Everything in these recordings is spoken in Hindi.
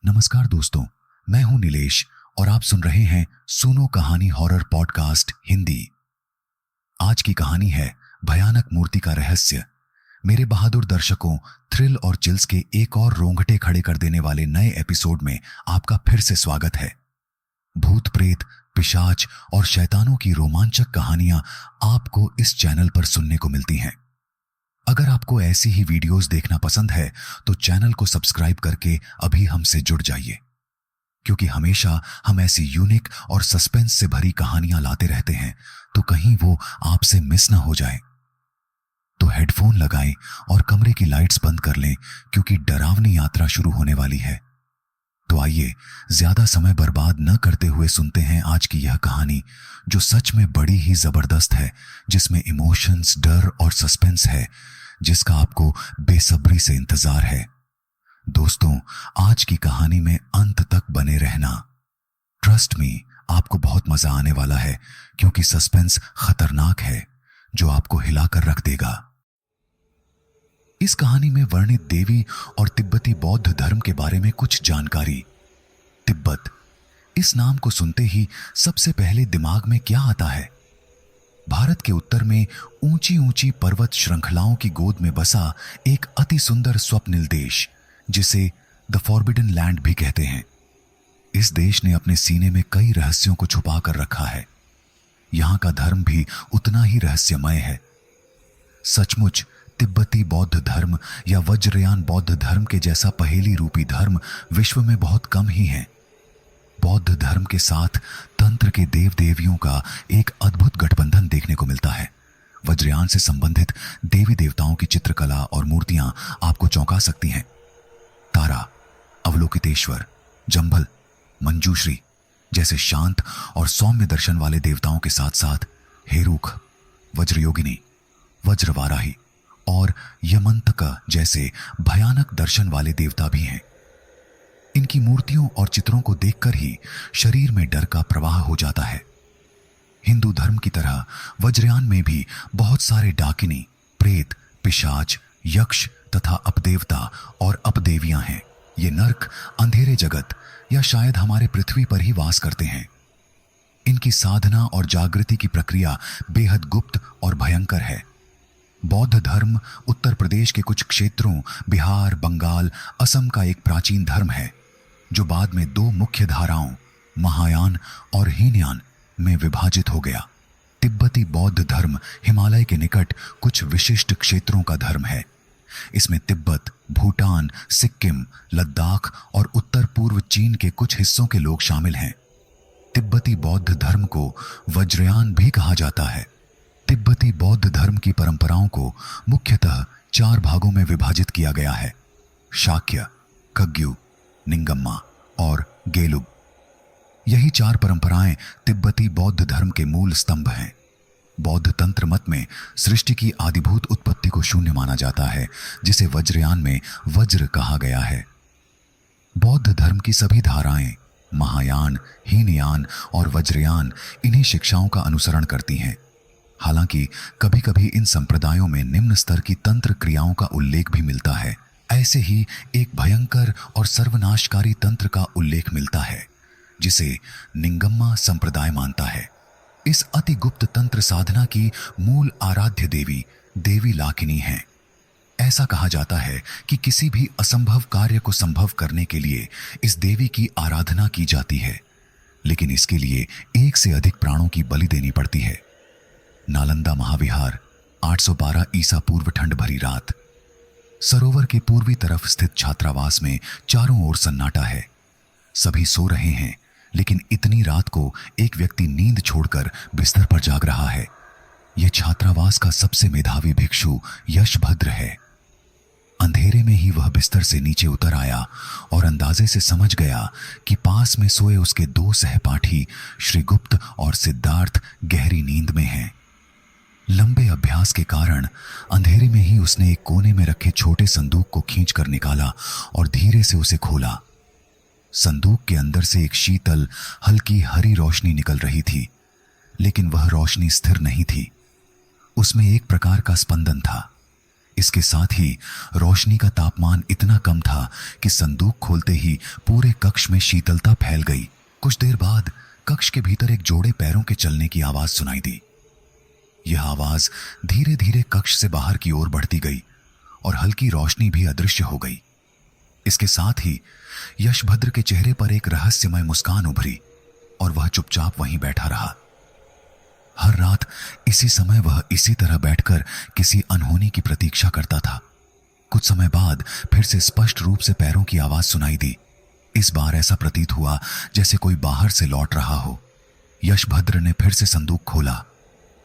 नमस्कार दोस्तों, मैं हूं नीलेश और आप सुन रहे हैं सुनो कहानी हॉरर पॉडकास्ट हिंदी। आज की कहानी है भयानक मूर्ति का रहस्य। मेरे बहादुर दर्शकों, थ्रिल और चिल्स के एक और रोंगटे खड़े कर देने वाले नए एपिसोड में आपका फिर से स्वागत है। भूत प्रेत, पिशाच और शैतानों की रोमांचक कहानियां आपको इस चैनल पर सुनने को मिलती हैं। अगर आपको ऐसी ही वीडियोस देखना पसंद है तो चैनल को सब्सक्राइब करके अभी हमसे जुड़ जाइए, क्योंकि हमेशा हम ऐसी यूनिक और सस्पेंस से भरी कहानियां लाते रहते हैं, तो कहीं वो आपसे मिस ना हो जाए। तो हेडफोन लगाएं और कमरे की लाइट्स बंद कर लें, क्योंकि डरावनी यात्रा शुरू होने वाली है। तो आइए ज्यादा समय बर्बाद न करते हुए सुनते हैं आज की यह कहानी, जो सच में बड़ी ही जबरदस्त है, जिसमें इमोशंस, डर और सस्पेंस है, जिसका आपको बेसब्री से इंतजार है। दोस्तों, आज की कहानी में अंत तक बने रहना। ट्रस्ट मी, आपको बहुत मजा आने वाला है, क्योंकि सस्पेंस खतरनाक है, जो आपको हिलाकर रख देगा। इस कहानी में वर्णित देवी और तिब्बती बौद्ध धर्म के बारे में कुछ जानकारी। तिब्बत, इस नाम को सुनते ही सबसे पहले दिमाग में क्या आता है? भारत के उत्तर में ऊंची ऊंची पर्वत श्रृंखलाओं की गोद में बसा एक अति सुंदर स्वप्निल देश, जिसे द फॉरबिडन लैंड भी कहते हैं। इस देश ने अपने सीने में कई रहस्यों को छुपा कर रखा है। यहां का धर्म भी उतना ही रहस्यमय है। सचमुच तिब्बती बौद्ध धर्म या वज्रयान बौद्ध धर्म के जैसा पहेली रूपी धर्म विश्व में बहुत कम ही है। बौद्ध धर्म के साथ तंत्र के देव देवियों का एक अद्भुत गठबंधन देखने को मिलता है। वज्रयान से संबंधित देवी देवताओं की चित्रकला और मूर्तियां आपको चौंका सकती हैं। तारा, अवलोकितेश्वर, जंभल, मंजूश्री जैसे शांत और सौम्य दर्शन वाले देवताओं के साथ साथ हेरुख, वज्रयोगिनी, वज्रवाराही और यमंतका जैसे भयानक दर्शन वाले देवता भी हैं। इनकी मूर्तियों और चित्रों को देखकर ही शरीर में डर का प्रवाह हो जाता है। हिंदू धर्म की तरह वज्रयान में भी बहुत सारे डाकिनी, प्रेत, पिशाच, यक्ष तथा अपदेवता और अपदेवियां हैं। ये नर्क, अंधेरे जगत या शायद हमारे पृथ्वी पर ही वास करते हैं। इनकी साधना और जागृति की प्रक्रिया बेहद गुप्त और भयंकर है। बौद्ध धर्म उत्तर प्रदेश के कुछ क्षेत्रों, बिहार, बंगाल, असम का एक प्राचीन धर्म है, जो बाद में दो मुख्य धाराओं, महायान और हीनयान में विभाजित हो गया। तिब्बती बौद्ध धर्म हिमालय के निकट कुछ विशिष्ट क्षेत्रों का धर्म है। इसमें तिब्बत, भूटान, सिक्किम, लद्दाख और उत्तर पूर्व चीन के कुछ हिस्सों के लोग शामिल हैं। तिब्बती बौद्ध धर्म को वज्रयान भी कहा जाता है। तिब्बती बौद्ध धर्म की परंपराओं को मुख्यतः 4 भागों में विभाजित किया गया है: शाक्य, कग्यू, निंगम्मा और गेलुग। यही 4 परंपराएं तिब्बती बौद्ध धर्म के मूल स्तंभ हैं। बौद्ध तंत्र मत में सृष्टि की आदिभूत उत्पत्ति को शून्य माना जाता है, जिसे वज्रयान में वज्र कहा गया है। बौद्ध धर्म की सभी धाराएं, महायान, हीनयान और वज्रयान, इन्हीं शिक्षाओं का अनुसरण करती हैं। हालांकि कभी कभी इन संप्रदायों में निम्न स्तर की तंत्र क्रियाओं का उल्लेख भी मिलता है। ऐसे ही एक भयंकर और सर्वनाशकारी तंत्र का उल्लेख मिलता है, जिसे निंगम्मा संप्रदाय मानता है। इस अति गुप्त तंत्र साधना की मूल आराध्य देवी देवी लाकिनी हैं। ऐसा कहा जाता है कि किसी भी असंभव कार्य को संभव करने के लिए इस देवी की आराधना की जाती है, लेकिन इसके लिए 1 से अधिक प्राणों की बलि देनी पड़ती है। नालंदा महाविहार, 812 ईसा पूर्व, ठंड भरी रात। सरोवर के पूर्वी तरफ स्थित छात्रावास में चारों ओर सन्नाटा है। सभी सो रहे हैं, लेकिन इतनी रात को एक व्यक्ति नींद छोड़कर बिस्तर पर जाग रहा है। यह छात्रावास का सबसे मेधावी भिक्षु यशभद्र है। अंधेरे में ही वह बिस्तर से नीचे उतर आया और अंदाजे से समझ गया कि पास में सोए उसके 2 सहपाठी श्रीगुप्त और सिद्धार्थ गहरी नींद में हैं। लंबे अभ्यास के कारण अंधेरे में ही उसने एक कोने में रखे छोटे संदूक को खींचकर निकाला और धीरे से उसे खोला। संदूक के अंदर से एक शीतल, हल्की हरी रोशनी निकल रही थी, लेकिन वह रोशनी स्थिर नहीं थी। उसमें एक प्रकार का स्पंदन था, इसके साथ ही रोशनी का तापमान इतना कम था कि संदूक खोलते ही पूरे कक्ष में शीतलता फैल गई। कुछ देर बाद कक्ष के भीतर एक जोड़े पैरों के चलने की आवाज सुनाई दी। यह आवाज धीरे धीरे कक्ष से बाहर की ओर बढ़ती गई और हल्की रोशनी भी अदृश्य हो गई। इसके साथ ही यशभद्र के चेहरे पर एक रहस्यमय मुस्कान उभरी और वह चुपचाप वहीं बैठा रहा। हर रात इसी समय वह इसी तरह बैठकर किसी अनहोनी की प्रतीक्षा करता था। कुछ समय बाद फिर से स्पष्ट रूप से पैरों की आवाज सुनाई दी। इस बार ऐसा प्रतीत हुआ जैसे कोई बाहर से लौट रहा हो। यशभद्र ने फिर से संदूक खोला।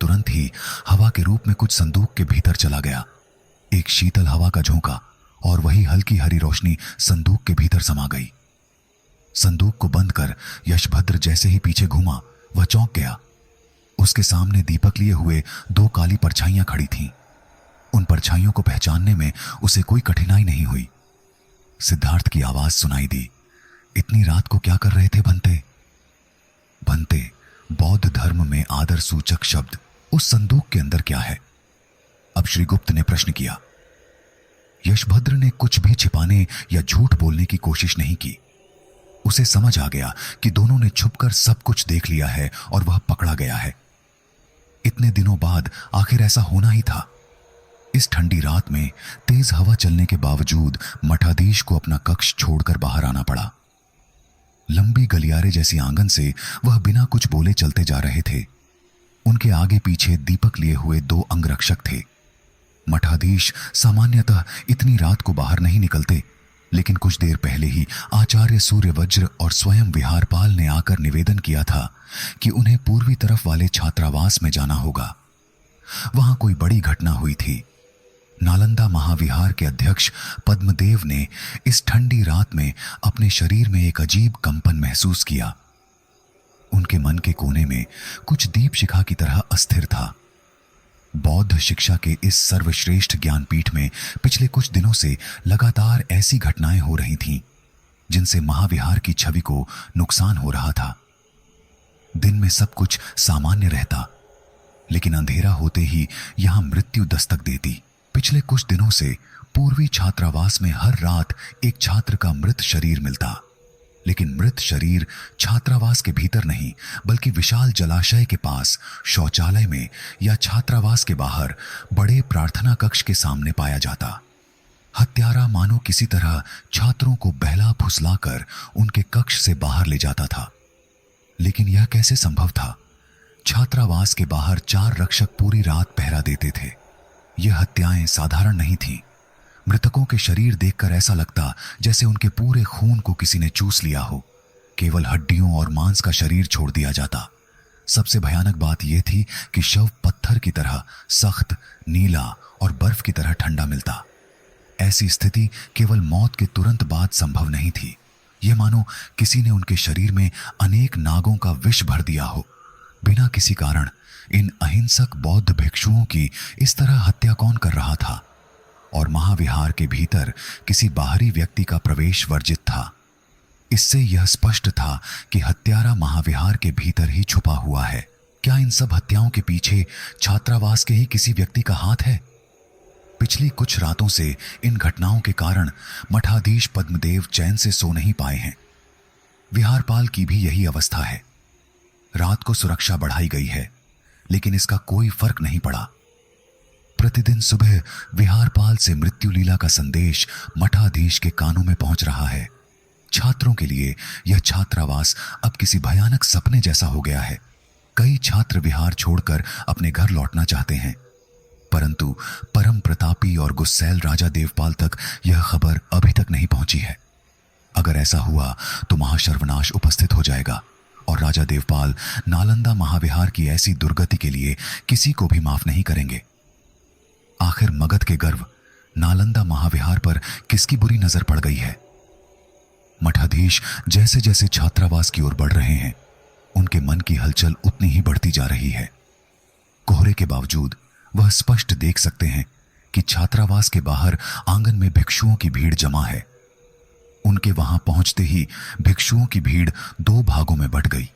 तुरंत ही हवा के रूप में कुछ संदूक के भीतर चला गया। एक शीतल हवा का झोंका और वही हल्की हरी रोशनी संदूक के भीतर समा गई। संदूक को बंद कर यशभद्र जैसे ही पीछे घूमा, वह चौंक गया। उसके सामने दीपक लिए हुए दो काली परछाइयां खड़ी थीं। उन परछाइयों को पहचानने में उसे कोई कठिनाई नहीं हुई। सिद्धार्थ की आवाज सुनाई दी, इतनी रात को क्या कर रहे थे भंते? भंते बौद्ध धर्म में आदर सूचक शब्द। उस संदूक के अंदर क्या है? अब श्री गुप्त ने प्रश्न किया। यशभद्र ने कुछ भी छिपाने या झूठ बोलने की कोशिश नहीं की। उसे समझ आ गया कि दोनों ने छुपकर सब कुछ देख लिया है और वह पकड़ा गया है। इतने दिनों बाद आखिर ऐसा होना ही था। इस ठंडी रात में तेज हवा चलने के बावजूद मठाधीश को अपना कक्ष छोड़कर बाहर आना पड़ा। लंबी गलियारे जैसी आंगन से वह बिना कुछ बोले चलते जा रहे थे। उनके आगे पीछे दीपक लिए हुए दो अंगरक्षक थे। मठाधीश सामान्यतः इतनी रात को बाहर नहीं निकलते, लेकिन कुछ देर पहले ही आचार्य सूर्यवज्र और स्वयं विहारपाल ने आकर निवेदन किया था कि उन्हें पूर्वी तरफ वाले छात्रावास में जाना होगा। वहां कोई बड़ी घटना हुई थी। नालंदा महाविहार के अध्यक्ष पद्मदेव ने इस ठंडी रात में अपने शरीर में एक अजीब कंपन महसूस किया। उनके मन के कोने में कुछ दीप शिखा की तरह अस्थिर था। बौद्ध शिक्षा के इस सर्वश्रेष्ठ ज्ञानपीठ में पिछले कुछ दिनों से लगातार ऐसी घटनाएं हो रही थीं जिनसे महाविहार की छवि को नुकसान हो रहा था। दिन में सब कुछ सामान्य रहता, लेकिन अंधेरा होते ही यहां मृत्यु दस्तक देती। पिछले कुछ दिनों से पूर्वी छात्रावास में हर रात एक छात्र का मृत शरीर मिलता, लेकिन मृत शरीर छात्रावास के भीतर नहीं, बल्कि विशाल जलाशय के पास शौचालय में या छात्रावास के बाहर बड़े प्रार्थना कक्ष के सामने पाया जाता। हत्यारा मानो किसी तरह छात्रों को बहला फुसलाकर उनके कक्ष से बाहर ले जाता था। लेकिन यह कैसे संभव था? छात्रावास के बाहर 4 रक्षक पूरी रात पहरा देते थे। यह हत्याएं साधारण नहीं थीं। मृतकों के शरीर देखकर ऐसा लगता जैसे उनके पूरे खून को किसी ने चूस लिया हो। केवल हड्डियों और मांस का शरीर छोड़ दिया जाता। सबसे भयानक बात यह थी कि शव पत्थर की तरह सख्त, नीला और बर्फ की तरह ठंडा मिलता। ऐसी स्थिति केवल मौत के तुरंत बाद संभव नहीं थी। यह मानो किसी ने उनके शरीर में अनेक नागों का विष भर दिया हो। बिना किसी कारण इन अहिंसक बौद्ध भिक्षुओं की इस तरह हत्या कौन कर रहा था? और महाविहार के भीतर किसी बाहरी व्यक्ति का प्रवेश वर्जित था। इससे यह स्पष्ट था कि हत्यारा महाविहार के भीतर ही छुपा हुआ है। क्या इन सब हत्याओं के पीछे छात्रावास के ही किसी व्यक्ति का हाथ है? पिछली कुछ रातों से इन घटनाओं के कारण मठाधीश पद्मदेव चैन से सो नहीं पाए हैं। विहारपाल की भी यही अवस्था है। रात को सुरक्षा बढ़ाई गई है, लेकिन इसका कोई फर्क नहीं पड़ा। प्रतिदिन सुबह विहारपाल से मृत्यु लीला का संदेश मठाधीश के कानों में पहुंच रहा है। छात्रों के लिए यह छात्रावास अब किसी भयानक सपने जैसा हो गया है। कई छात्र विहार छोड़कर अपने घर लौटना चाहते हैं, परंतु परम प्रतापी और गुस्सैल राजा देवपाल तक यह खबर अभी तक नहीं पहुंची है। अगर ऐसा हुआ तो महासर्वनाश उपस्थित हो जाएगा और राजा देवपाल नालंदा महाविहार की ऐसी दुर्गति के लिए किसी को भी माफ नहीं करेंगे। आखिर मगध के गर्व नालंदा महाविहार पर किसकी बुरी नजर पड़ गई है? मठाधीश जैसे जैसे छात्रावास की ओर बढ़ रहे हैं, उनके मन की हलचल उतनी ही बढ़ती जा रही है। कोहरे के बावजूद वह स्पष्ट देख सकते हैं कि छात्रावास के बाहर आंगन में भिक्षुओं की भीड़ जमा है। उनके वहां पहुंचते ही भिक्षुओं की भीड़ 2 भागों में बंट गई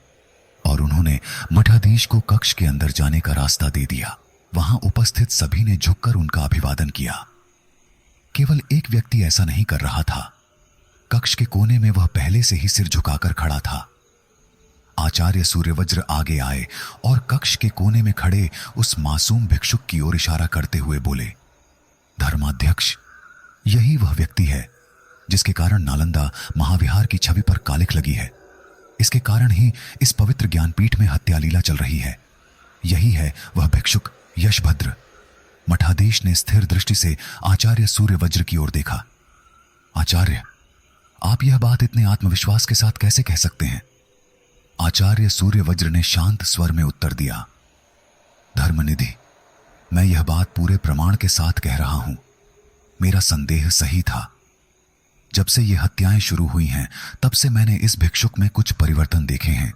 और उन्होंने मठाधीश को कक्ष के अंदर जाने का रास्ता दे दिया। वहां उपस्थित सभी ने झुककर उनका अभिवादन किया। केवल एक व्यक्ति ऐसा नहीं कर रहा था। कक्ष के कोने में वह पहले से ही सिर झुकाकर खड़ा था। आचार्य सूर्यवज्र आगे आए और कक्ष के कोने में खड़े उस मासूम भिक्षुक की ओर इशारा करते हुए बोले, धर्माध्यक्ष, यही वह व्यक्ति है जिसके कारण नालंदा महाविहार की छवि पर कालिख लगी है। इसके कारण ही इस पवित्र ज्ञानपीठ में हत्या लीला चल रही है। यही है वह भिक्षुक यशभद्र। मठाधीश ने स्थिर दृष्टि से आचार्य सूर्यवज्र की ओर देखा। आचार्य, आप यह बात इतने आत्मविश्वास के साथ कैसे कह सकते हैं? आचार्य सूर्यवज्र ने शांत स्वर में उत्तर दिया, धर्मनिधि, मैं यह बात पूरे प्रमाण के साथ कह रहा हूं। मेरा संदेह सही था। जब से ये हत्याएं शुरू हुई हैं, तब से मैंने इस भिक्षुक में कुछ परिवर्तन देखे हैं।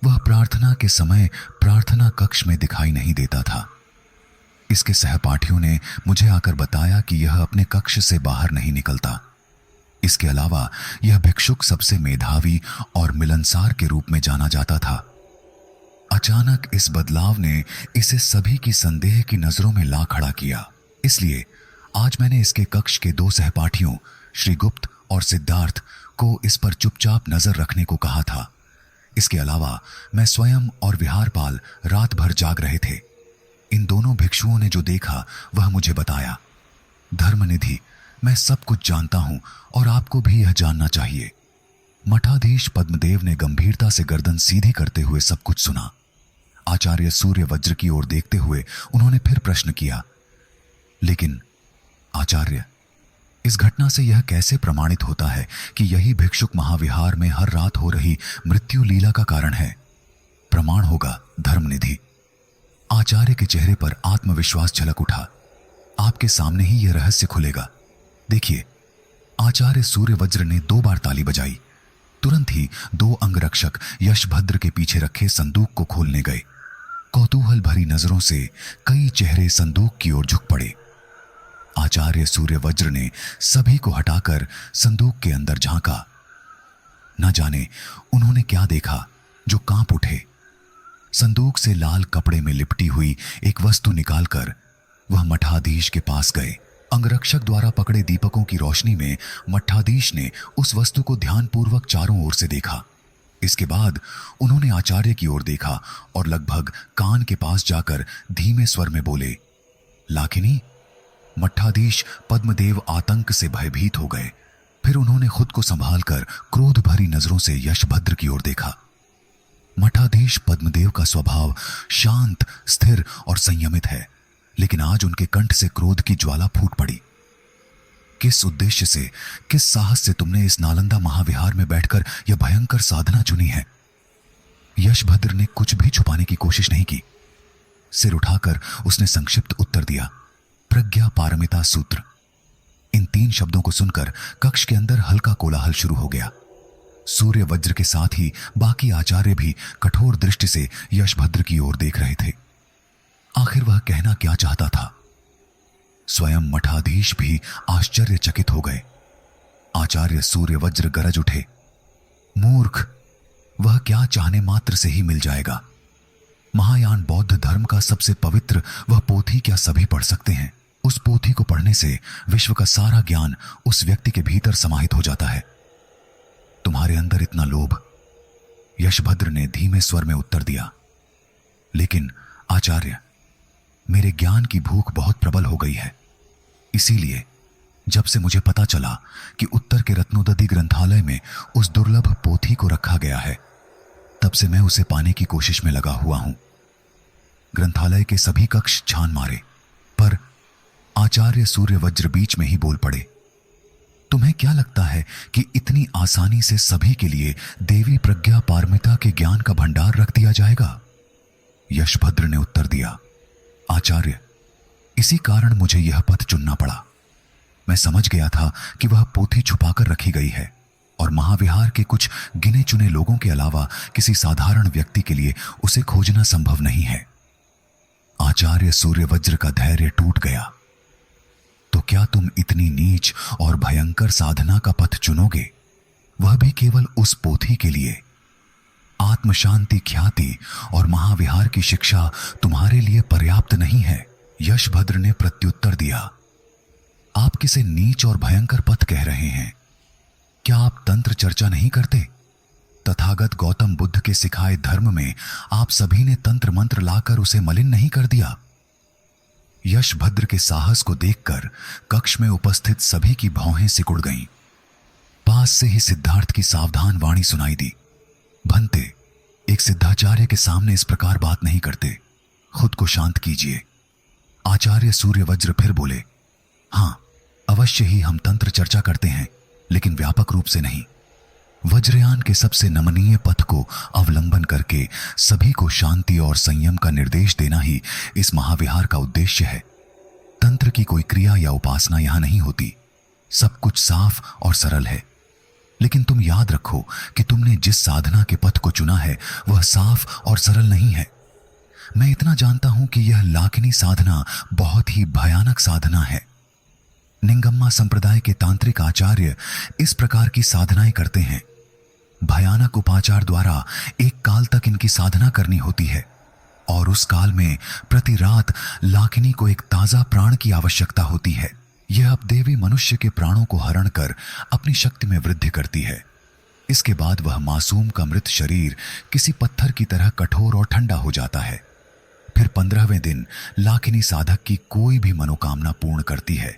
वह प्रार्थना के समय प्रार्थना कक्ष में दिखाई नहीं देता था। इसके सहपाठियों ने मुझे आकर बताया कि यह अपने कक्ष से बाहर नहीं निकलता। इसके अलावा यह भिक्षुक सबसे मेधावी और मिलनसार के रूप में जाना जाता था। अचानक इस बदलाव ने इसे सभी की संदेह की नजरों में ला खड़ा किया। इसलिए आज मैंने इसके कक्ष के 2 सहपाठियों श्री गुप्त और सिद्धार्थ को इस पर चुपचाप नजर रखने को कहा था। इसके अलावा मैं स्वयं और विहारपाल रात भर जाग रहे थे। इन दोनों भिक्षुओं ने जो देखा वह मुझे बताया। धर्मनिधि, मैं सब कुछ जानता हूं और आपको भी यह जानना चाहिए। मठाधीश पद्मदेव ने गंभीरता से गर्दन सीधी करते हुए सब कुछ सुना। आचार्य सूर्यवज्र की ओर देखते हुए उन्होंने फिर प्रश्न किया, लेकिन आचार्य, इस घटना से यह कैसे प्रमाणित होता है कि यही भिक्षुक महाविहार में हर रात हो रही मृत्यु लीला का कारण है? प्रमाण होगा धर्मनिधि। आचार्य के चेहरे पर आत्मविश्वास झलक उठा। आपके सामने ही यह रहस्य खुलेगा। देखिए, आचार्य सूर्यवज्र ने 2 बार ताली बजाई। तुरंत ही 2 अंगरक्षक यशभद्र के पीछे रखे संदूक को खोलने गए। कौतूहल भरी नजरों से कई चेहरे संदूक की ओर झुक पड़े। आचार्य सूर्यवज्र ने सभी को हटाकर संदूक के अंदर झांका। न जाने उन्होंने क्या देखा जो कांप उठे। संदूक से लाल कपड़े में लिपटी हुई एक वस्तु निकालकर वह मठाधीश के पास गए। अंगरक्षक द्वारा पकड़े दीपकों की रोशनी में मठाधीश ने उस वस्तु को ध्यानपूर्वक चारों ओर से देखा। इसके बाद उन्होंने आचार्य की ओर देखा और लगभग कान के पास जाकर धीमे स्वर में बोले, लाखिनी। मठाधीश पद्मदेव आतंक से भयभीत हो गए। फिर उन्होंने खुद को संभालकर क्रोध भरी नजरों से यशभद्र की ओर देखा। मठाधीश पद्मदेव का स्वभाव शांत, स्थिर और संयमित है, लेकिन आज उनके कंठ से क्रोध की ज्वाला फूट पड़ी। किस उद्देश्य से, किस साहस से तुमने इस नालंदा महाविहार में बैठकर यह भयंकर साधना चुनी है? यशभद्र ने कुछ भी छुपाने की कोशिश नहीं की। सिर उठाकर उसने संक्षिप्त उत्तर दिया, प्रज्ञा पारमिता सूत्र। इन 3 शब्दों को सुनकर कक्ष के अंदर हल्का कोलाहल शुरू हो गया। सूर्यवज्र के साथ ही बाकी आचार्य भी कठोर दृष्टि से यशभद्र की ओर देख रहे थे। आखिर वह कहना क्या चाहता था? स्वयं मठाधीश भी आश्चर्यचकित हो गए। आचार्य सूर्यवज्र गरज उठे, मूर्ख, वह क्या चाहने मात्र से ही मिल जाएगा। महायान बौद्ध धर्म का सबसे पवित्र वह पोथी क्या सभी पढ़ सकते हैं? उस पोथी को पढ़ने से विश्व का सारा ज्ञान उस व्यक्ति के भीतर समाहित हो जाता है। तुम्हारे अंदर इतना लोभ, यशभद्र ने धीमे स्वर में उत्तर दिया। लेकिन आचार्य, मेरे ज्ञान की भूख बहुत प्रबल हो गई है। इसीलिए जब से मुझे पता चला कि उत्तर के रत्नोदधि ग्रंथालय में उस दुर्लभ पोथी को रखा गया है, तब से मैं उसे पाने की कोशिश में लगा हुआ हूं। ग्रंथालय के सभी कक्ष छान मारे, पर आचार्य सूर्यवज्र बीच में ही बोल पड़े, तुम्हें क्या लगता है कि इतनी आसानी से सभी के लिए देवी प्रज्ञा पारमिता के ज्ञान का भंडार रख दिया जाएगा? यशभद्र ने उत्तर दिया, आचार्य, इसी कारण मुझे यह पथ चुनना पड़ा। मैं समझ गया था कि वह पोथी छुपाकर रखी गई है और महाविहार के कुछ गिने चुने लोगों के अलावा किसी साधारण व्यक्ति के लिए उसे खोजना संभव नहीं है। आचार्य सूर्यवज्र का धैर्य टूट गया। तो क्या तुम इतनी नीच और भयंकर साधना का पथ चुनोगे, वह भी केवल उस पोथी के लिए? आत्मशांति, ख्याति और महाविहार की शिक्षा तुम्हारे लिए पर्याप्त नहीं है? यशभद्र ने प्रत्युत्तर दिया। आप किसे नीच और भयंकर पथ कह रहे हैं? क्या आप तंत्र चर्चा नहीं करते? तथागत गौतम बुद्ध के सिखाए धर्म में आप सभी ने तंत्र मंत्र लाकर उसे मलिन नहीं कर दिया? यशभद्र के साहस को देखकर कक्ष में उपस्थित सभी की भौहें सिकुड़ गईं। पास से ही सिद्धार्थ की सावधान वाणी सुनाई दी। भंते, एक सिद्धाचार्य के सामने इस प्रकार बात नहीं करते, खुद को शांत कीजिए। आचार्य सूर्यवज्र फिर बोले, हां, अवश्य ही हम तंत्र चर्चा करते हैं, लेकिन व्यापक रूप से नहीं। वज्रयान के सबसे नमनीय पथ को अवलंबन करके सभी को शांति और संयम का निर्देश देना ही इस महाविहार का उद्देश्य है। तंत्र की कोई क्रिया या उपासना यहां नहीं होती। सब कुछ साफ और सरल है। लेकिन तुम याद रखो कि तुमने जिस साधना के पथ को चुना है वह साफ और सरल नहीं है। मैं इतना जानता हूं कि यह लाखनी साधना बहुत ही भयानक साधना है। निंगम्मा संप्रदाय के तांत्रिक आचार्य इस प्रकार की साधनाएं करते हैं। भयानक उपाचार द्वारा एक काल तक इनकी साधना करनी होती है और उस काल में प्रति रात लाखनी को एक ताजा प्राण की आवश्यकता होती है। यह अब देवी मनुष्य के प्राणों को हरण कर अपनी शक्ति में वृद्धि करती है। इसके बाद वह मासूम का मृत शरीर किसी पत्थर की तरह कठोर और ठंडा हो जाता है। फिर 15वें दिन लाखनी साधक की कोई भी मनोकामना पूर्ण करती है।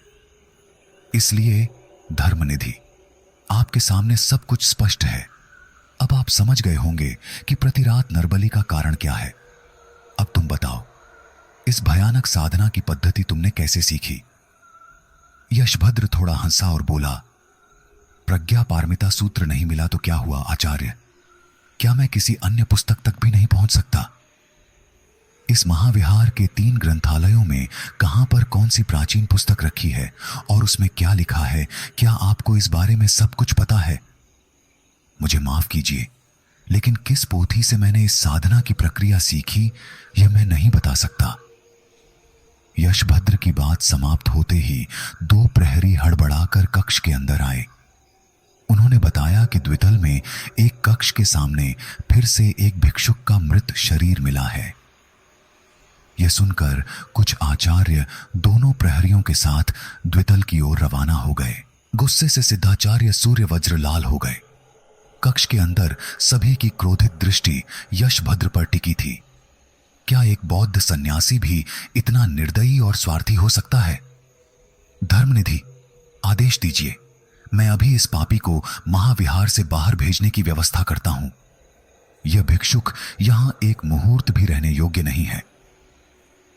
इसलिए धर्मनिधि, आपके सामने सब कुछ स्पष्ट है। अब आप समझ गए होंगे कि प्रति रात नरबली का कारण क्या है। अब तुम बताओ, इस भयानक साधना की पद्धति तुमने कैसे सीखी? यशभद्र थोड़ा हंसा और बोला, प्रज्ञा पारमिता सूत्र नहीं मिला तो क्या हुआ आचार्य? क्या मैं किसी अन्य पुस्तक तक भी नहीं पहुंच सकता? इस महाविहार के 3 ग्रंथालयों में कहां पर कौन सी प्राचीन पुस्तक रखी है और उसमें क्या लिखा है? क्या आपको इस बारे में सब कुछ पता है? मुझे माफ कीजिए, लेकिन किस पोथी से मैंने इस साधना की प्रक्रिया सीखी यह मैं नहीं बता सकता। यशभद्र की बात समाप्त होते ही 2 प्रहरी हड़बड़ाकर कक्ष के अंदर आए। उन्होंने बताया कि द्वितल में एक कक्ष के सामने फिर से एक भिक्षुक का मृत शरीर मिला है। यह सुनकर कुछ आचार्य दोनों प्रहरियों के साथ द्वितल की ओर रवाना हो गए। गुस्से से सिद्धाचार्य सूर्यवज्र लाल हो गए। कक्ष के अंदर सभी की क्रोधित दृष्टि यशभद्र पर टिकी थी। क्या एक बौद्ध सन्यासी भी इतना निर्दयी और स्वार्थी हो सकता है? धर्मनिधि, आदेश दीजिए, मैं अभी इस पापी को महाविहार से बाहर भेजने की व्यवस्था करता हूं। यह भिक्षुक यहां एक मुहूर्त भी रहने योग्य नहीं है।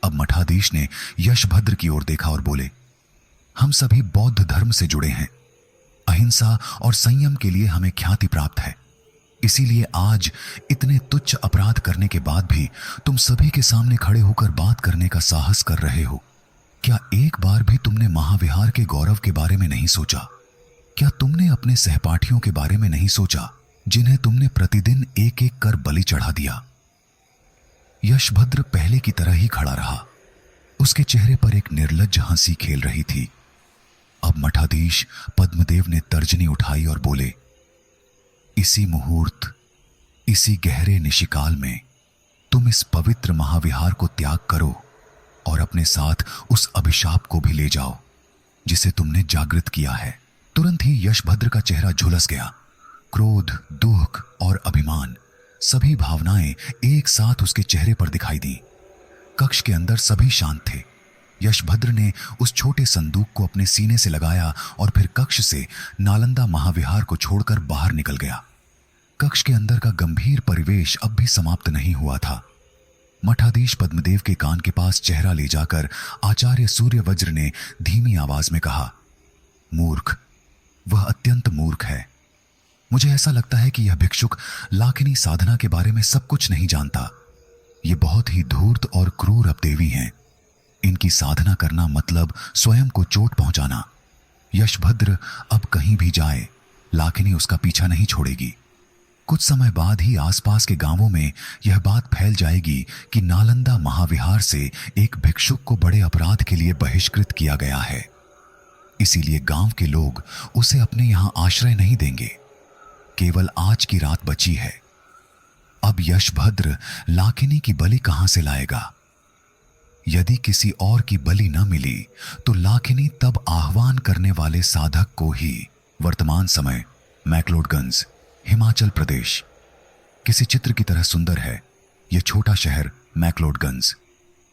अब मठाधीश ने यशभद्र की ओर देखा और बोले, हम सभी बौद्ध धर्म से जुड़े हैं। अहिंसा और संयम के लिए हमें ख्याति प्राप्त है। इसीलिए आज इतने तुच्छ अपराध करने के बाद भी तुम सभी के सामने खड़े होकर बात करने का साहस कर रहे हो। क्या एक बार भी तुमने महाविहार के गौरव के बारे में नहीं सोचा? क्या तुमने अपने सहपाठियों के बारे में नहीं सोचा, जिन्हें तुमने प्रतिदिन एक एक कर बलि चढ़ा दिया? यशभद्र पहले की तरह ही खड़ा रहा। उसके चेहरे पर एक निर्लज्ज हंसी खेल रही थी। अब मठाधीश पद्मदेव ने तर्जनी उठाई और बोले, इसी मुहूर्त, इसी गहरे निशिकाल में तुम इस पवित्र महाविहार को त्याग करो और अपने साथ उस अभिशाप को भी ले जाओ जिसे तुमने जागृत किया है। तुरंत ही यशभद्र का चेहरा झुलस गया। क्रोध, दुख और अभिमान, सभी भावनाएं एक साथ उसके चेहरे पर दिखाई दी। कक्ष के अंदर सभी शांत थे। यशभद्र ने उस छोटे संदूक को अपने सीने से लगाया और फिर कक्ष से नालंदा महाविहार को छोड़कर बाहर निकल गया। कक्ष के अंदर का गंभीर परिवेश अब भी समाप्त नहीं हुआ था। मठाधीश पद्मदेव के कान के पास चेहरा ले जाकर आचार्य सूर्यवज्र ने धीमी आवाज में कहा, मूर्ख, वह अत्यंत मूर्ख है। मुझे ऐसा लगता है कि यह भिक्षुक लाखनी साधना के बारे में सब कुछ नहीं जानता। ये बहुत ही धूर्त और क्रूर अपदेवी हैं। इनकी साधना करना मतलब स्वयं को चोट पहुंचाना। यशभद्र अब कहीं भी जाए, लाखनी उसका पीछा नहीं छोड़ेगी। कुछ समय बाद ही आसपास के गांवों में यह बात फैल जाएगी कि नालंदा महाविहार से एक भिक्षुक को बड़े अपराध के लिए बहिष्कृत किया गया है। इसीलिए गांव के लोग उसे अपने यहां आश्रय नहीं देंगे। केवल आज की रात बची है। अब यशभद्र लाखनी की बलि कहां से लाएगा? यदि किसी और की बलि न मिली तो लाखिनी तब आह्वान करने वाले साधक को ही। वर्तमान समय मैक्लोडगंज, हिमाचल प्रदेश। किसी चित्र की तरह सुंदर है यह छोटा शहर मैक्लोडगंज,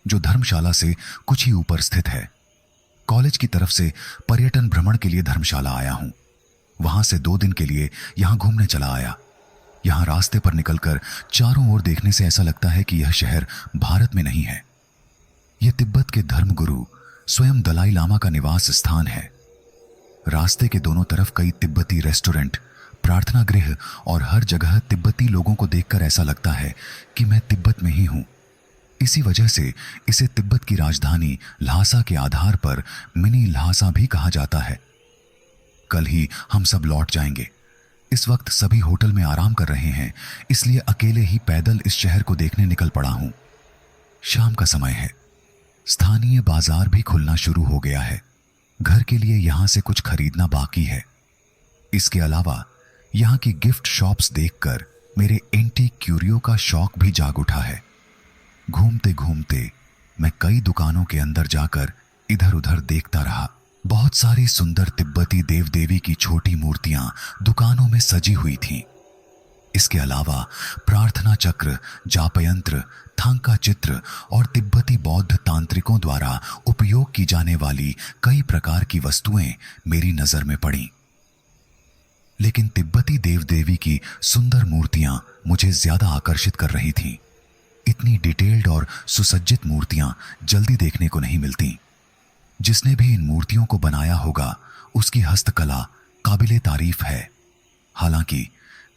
जो धर्मशाला से कुछ ही ऊपर स्थित है। कॉलेज की तरफ से पर्यटन भ्रमण के लिए धर्मशाला आया हूं। वहां से 2 दिन के लिए यहां घूमने चला आया। यहां रास्ते पर निकलकर चारों ओर देखने से ऐसा लगता है कि यह शहर भारत में नहीं है। यह तिब्बत के धर्मगुरु स्वयं दलाई लामा का निवास स्थान है। रास्ते के दोनों तरफ कई तिब्बती रेस्टोरेंट, प्रार्थना गृह और हर जगह तिब्बती लोगों को देखकर ऐसा लगता है कि मैं तिब्बत में ही हूं। इसी वजह से इसे तिब्बत की राजधानी ल्हासा के आधार पर मिनी ल्हासा भी कहा जाता है। कल ही हम सब लौट जाएंगे। इस वक्त सभी होटल में आराम कर रहे हैं, इसलिए अकेले ही पैदल इस शहर को देखने निकल पड़ा हूं। शाम का समय है। स्थानीय बाजार भी खुलना शुरू हो गया है। घर के लिए यहां से कुछ खरीदना बाकी है। इसके अलावा यहां की गिफ्ट शॉप्स देखकर मेरे एंटीक क्यूरियो का शौक भी जाग उठा है। घूमते घूमते मैं कई दुकानों के अंदर जाकर इधर उधर देखता रहा। बहुत सारी सुंदर तिब्बती देव देवी की छोटी मूर्तियां दुकानों में सजी हुई थीं। इसके अलावा प्रार्थना चक्र, जापयंत्र, थांका चित्र और तिब्बती बौद्ध तांत्रिकों द्वारा उपयोग की जाने वाली कई प्रकार की वस्तुएं मेरी नजर में पड़ीं। लेकिन तिब्बती देव देवी की सुंदर मूर्तियां मुझे ज्यादा आकर्षित कर रही थीं। इतनी डिटेल्ड और सुसज्जित मूर्तियां जल्दी देखने को नहीं मिलती। जिसने भी इन मूर्तियों को बनाया होगा उसकी हस्तकला काबिले तारीफ है। हालांकि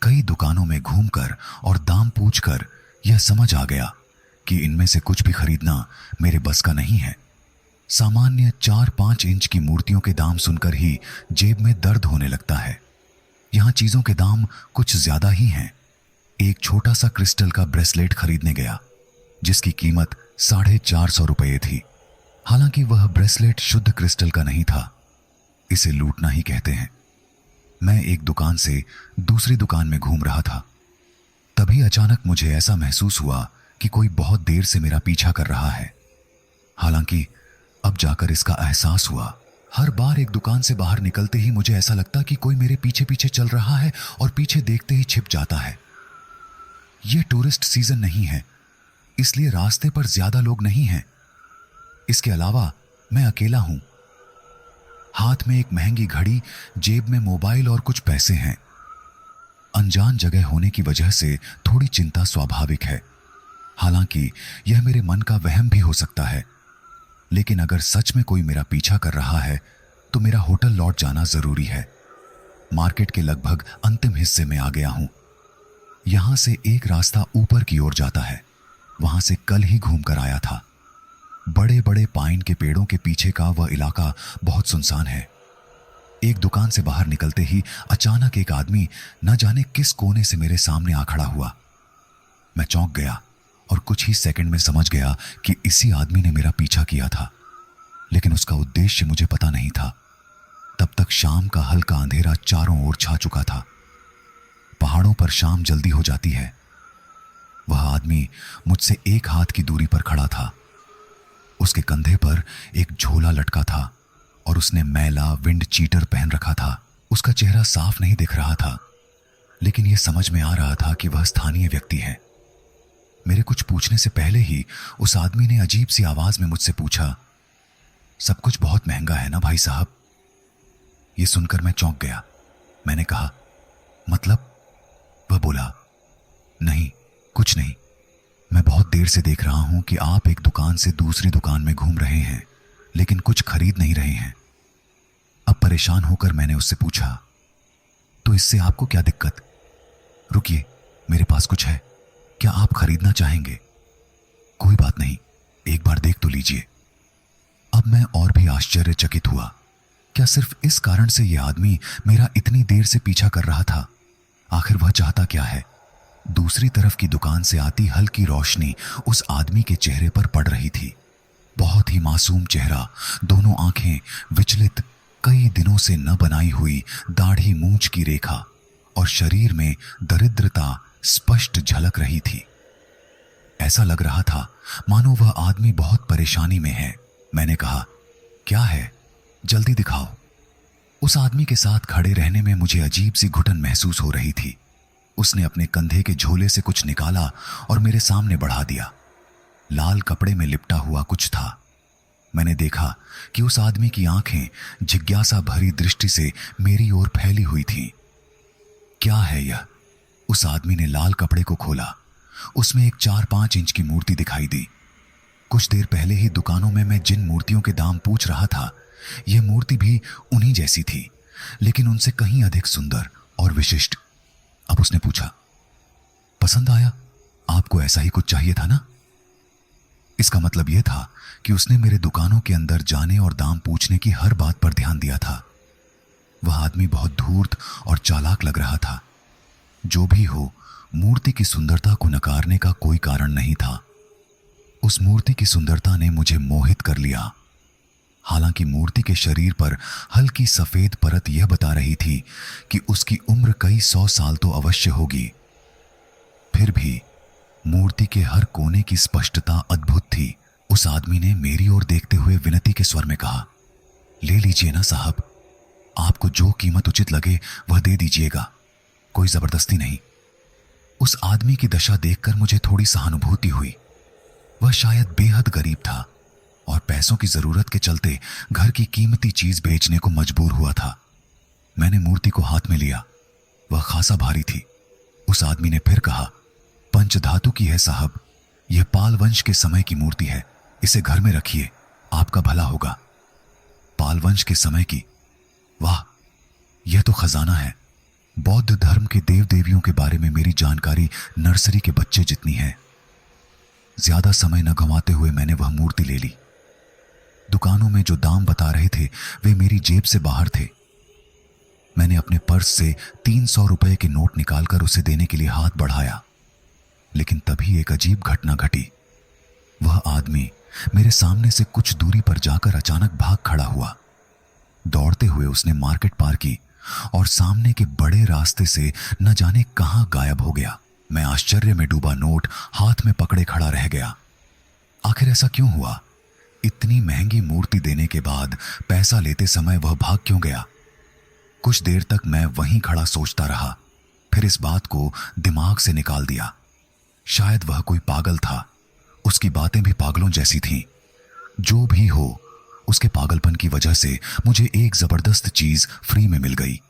कई दुकानों में घूमकर और दाम पूछकर यह समझ आ गया कि इनमें से कुछ भी खरीदना मेरे बस का नहीं है। सामान्य 4-5 इंच की मूर्तियों के दाम सुनकर ही जेब में दर्द होने लगता है। यहां चीजों के दाम कुछ ज्यादा ही हैं। एक छोटा सा क्रिस्टल का ब्रेसलेट खरीदने गया, जिसकी कीमत 450 रुपये थी। हालांकि वह ब्रेसलेट शुद्ध क्रिस्टल का नहीं था। इसे लूटना ही कहते हैं। मैं एक दुकान से दूसरी दुकान में घूम रहा था। तभी अचानक मुझे ऐसा महसूस हुआ कि कोई बहुत देर से मेरा पीछा कर रहा है। हालांकि अब जाकर इसका एहसास हुआ। हर बार एक दुकान से बाहर निकलते ही मुझे ऐसा लगता कि कोई मेरे पीछे पीछे चल रहा है और पीछे देखते ही छिप जाता है। यह टूरिस्ट सीजन नहीं है, इसलिए रास्ते पर ज्यादा लोग नहीं हैं। इसके अलावा मैं अकेला हूं। हाथ में एक महंगी घड़ी, जेब में मोबाइल और कुछ पैसे हैं। अनजान जगह होने की वजह से थोड़ी चिंता स्वाभाविक है। हालांकि यह मेरे मन का वहम भी हो सकता है। लेकिन अगर सच में कोई मेरा पीछा कर रहा है तो मेरा होटल लौट जाना जरूरी है। मार्केट के लगभग अंतिम हिस्से में आ गया हूं। यहां से एक रास्ता ऊपर की ओर जाता है। वहां से कल ही घूम कर आया था। बड़े बड़े पाइन के पेड़ों के पीछे का वह इलाका बहुत सुनसान है। एक दुकान से बाहर निकलते ही अचानक एक आदमी न जाने किस कोने से मेरे सामने आ खड़ा हुआ। मैं चौंक गया और कुछ ही सेकंड में समझ गया कि इसी आदमी ने मेरा पीछा किया था। लेकिन उसका उद्देश्य मुझे पता नहीं था। तब तक शाम का हल्का अंधेरा चारों ओर छा चुका था। पहाड़ों पर शाम जल्दी हो जाती है। वह आदमी मुझसे एक हाथ की दूरी पर खड़ा था। उसके कंधे पर एक झोला लटका था और उसने मैला विंड चीटर पहन रखा था। उसका चेहरा साफ नहीं दिख रहा था, लेकिन यह समझ में आ रहा था कि वह स्थानीय व्यक्ति है। मेरे कुछ पूछने से पहले ही उस आदमी ने अजीब सी आवाज में मुझसे पूछा, सब कुछ बहुत महंगा है ना भाई साहब? यह सुनकर मैं चौंक गया। मैंने कहा, मतलब? वह बोला, नहीं, कुछ नहीं। मैं बहुत देर से देख रहा हूं कि आप एक दुकान से दूसरी दुकान में घूम रहे हैं, लेकिन कुछ खरीद नहीं रहे हैं। अब परेशान होकर मैंने उससे पूछा, तो इससे आपको क्या दिक्कत? रुकिए, मेरे पास कुछ है, क्या आप खरीदना चाहेंगे? कोई बात नहीं, एक बार देख तो लीजिए। अब मैं और भी आश्चर्यचकित हुआ। क्या सिर्फ इस कारण से यह आदमी मेरा इतनी देर से पीछा कर रहा था? आखिर वह चाहता क्या है? दूसरी तरफ की दुकान से आती हल्की रोशनी उस आदमी के चेहरे पर पड़ रही थी। बहुत ही मासूम चेहरा, दोनों आंखें विचलित, कई दिनों से न बनाई हुई दाढ़ी मूंछ की रेखा और शरीर में दरिद्रता स्पष्ट झलक रही थी। ऐसा लग रहा था मानो वह आदमी बहुत परेशानी में है। मैंने कहा, क्या है, जल्दी दिखाओ। उस आदमी के साथ खड़े रहने में मुझे अजीब सी घुटन महसूस हो रही थी। उसने अपने कंधे के झोले से कुछ निकाला और मेरे सामने बढ़ा दिया। लाल कपड़े में लिपटा हुआ कुछ था। मैंने देखा कि उस आदमी की आंखें जिज्ञासा भरी दृष्टि से मेरी ओर फैली हुई थीं। क्या है यह? उस आदमी ने लाल कपड़े को खोला। उसमें एक 4-5 इंच की मूर्ति दिखाई दी। कुछ देर पहले ही दुकानों में मैं जिन मूर्तियों के दाम पूछ रहा था, यह मूर्ति भी उन्हीं जैसी थी, लेकिन उनसे कहीं अधिक सुंदर और विशिष्ट। अब उसने पूछा, पसंद आया? आपको ऐसा ही कुछ चाहिए था ना? इसका मतलब यह था कि उसने मेरे दुकानों के अंदर जाने और दाम पूछने की हर बात पर ध्यान दिया था। वह आदमी बहुत धूर्त और चालाक लग रहा था। जो भी हो, मूर्ति की सुंदरता को नकारने का कोई कारण नहीं था। उस मूर्ति की सुंदरता ने मुझे मोहित कर लिया। हालांकि मूर्ति के शरीर पर हल्की सफेद परत यह बता रही थी कि उसकी उम्र कई 100 साल तो अवश्य होगी। फिर भी मूर्ति के हर कोने की स्पष्टता अद्भुत थी। उस आदमी ने मेरी ओर देखते हुए विनती के स्वर में कहा, ले लीजिए ना साहब, आपको जो कीमत उचित लगे वह दे दीजिएगा, कोई जबरदस्ती नहीं। उस आदमी की दशा देखकर मुझे थोड़ी सहानुभूति हुई। वह शायद बेहद गरीब था और पैसों की जरूरत के चलते घर की कीमती चीज बेचने को मजबूर हुआ था। मैंने मूर्ति को हाथ में लिया। वह खासा भारी थी। उस आदमी ने फिर कहा, पंचधातु की है साहब, यह पाल वंश के समय की मूर्ति है, इसे घर में रखिए, आपका भला होगा। पाल वंश के समय की? वाह, यह तो खजाना है। बौद्ध धर्म के देव देवियों के बारे में मेरी जानकारी नर्सरी के बच्चे जितनी है। ज्यादा समय न गंवाते हुए मैंने वह मूर्ति ले ली। दुकानों में जो दाम बता रहे थे वे मेरी जेब से बाहर थे। मैंने अपने पर्स से 300 रुपए के नोट निकालकर उसे देने के लिए हाथ बढ़ाया, लेकिन तभी एक अजीब घटना घटी। वह आदमी मेरे सामने से कुछ दूरी पर जाकर अचानक भाग खड़ा हुआ। दौड़ते हुए उसने मार्केट पार की और सामने के बड़े रास्ते से न जाने कहां गायब हो गया। मैं आश्चर्य में डूबा नोट हाथ में पकड़े खड़ा रह गया। आखिर ऐसा क्यों हुआ? इतनी महंगी मूर्ति देने के बाद पैसा लेते समय वह भाग क्यों गया? कुछ देर तक मैं वहीं खड़ा सोचता रहा, फिर इस बात को दिमाग से निकाल दिया। शायद वह कोई पागल था। उसकी बातें भी पागलों जैसी थीं। जो भी हो, उसके पागलपन की वजह से मुझे एक जबरदस्त चीज फ्री में मिल गई।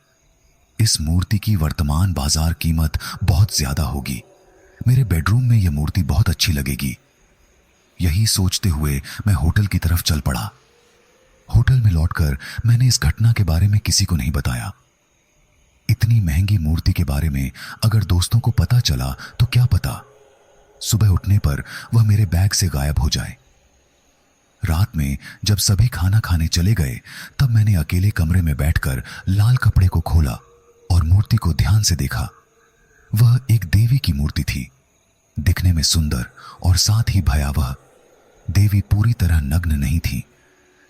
इस मूर्ति की वर्तमान बाजार कीमत बहुत ज्यादा होगी। मेरे बेडरूम में यह मूर्ति बहुत अच्छी लगेगी। यही सोचते हुए मैं होटल की तरफ चल पड़ा। होटल में लौटकर मैंने इस घटना के बारे में किसी को नहीं बताया। इतनी महंगी मूर्ति के बारे में अगर दोस्तों को पता चला तो क्या पता, सुबह उठने पर वह मेरे बैग से गायब हो जाए। रात में जब सभी खाना खाने चले गए, तब मैंने अकेले कमरे में बैठकर लाल कपड़े को खोला और मूर्ति को ध्यान से देखा। वह एक देवी की मूर्ति थी, दिखने में सुंदर और साथ ही भयावह। देवी पूरी तरह नग्न नहीं थी,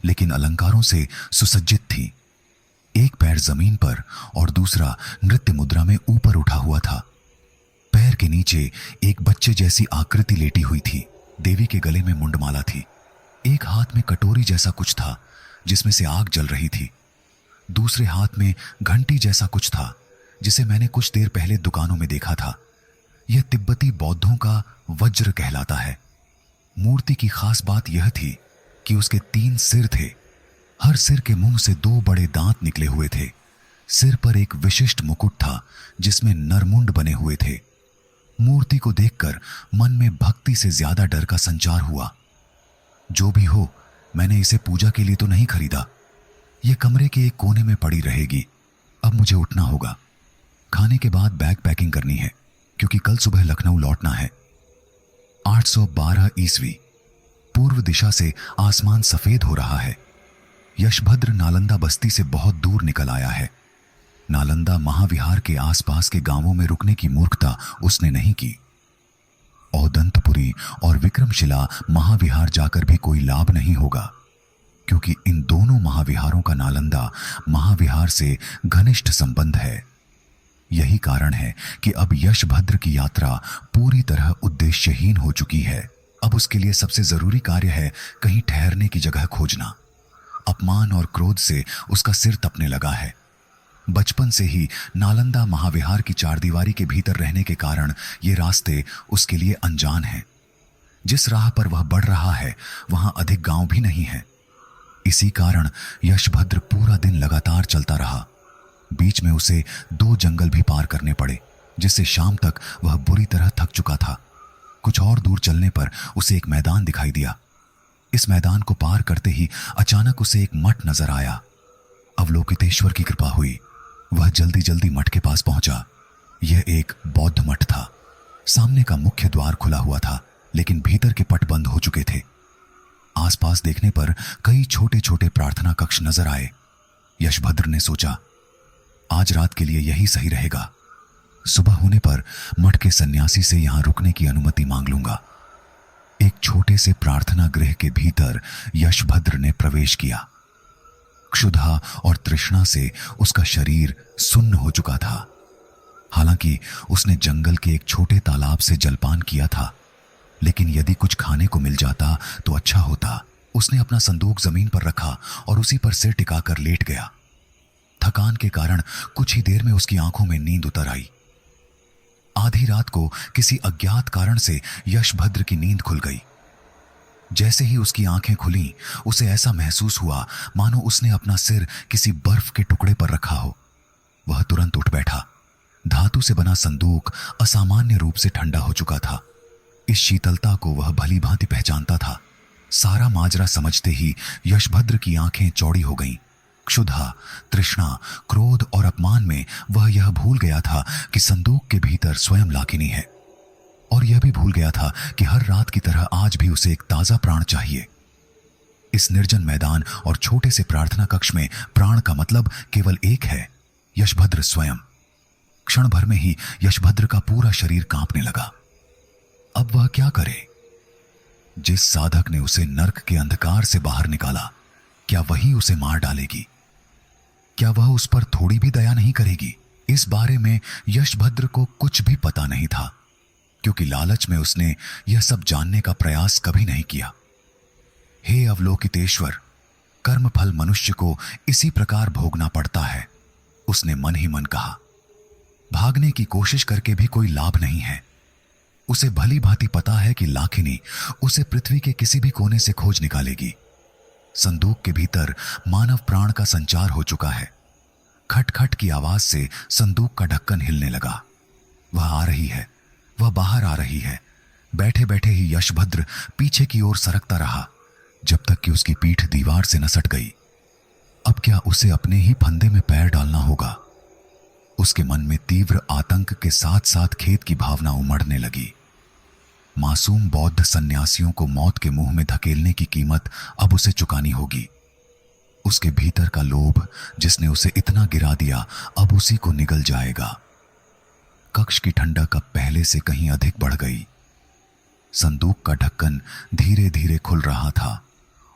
लेकिन अलंकारों से सुसज्जित थी। एक पैर जमीन पर और दूसरा नृत्य मुद्रा में ऊपर उठा हुआ था। पैर के नीचे एक बच्चे जैसी आकृति लेटी हुई थी। देवी के गले में मुंडमाला थी। एक हाथ में कटोरी जैसा कुछ था जिसमें से आग जल रही थी। दूसरे हाथ में घंटी जैसा कुछ था जिसे मैंने कुछ देर पहले दुकानों में देखा था। यह तिब्बती बौद्धों का वज्र कहलाता है। मूर्ति की खास बात यह थी कि उसके 3 सिर थे। हर सिर के मुंह से 2 बड़े दांत निकले हुए थे। सिर पर एक विशिष्ट मुकुट था जिसमें नरमुंड बने हुए थे। मूर्ति को देखकर मन में भक्ति से ज्यादा डर का संचार हुआ। जो भी हो, मैंने इसे पूजा के लिए तो नहीं खरीदा। यह कमरे के एक कोने में पड़ी रहेगी। अब मुझे उठना होगा। खाने के बाद बैग पैकिंग करनी है क्योंकि कल सुबह लखनऊ लौटना है। 812 ईस्वी। पूर्व दिशा से आसमान सफेद हो रहा है। यशभद्र नालंदा बस्ती से बहुत दूर निकल आया है। नालंदा महाविहार के आसपास के गांवों में रुकने की मूर्खता उसने नहीं की। औदंतपुरी और विक्रमशिला महाविहार जाकर भी कोई लाभ नहीं होगा, क्योंकि इन दोनों महाविहारों का नालंदा महाविहार से घनिष्ठ संबंध है। यही कारण है कि अब यशभद्र की यात्रा पूरी तरह उद्देश्यहीन हो चुकी है। अब उसके लिए सबसे जरूरी कार्य है कहीं ठहरने की जगह खोजना। अपमान और क्रोध से उसका सिर तपने लगा है। बचपन से ही नालंदा महाविहार की चारदीवारी के भीतर रहने के कारण ये रास्ते उसके लिए अनजान हैं। जिस राह पर वह बढ़ रहा है वहां अधिक गांव भी नहीं है। इसी कारण यशभद्र पूरा दिन लगातार चलता रहा। बीच में उसे 2 जंगल भी पार करने पड़े, जिससे शाम तक वह बुरी तरह थक चुका था। कुछ और दूर चलने पर उसे एक मैदान दिखाई दिया। इस मैदान को पार करते ही अचानक उसे एक मठ नजर आया। अवलोकितेश्वर की कृपा हुई, वह जल्दी जल्दी मठ के पास पहुंचा। यह एक बौद्ध मठ था। सामने का मुख्य द्वार खुला हुआ था, लेकिन भीतर के पट बंद हो चुके थे। आसपास देखने पर कई छोटे छोटे प्रार्थना कक्ष नजर आए। यशभद्र ने सोचा, आज रात के लिए यही सही रहेगा। सुबह होने पर मठ के सन्यासी से यहां रुकने की अनुमति मांग लूंगा। एक छोटे से प्रार्थना गृह के भीतर यशभद्र ने प्रवेश किया। क्षुधा और तृष्णा से उसका शरीर सुन्न हो चुका था। हालांकि उसने जंगल के एक छोटे तालाब से जलपान किया था, लेकिन यदि कुछ खाने को मिल जाता तो अच्छा होता। उसने अपना संदूक जमीन पर रखा और उसी पर सिर टिकाकर लेट गया। थकान के कारण कुछ ही देर में उसकी आंखों में नींद उतर आई। आधी रात को किसी अज्ञात कारण से यशभद्र की नींद खुल गई। जैसे ही उसकी आंखें खुलीं, उसे ऐसा महसूस हुआ मानो उसने अपना सिर किसी बर्फ के टुकड़े पर रखा हो। वह तुरंत उठ बैठा। धातु से बना संदूक असामान्य रूप से ठंडा हो चुका था। इस शीतलता को वह भली भांति पहचानता था। सारा माजरा समझते ही यशभद्र की आंखें चौड़ी हो गईं। क्षुधा, तृष्णा, क्रोध और अपमान में वह यह भूल गया था कि संदूक के भीतर स्वयं लाकिनी है, और यह भी भूल गया था कि हर रात की तरह आज भी उसे एक ताजा प्राण चाहिए। इस निर्जन मैदान और छोटे से प्रार्थना कक्ष में प्राण का मतलब केवल एक है, यशभद्र स्वयं। क्षण भर में ही यशभद्र का पूरा शरीर कांपने लगा। अब वह क्या करे? जिस साधक ने उसे नर्क के अंधकार से बाहर निकाला, क्या वही उसे मार डालेगी? क्या वह उस पर थोड़ी भी दया नहीं करेगी? इस बारे में यशभद्र को कुछ भी पता नहीं था, क्योंकि लालच में उसने यह सब जानने का प्रयास कभी नहीं किया। हे अवलोकितेश्वर, कर्मफल मनुष्य को इसी प्रकार भोगना पड़ता है, उसने मन ही मन कहा। भागने की कोशिश करके भी कोई लाभ नहीं है। उसे भली भांति पता है कि लाखिनी उसे पृथ्वी के किसी भी कोने से खोज निकालेगी। संदूक के भीतर मानव प्राण का संचार हो चुका है। खटखट की आवाज से संदूक का ढक्कन हिलने लगा। वह आ रही है, वह बाहर आ रही है। बैठे बैठे ही यशभद्र पीछे की ओर सरकता रहा, जब तक कि उसकी पीठ दीवार से न सट गई। अब क्या उसे अपने ही फंदे में पैर डालना होगा? उसके मन में तीव्र आतंक के साथ साथ खेद की भावना उमड़ने लगी। मासूम बौद्ध सन्यासियों को मौत के मुंह में धकेलने की कीमत अब उसे चुकानी होगी। उसके भीतर का लोभ जिसने उसे इतना गिरा दिया, अब उसी को निगल जाएगा। कक्ष की ठंडक अब पहले से कहीं अधिक बढ़ गई। संदूक का ढक्कन धीरे धीरे खुल रहा था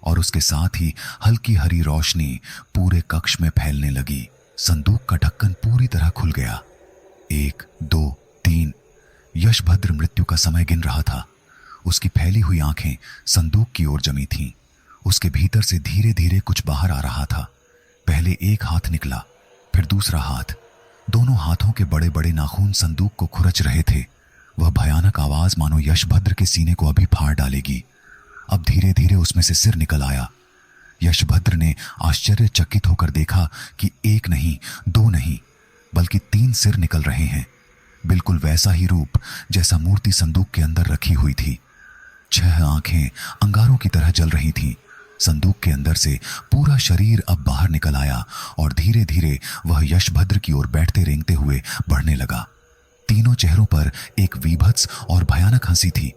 और उसके साथ ही हल्की हरी रोशनी पूरे कक्ष में फैलने लगी। संदूक का ढक्कन पूरी तरह खुल गया। 1, 2, 3। यशभद्र मृत्यु का समय गिन रहा था। उसकी फैली हुई आंखें संदूक की ओर जमी थीं। उसके भीतर से धीरे धीरे कुछ बाहर आ रहा था। पहले एक हाथ निकला, फिर दूसरा हाथ। दोनों हाथों के बड़े बड़े नाखून संदूक को खुरच रहे थे। वह भयानक आवाज मानो यशभद्र के सीने को अभी फाड़ डालेगी। अब धीरे धीरे उसमें से सिर निकल आया। यशभद्र ने आश्चर्यचकित होकर देखा कि 1 नहीं, 2 नहीं, बल्कि 3 सिर निकल रहे हैं। बिल्कुल वैसा ही रूप जैसा मूर्ति संदूक के अंदर रखी हुई थी। 6 आंखें अंगारों की तरह जल रही थीं। संदूक के अंदर से पूरा शरीर अब बाहर निकल आया और धीरे धीरे वह यशभद्र की ओर बैठते रेंगते हुए बढ़ने लगा। तीनों चेहरों पर एक वीभत्स और भयानक हंसी थी।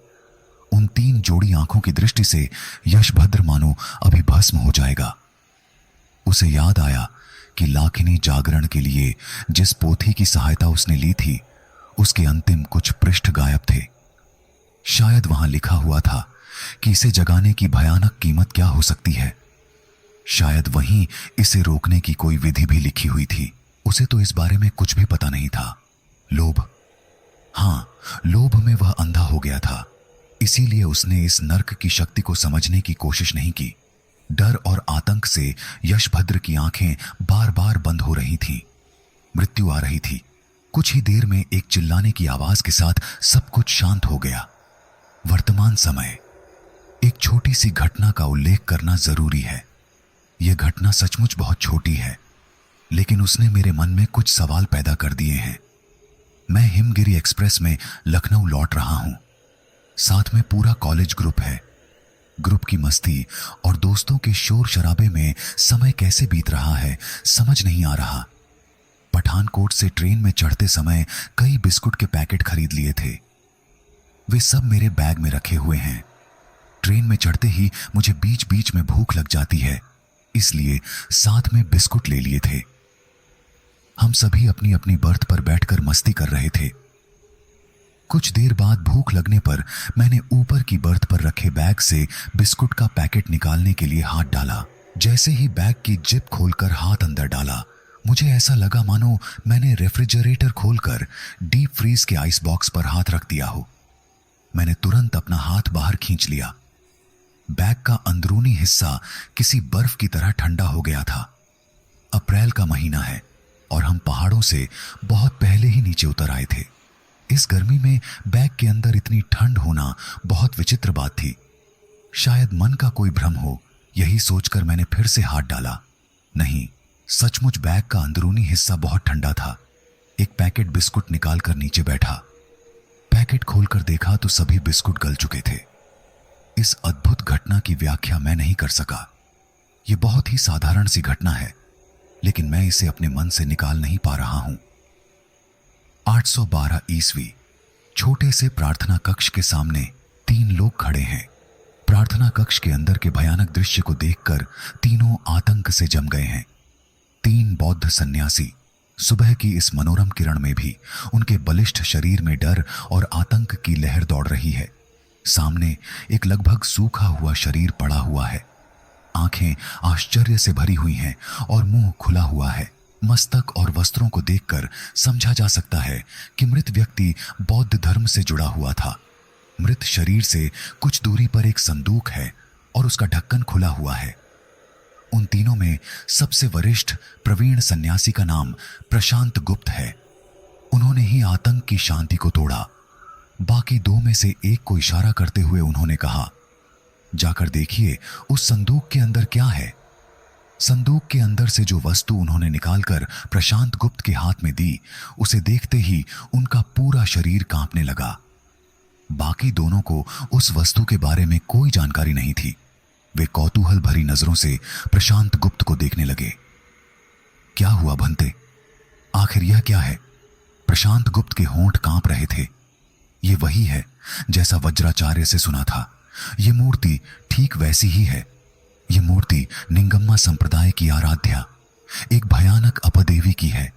उन 3 जोड़ी आंखों की दृष्टि से यशभद्र मानो अभी भस्म हो जाएगा। उसे याद आया कि लाखिनी जागरण के लिए जिस पोथी की सहायता उसने ली थी, उसके अंतिम कुछ पृष्ठ गायब थे। शायद वहां लिखा हुआ था कि इसे जगाने की भयानक कीमत क्या हो सकती है। शायद वहीं इसे रोकने की कोई विधि भी लिखी हुई थी। उसे तो इस बारे में कुछ भी पता नहीं था। लोभ। हाँ, लोभ में वह अंधा हो गया था। इसीलिए उसने इस नर्क की शक्ति को समझने की कोशिश नहीं की। डर और आतंक से यशभद्र की आंखें बार बार बंद हो रही थीं। मृत्यु आ रही थी। कुछ ही देर में एक चिल्लाने की आवाज के साथ सब कुछ शांत हो गया। वर्तमान समय। एक छोटी सी घटना का उल्लेख करना जरूरी है। यह घटना सचमुच बहुत छोटी है, लेकिन उसने मेरे मन में कुछ सवाल पैदा कर दिए हैं। मैं हिमगिरी एक्सप्रेस में लखनऊ लौट रहा हूं। साथ में पूरा कॉलेज ग्रुप है। ग्रुप की मस्ती और दोस्तों के शोर शराबे में समय कैसे बीत रहा है समझ नहीं आ रहा। पठानकोट से ट्रेन में चढ़ते समय कई बिस्कुट के पैकेट खरीद लिए थे। वे सब मेरे बैग में रखे हुए हैं। ट्रेन में चढ़ते ही मुझे बीच बीच में भूख लग जाती है, इसलिए साथ में बिस्कुट ले लिए थे। हम सभी अपनी अपनी बर्थ पर बैठकर मस्ती कर रहे थे। कुछ देर बाद भूख लगने पर मैंने ऊपर की बर्थ पर रखे बैग से बिस्कुट का पैकेट निकालने के लिए हाथ डाला। जैसे ही बैग की जिप खोलकर हाथ अंदर डाला, मुझे ऐसा लगा मानो मैंने रेफ्रिजरेटर खोलकर डीप फ्रीज के आइस बॉक्स पर हाथ रख दिया हो। मैंने तुरंत अपना हाथ बाहर खींच लिया। बैग का अंदरूनी हिस्सा किसी बर्फ की तरह ठंडा हो गया था। अप्रैल का महीना है और हम पहाड़ों से बहुत पहले ही नीचे उतर आए थे। इस गर्मी में बैग के अंदर इतनी ठंड होना बहुत विचित्र बात थी। शायद मन का कोई भ्रम हो, यही सोचकर मैंने फिर से हाथ डाला। नहीं, सचमुच बैग का अंदरूनी हिस्सा बहुत ठंडा था। एक पैकेट बिस्कुट निकालकर नीचे बैठा। पैकेट खोलकर देखा तो सभी बिस्कुट गल चुके थे। इस अद्भुत घटना की व्याख्या मैं नहीं कर सका। यह बहुत ही साधारण सी घटना है, लेकिन मैं इसे अपने मन से निकाल नहीं पा रहा हूं। 812 ईस्वी। छोटे से प्रार्थना कक्ष के सामने 3 लोग खड़े हैं। प्रार्थना कक्ष के अंदर के भयानक दृश्य को देखकर तीनों आतंक से जम गए हैं। 3 बौद्ध सन्यासी। सुबह की इस मनोरम किरण में भी उनके बलिष्ठ शरीर में डर और आतंक की लहर दौड़ रही है। सामने एक लगभग सूखा हुआ शरीर पड़ा हुआ है। आंखें आश्चर्य से भरी हुई हैं और मुंह खुला हुआ है। मस्तक और वस्त्रों को देखकर समझा जा सकता है कि मृत व्यक्ति बौद्ध धर्म से जुड़ा हुआ था। मृत शरीर से कुछ दूरी पर एक संदूक है और उसका ढक्कन खुला हुआ है। उन तीनों में सबसे वरिष्ठ प्रवीण सन्यासी का नाम प्रशांत गुप्त है। उन्होंने ही आतंक की शांति को तोड़ा। बाकी 2 में से एक को इशारा करते हुए उन्होंने कहा, जाकर देखिए उस संदूक के अंदर क्या है। संदूक के अंदर से जो वस्तु उन्होंने निकालकर प्रशांत गुप्त के हाथ में दी, उसे देखते ही उनका पूरा शरीर कांपने लगा। बाकी दोनों को उस वस्तु के बारे में कोई जानकारी नहीं थी। वे कौतूहल भरी नजरों से प्रशांत गुप्त को देखने लगे। क्या हुआ भंते? आखिर यह क्या है? प्रशांत गुप्त के होंठ कांप रहे थे। ये वही है जैसा वज्राचार्य से सुना था। ये मूर्ति ठीक वैसी ही है। ये मूर्ति निंगम्मा संप्रदाय की आराध्या, एक भयानक अपदेवी की है।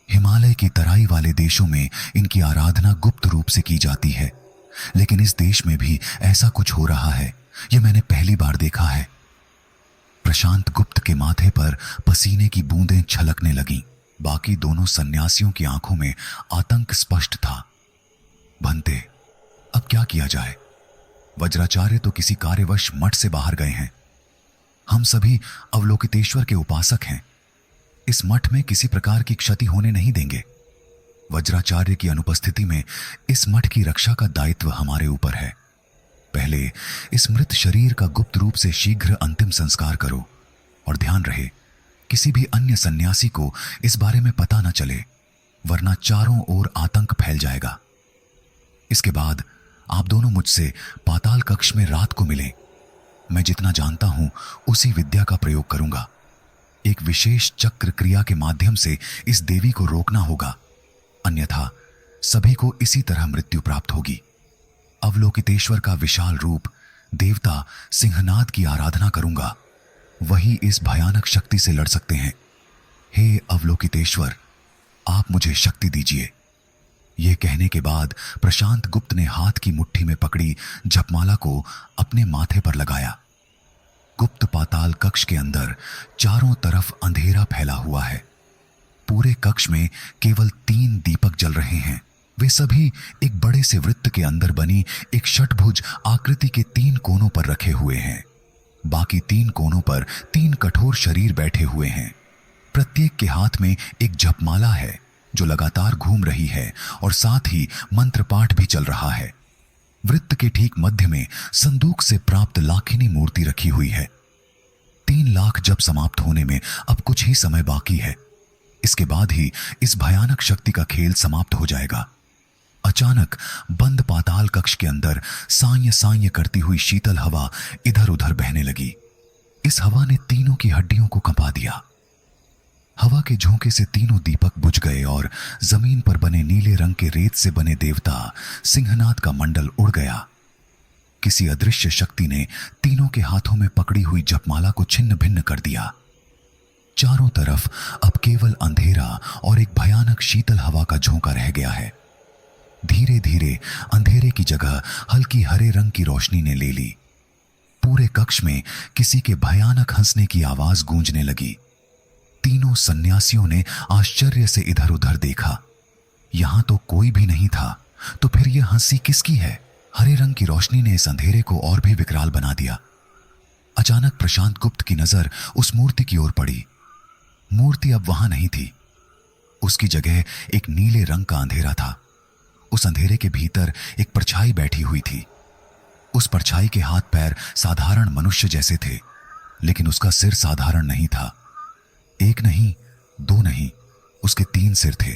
हिमालय की तराई वाले देशों में इनकी आराधना गुप्त रूप से की जाती है, लेकिन इस देश में भी ऐसा कुछ हो रहा है, यह मैंने पहली बार देखा है। प्रशांत गुप्त के माथे पर पसीने की बूंदें छलकने लगीं। बाकी दोनों सन्यासियों की आंखों में आतंक स्पष्ट था। भंते, अब क्या किया जाए? वज्राचार्य तो किसी कार्यवश मठ से बाहर गए हैं। हम सभी अवलोकितेश्वर के उपासक हैं। इस मठ में किसी प्रकार की क्षति होने नहीं देंगे। वज्राचार्य की अनुपस्थिति में इस मठ की रक्षा का दायित्व हमारे ऊपर है। पहले इस मृत शरीर का गुप्त रूप से शीघ्र अंतिम संस्कार करो, और ध्यान रहे किसी भी अन्य सन्यासी को इस बारे में पता न चले, वरना चारों ओर आतंक फैल जाएगा। इसके बाद आप दोनों मुझसे पाताल कक्ष में रात को मिलें। मैं जितना जानता हूं उसी विद्या का प्रयोग करूंगा। एक विशेष चक्र क्रिया के माध्यम से इस देवी को रोकना होगा, अन्यथा सभी को इसी तरह मृत्यु प्राप्त होगी। अवलोकितेश्वर का विशाल रूप देवता सिंहनाद की आराधना करूंगा। वही इस भयानक शक्ति से लड़ सकते हैं। हे अवलोकितेश्वर, आप मुझे शक्ति दीजिए। यह कहने के बाद प्रशांत गुप्त ने हाथ की मुट्ठी में पकड़ी जपमाला को अपने माथे पर लगाया। गुप्त पाताल कक्ष के अंदर चारों तरफ अंधेरा फैला हुआ है। पूरे कक्ष में केवल 3 दीपक जल रहे हैं। वे सभी एक बड़े से वृत्त के अंदर बनी एक षटभुज आकृति के 3 कोनों पर रखे हुए हैं। बाकी 3 कोनों पर 3 कठोर शरीर बैठे हुए हैं। प्रत्येक के हाथ में एक जपमाला है जो लगातार घूम रही है और साथ ही मंत्र पाठ भी चल रहा है। वृत्त के ठीक मध्य में संदूक से प्राप्त लाखिनी मूर्ति रखी हुई है। 3 लाख जप समाप्त होने में अब कुछ ही समय बाकी है। इसके बाद ही इस भयानक शक्ति का खेल समाप्त हो जाएगा। अचानक बंद पाताल कक्ष के अंदर सांय सांय करती हुई शीतल हवा इधर उधर बहने लगी। इस हवा ने तीनों की हड्डियों को कंपा दिया। हवा के झोंके से तीनों दीपक बुझ गए और जमीन पर बने नीले रंग के रेत से बने देवता सिंहनाद का मंडल उड़ गया। किसी अदृश्य शक्ति ने तीनों के हाथों में पकड़ी हुई जपमाला को छिन्न भिन्न कर दिया। चारों तरफ अब केवल अंधेरा और एक भयानक शीतल हवा का झोंका रह गया है। धीरे धीरे अंधेरे की जगह हल्की हरे रंग की रोशनी ने ले ली। पूरे कक्ष में किसी के भयानक हंसने की आवाज गूंजने लगी। तीनों सन्यासियों ने आश्चर्य से इधर उधर देखा। यहां तो कोई भी नहीं था, तो फिर यह हंसी किसकी है? हरे रंग की रोशनी ने इस अंधेरे को और भी विकराल बना दिया। अचानक प्रशांत गुप्त की नजर उस मूर्ति की ओर पड़ी। मूर्ति अब वहां नहीं थी। उसकी जगह एक नीले रंग का अंधेरा था। उस अंधेरे के भीतर एक परछाई बैठी हुई थी। उस परछाई के हाथ पैर साधारण मनुष्य जैसे थे, लेकिन उसका सिर साधारण नहीं था। 1 नहीं, 2 नहीं, उसके 3 सिर थे।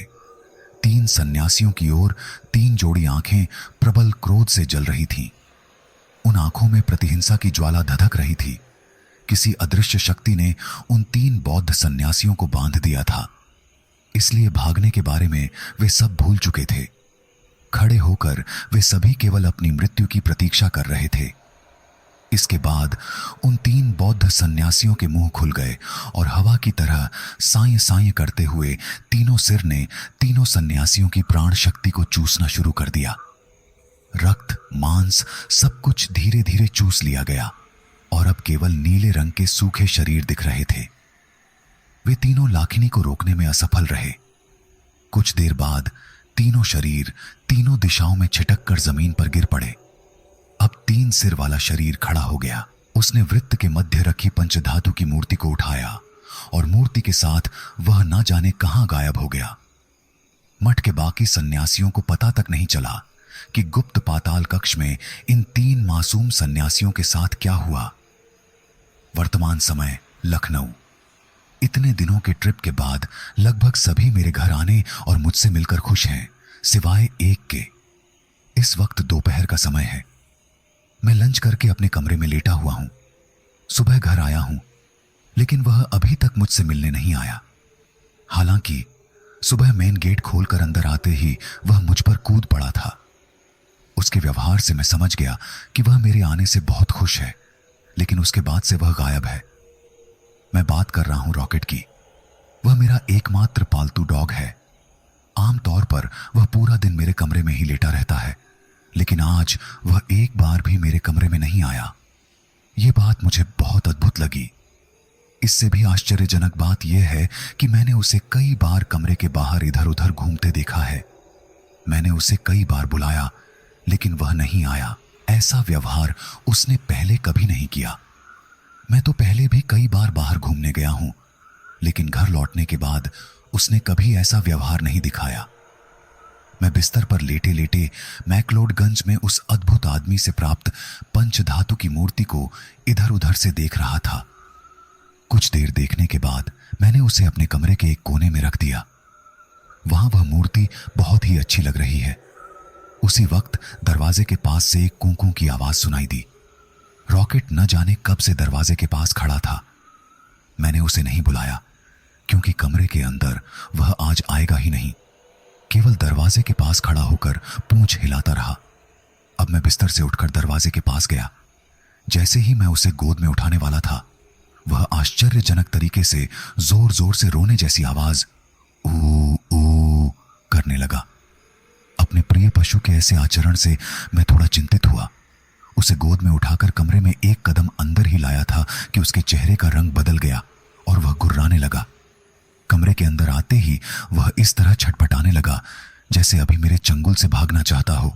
3 सन्यासियों की ओर 3 जोड़ी आंखें प्रबल क्रोध से जल रही थीं। उन आंखों में प्रतिहिंसा की ज्वाला धधक रही थी। किसी अदृश्य शक्ति ने उन 3 बौद्ध सन्यासियों को बांध दिया था, इसलिए भागने के बारे में वे सब भूल चुके थे। खड़े होकर वे सभी केवल अपनी मृत्यु की प्रतीक्षा कर रहे थे। इसके बाद उन 3 बौद्ध सन्यासियों के मुंह खुल गए और हवा की तरह साय साय करते हुए तीनों सिर ने तीनों सन्यासियों की प्राण शक्ति को चूसना शुरू कर दिया। रक्त, मांस सब कुछ धीरे धीरे चूस लिया गया और अब केवल नीले रंग के सूखे शरीर दिख रहे थे। वे तीनों लाखिनी को रोकने में असफल रहे। कुछ देर बाद तीनों शरीर तीनों दिशाओं में छिटक कर जमीन पर गिर पड़े। अब 3 सिर वाला शरीर खड़ा हो गया। उसने वृत्त के मध्य रखी पंचधातु की मूर्ति को उठाया और मूर्ति के साथ वह न जाने कहां गायब हो गया। मठ के बाकी सन्यासियों को पता तक नहीं चला कि गुप्त पाताल कक्ष में इन 3 मासूम सन्यासियों के साथ क्या हुआ। वर्तमान समय लखनऊ। इतने दिनों के ट्रिप के बाद लगभग सभी मेरे घर आने और मुझसे मिलकर खुश हैं, सिवाय एक के। इस वक्त दोपहर का समय है। मैं लंच करके अपने कमरे में लेटा हुआ हूं। सुबह घर आया हूं, लेकिन वह अभी तक मुझसे मिलने नहीं आया। हालांकि सुबह मेन गेट खोलकर अंदर आते ही वह मुझ पर कूद पड़ा था। उसके व्यवहार से मैं समझ गया कि वह मेरे आने से बहुत खुश है, लेकिन उसके बाद से वह गायब है। मैं बात कर रहा हूं रॉकेट की। वह मेरा एकमात्र पालतू डॉग है। आमतौर पर वह पूरा दिन मेरे कमरे में ही लेटा रहता है, लेकिन आज वह एक बार भी मेरे कमरे में नहीं आया। यह बात मुझे बहुत अद्भुत लगी। इससे भी आश्चर्यजनक बात यह है कि मैंने उसे कई बार कमरे के बाहर इधर उधर घूमते देखा है। मैंने उसे कई बार बुलाया, लेकिन वह नहीं आया। ऐसा व्यवहार उसने पहले कभी नहीं किया। मैं तो पहले भी कई बार बाहर घूमने गया हूं, लेकिन घर लौटने के बाद उसने कभी ऐसा व्यवहार नहीं दिखाया। मैं बिस्तर पर लेटे लेटे मैक्लोडगंज में उस अद्भुत आदमी से प्राप्त पंचधातु की मूर्ति को इधर उधर से देख रहा था। कुछ देर देखने के बाद मैंने उसे अपने कमरे के एक कोने में रख दिया। वहां वह मूर्ति बहुत ही अच्छी लग रही है। उसी वक्त दरवाजे के पास से एक कूं-कूं की आवाज सुनाई दी। रॉकेट न जाने कब से दरवाजे के पास खड़ा था। मैंने उसे नहीं बुलाया, क्योंकि कमरे के अंदर वह आज आएगा ही नहीं। केवल दरवाजे के पास खड़ा होकर पूंछ हिलाता रहा। अब मैं बिस्तर से उठकर दरवाजे के पास गया। जैसे ही मैं उसे गोद में उठाने वाला था, वह आश्चर्यजनक तरीके से जोर जोर से रोने जैसी आवाज ऊ ऊ करने लगा। अपने प्रिय पशु के ऐसे आचरण से मैं थोड़ा चिंतित हुआ। उसे गोद में उठाकर कमरे में एक कदम अंदर ही लाया था कि उसके चेहरे का रंग बदल गया और वह गुर्राने लगा। कमरे के अंदर आते ही वह इस तरह छटपटाने लगा जैसे अभी मेरे चंगुल से भागना चाहता हो।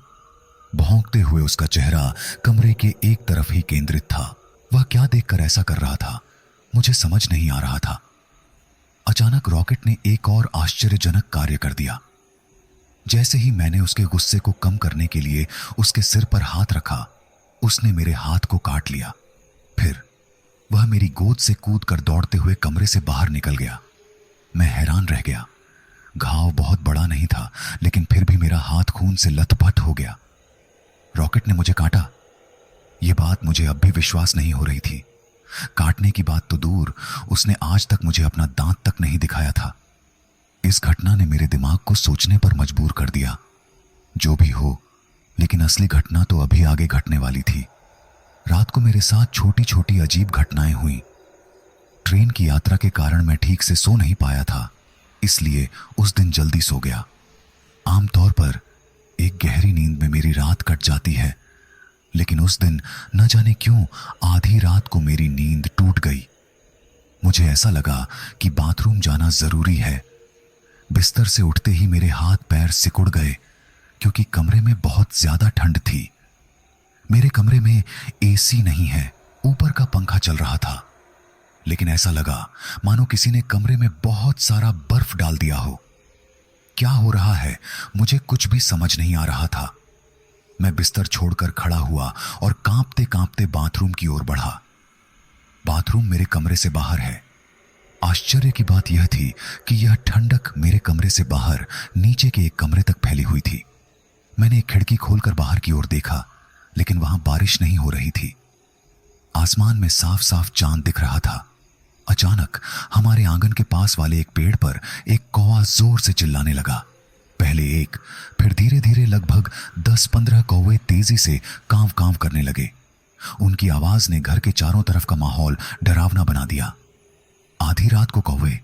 भौंकते हुए उसका चेहरा कमरे के एक तरफ ही केंद्रित था। वह क्या देखकर ऐसा कर रहा था, मुझे समझ नहीं आ रहा था। अचानक रॉकेट ने एक और आश्चर्यजनक कार्य कर दिया। जैसे ही मैंने उसके गुस्से को कम करने के लिए उसके सिर पर हाथ रखा, उसने मेरे हाथ को काट लिया। फिर वह मेरी गोद से कूदकर दौड़ते हुए कमरे से बाहर निकल गया। मैं हैरान रह गया। घाव बहुत बड़ा नहीं था, लेकिन फिर भी मेरा हाथ खून से लथपथ हो गया। रॉकेट ने मुझे काटा। यह बात मुझे अब भी विश्वास नहीं हो रही थी। काटने की बात तो दूर, उसने आज तक मुझे अपना दांत तक नहीं दिखाया था। इस घटना ने मेरे दिमाग को सोचने पर मजबूर कर दिया। जो भी हो, लेकिन असली घटना तो अभी आगे घटने वाली थी। रात को मेरे साथ छोटी छोटी अजीब घटनाएं हुई। ट्रेन की यात्रा के कारण मैं ठीक से सो नहीं पाया था, इसलिए उस दिन जल्दी सो गया। आमतौर पर एक गहरी नींद में मेरी रात कट जाती है, लेकिन उस दिन न जाने क्यों आधी रात को मेरी नींद टूट गई। मुझे ऐसा लगा कि बाथरूम जाना जरूरी है। बिस्तर से उठते ही मेरे हाथ पैर सिकुड़ गए, क्योंकि कमरे में बहुत ज्यादा ठंड थी। मेरे कमरे में एसी नहीं है, ऊपर का पंखा चल रहा था, लेकिन ऐसा लगा मानो किसी ने कमरे में बहुत सारा बर्फ डाल दिया हो। क्या हो रहा है मुझे कुछ भी समझ नहीं आ रहा था। मैं बिस्तर छोड़कर खड़ा हुआ और कांपते कांपते बाथरूम की ओर बढ़ा। बाथरूम मेरे कमरे से बाहर है। आश्चर्य की बात यह थी कि यह ठंडक मेरे कमरे से बाहर नीचे के एक कमरे तक फैली हुई थी। मैंने एक खिड़की खोलकर बाहर की ओर देखा, लेकिन वहां बारिश नहीं हो रही थी। आसमान में साफ साफ चांद दिख रहा था। अचानक हमारे आंगन के पास वाले एक पेड़ पर एक कौवा जोर से चिल्लाने लगा। पहले एक, फिर धीरे धीरे लगभग 10-15 कौवे तेजी से कांव कांव करने लगे। उनकी आवाज ने घर के चारों तरफ का माहौल डरावना बना दिया। आधी रात को कौवे,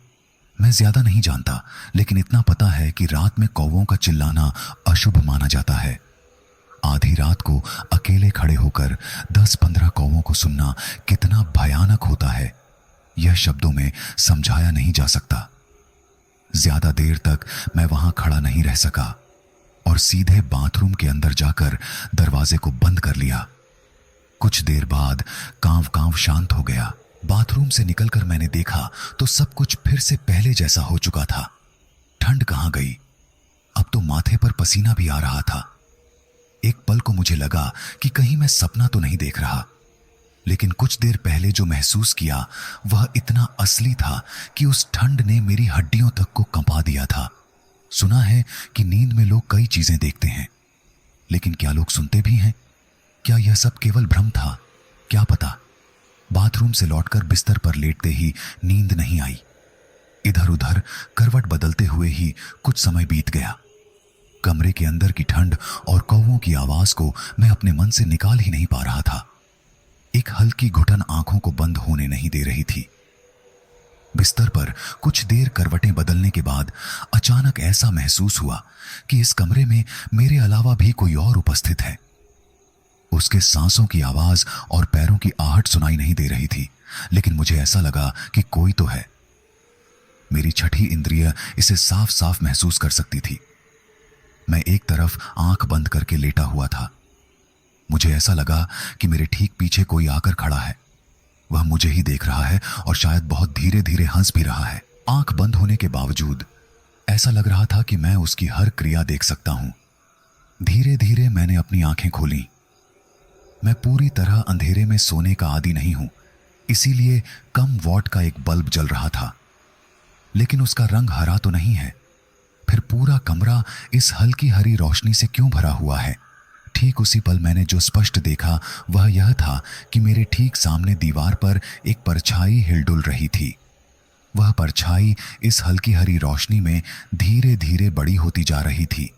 मैं ज्यादा नहीं जानता, लेकिन इतना पता है कि रात में कौवों का चिल्लाना अशुभ माना जाता है। आधी रात को अकेले खड़े होकर 10-15 कौवों को सुनना कितना भयानक होता है, यह शब्दों में समझाया नहीं जा सकता। ज्यादा देर तक मैं वहां खड़ा नहीं रह सका और सीधे बाथरूम के अंदर जाकर दरवाजे को बंद कर लिया। कुछ देर बाद कांव कांव शांत हो गया। बाथरूम से निकलकर मैंने देखा तो सब कुछ फिर से पहले जैसा हो चुका था। ठंड कहां गई, अब तो माथे पर पसीना भी आ रहा था। एक पल को मुझे लगा कि कहीं मैं सपना तो नहीं देख रहा, लेकिन कुछ देर पहले जो महसूस किया वह इतना असली था कि उस ठंड ने मेरी हड्डियों तक को कंपा दिया था। सुना है कि नींद में लोग कई चीजें देखते हैं, लेकिन क्या लोग सुनते भी हैं? क्या यह सब केवल भ्रम था? क्या पता। बाथरूम से लौटकर बिस्तर पर लेटते ही नींद नहीं आई। इधर उधर करवट बदलते हुए ही कुछ समय बीत गया। कमरे के अंदर की ठंड और कौवों की आवाज को मैं अपने मन से निकाल ही नहीं पा रहा था। एक हल्की घुटन आंखों को बंद होने नहीं दे रही थी। बिस्तर पर कुछ देर करवटें बदलने के बाद अचानक ऐसा महसूस हुआ कि इस कमरे में मेरे अलावा भी कोई और उपस्थित है। उसके सांसों की आवाज और पैरों की आहट सुनाई नहीं दे रही थी, लेकिन मुझे ऐसा लगा कि कोई तो है। मेरी छठी इंद्रिय इसे साफ साफ महसूस कर सकती थी। मैं एक तरफ आंख बंद करके लेटा हुआ था। मुझे ऐसा लगा कि मेरे ठीक पीछे कोई आकर खड़ा है। वह मुझे ही देख रहा है और शायद बहुत धीरे धीरे हंस भी रहा है। आंख बंद होने के बावजूद ऐसा लग रहा था कि मैं उसकी हर क्रिया देख सकता हूं। धीरे धीरे मैंने अपनी आंखें खोली। मैं पूरी तरह अंधेरे में सोने का आदी नहीं हूं, इसीलिए कम वॉट का एक बल्ब जल रहा था, लेकिन उसका रंग हरा तो नहीं है। फिर पूरा कमरा इस हल्की हरी रोशनी से क्यों भरा हुआ है? ठीक उसी पल मैंने जो स्पष्ट देखा वह यह था कि मेरे ठीक सामने दीवार पर एक परछाई हिलडुल रही थी। वह परछाई इस हल्की हरी रोशनी में धीरे धीरे बड़ी होती जा रही थी।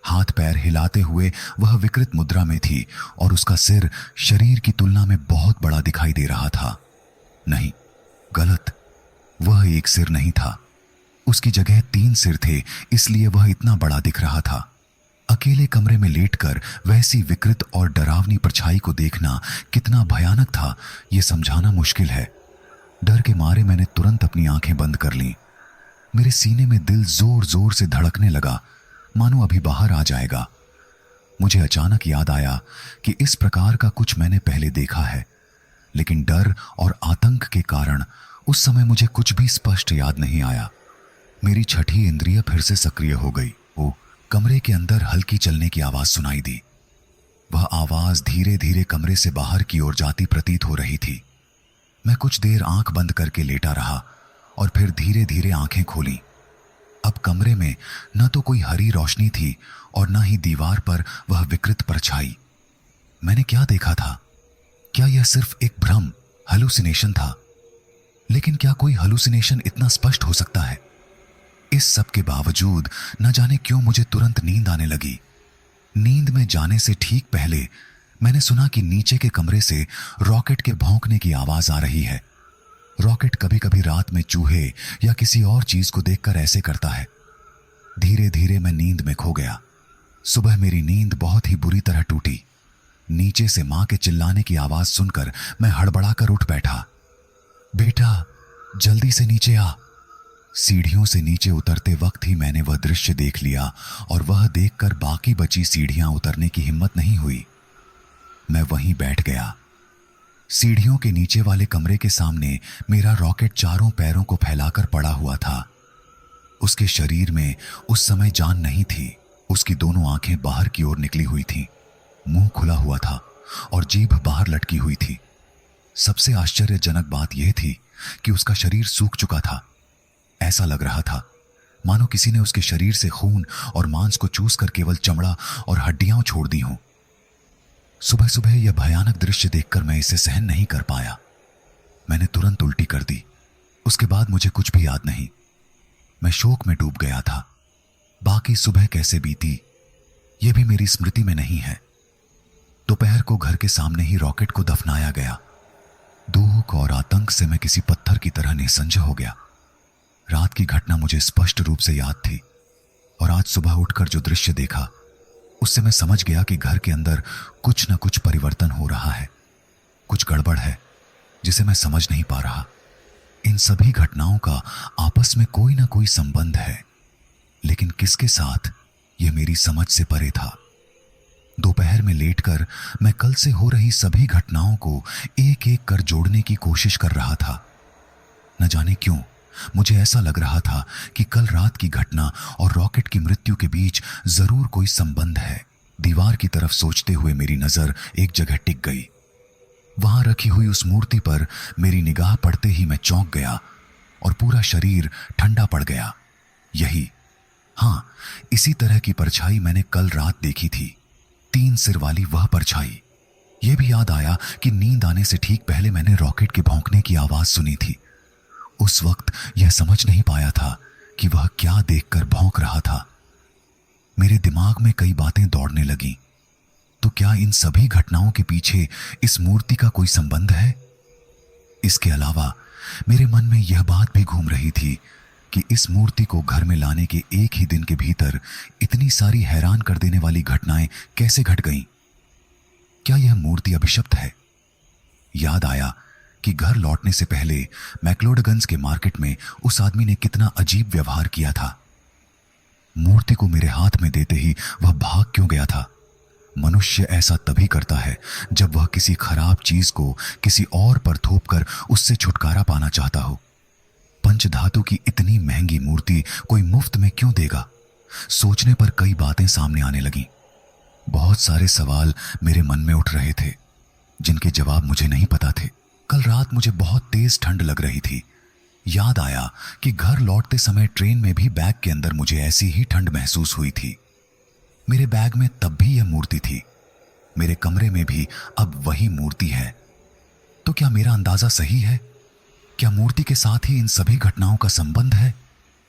हाथ पैर हिलाते हुए वह विकृत मुद्रा में थी और उसका सिर शरीर की तुलना में बहुत बड़ा दिखाई दे रहा था। नहीं, गलत, वह एक सिर नहीं था, उसकी जगह 3 सिर थे, इसलिए वह इतना बड़ा दिख रहा था। अकेले कमरे में लेटकर वैसी विकृत और डरावनी परछाई को देखना कितना भयानक था, यह समझाना मुश्किल है। डर के मारे मैंने तुरंत अपनी आंखें बंद कर लीं। मेरे सीने में दिल जोर जोर से धड़कने लगा, मानो अभी बाहर आ जाएगा। मुझे अचानक याद आया कि इस प्रकार का कुछ मैंने पहले देखा है, लेकिन डर और आतंक के कारण उस समय मुझे कुछ भी स्पष्ट याद नहीं आया। मेरी छठी इंद्रिय फिर से सक्रिय हो गई। वो कमरे के अंदर हल्की चलने की आवाज सुनाई दी। वह आवाज धीरे धीरे कमरे से बाहर की ओर जाती प्रतीत हो रही थी। मैं कुछ देर आंख बंद करके लेटा रहा और फिर धीरे धीरे आंखें खोली। अब कमरे में न तो कोई हरी रोशनी थी और न ही दीवार पर वह विकृत परछाई। मैंने क्या देखा था? क्या यह सिर्फ एक भ्रम, हेलुसिनेशन था? लेकिन क्या कोई हेलुसिनेशन इतना स्पष्ट हो सकता है? इस सब के बावजूद न जाने क्यों मुझे तुरंत नींद आने लगी। नींद में जाने से ठीक पहले मैंने सुना कि नीचे के कमरे से रॉकेट के भौंकने की आवाज आ रही है। रॉकेट कभी कभी रात में चूहे या किसी और चीज को देखकर ऐसे करता है। धीरे धीरे मैं नींद में खो गया। सुबह मेरी नींद बहुत ही बुरी तरह टूटी। नीचे से मां के चिल्लाने की आवाज सुनकर मैं हड़बड़ाकर उठ बैठा। बेटा, जल्दी से नीचे आ। सीढ़ियों से नीचे उतरते वक्त ही मैंने वह दृश्य देख लिया और वह देखकर बाकी बची सीढ़ियां उतरने की हिम्मत नहीं हुई। मैं वहीं बैठ गया। सीढ़ियों के नीचे वाले कमरे के सामने मेरा रॉकेट चारों पैरों को फैलाकर पड़ा हुआ था। उसके शरीर में उस समय जान नहीं थी। उसकी दोनों आंखें बाहर की ओर निकली हुई थीं, मुंह खुला हुआ था और जीभ बाहर लटकी हुई थी। सबसे आश्चर्यजनक बात यह थी कि उसका शरीर सूख चुका था। ऐसा लग रहा था मानो किसी ने उसके शरीर से खून और मांस को चूस कर केवल चमड़ा और हड्डियां छोड़ दी हों। सुबह सुबह यह भयानक दृश्य देखकर मैं इसे सहन नहीं कर पाया। मैंने तुरंत उल्टी कर दी। उसके बाद मुझे कुछ भी याद नहीं। मैं शोक में डूब गया था। बाकी सुबह कैसे बीती यह भी मेरी स्मृति में नहीं है। दोपहर को घर के सामने ही रॉकेट को दफनाया गया। दुख और आतंक से मैं किसी पत्थर की तरह निसंज हो गया। रात की घटना मुझे स्पष्ट रूप से याद थी और आज सुबह उठकर जो दृश्य देखा उससे मैं समझ गया कि घर के अंदर कुछ न कुछ परिवर्तन हो रहा है। कुछ गड़बड़ है जिसे मैं समझ नहीं पा रहा। इन सभी घटनाओं का आपस में कोई ना कोई संबंध है, लेकिन किसके साथ यह मेरी समझ से परे था। दोपहर में लेटकर मैं कल से हो रही सभी घटनाओं को एक एक कर जोड़ने की कोशिश कर रहा था। न जाने क्यों मुझे ऐसा लग रहा था कि कल रात की घटना और रॉकेट की मृत्यु के बीच जरूर कोई संबंध है। दीवार की तरफ सोचते हुए मेरी नजर एक जगह टिक गई। वहां रखी हुई उस मूर्ति पर मेरी निगाह पड़ते ही मैं चौंक गया और पूरा शरीर ठंडा पड़ गया। हाँ, इसी तरह की परछाई मैंने कल रात देखी थी। 3 सिर वाली वह परछाई। यह भी याद आया कि नींद आने से ठीक पहले मैंने रॉकेट के भौंकने की आवाज सुनी थी। उस वक्त यह समझ नहीं पाया था कि वह क्या देखकर भौंक रहा था। मेरे दिमाग में कई बातें दौड़ने लगीं। तो क्या इन सभी घटनाओं के पीछे इस मूर्ति का कोई संबंध है? इसके अलावा मेरे मन में यह बात भी घूम रही थी कि इस मूर्ति को घर में लाने के एक ही दिन के भीतर इतनी सारी हैरान कर देने वाली घटनाएं कैसे घट गईं? क्या यह मूर्ति अभिशप्त है? याद आया कि घर लौटने से पहले मैक्लोडगंज के मार्केट में उस आदमी ने कितना अजीब व्यवहार किया था। मूर्ति को मेरे हाथ में देते ही वह भाग क्यों गया था? मनुष्य ऐसा तभी करता है जब वह किसी खराब चीज को किसी और पर थोपकर उससे छुटकारा पाना चाहता हो। पंचधातु की इतनी महंगी मूर्ति कोई मुफ्त में क्यों देगा? सोचने पर कई बातें सामने आने लगीं। बहुत सारे सवाल मेरे मन में उठ रहे थे जिनके जवाब मुझे नहीं पता थे। कल रात मुझे बहुत तेज ठंड लग रही थी। याद आया कि घर लौटते समय ट्रेन में भी बैग के अंदर मुझे ऐसी ही ठंड महसूस हुई थी। मेरे बैग में तब भी यह मूर्ति थी। मेरे कमरे में भी अब वही मूर्ति है। तो क्या मेरा अंदाजा सही है? क्या मूर्ति के साथ ही इन सभी घटनाओं का संबंध है?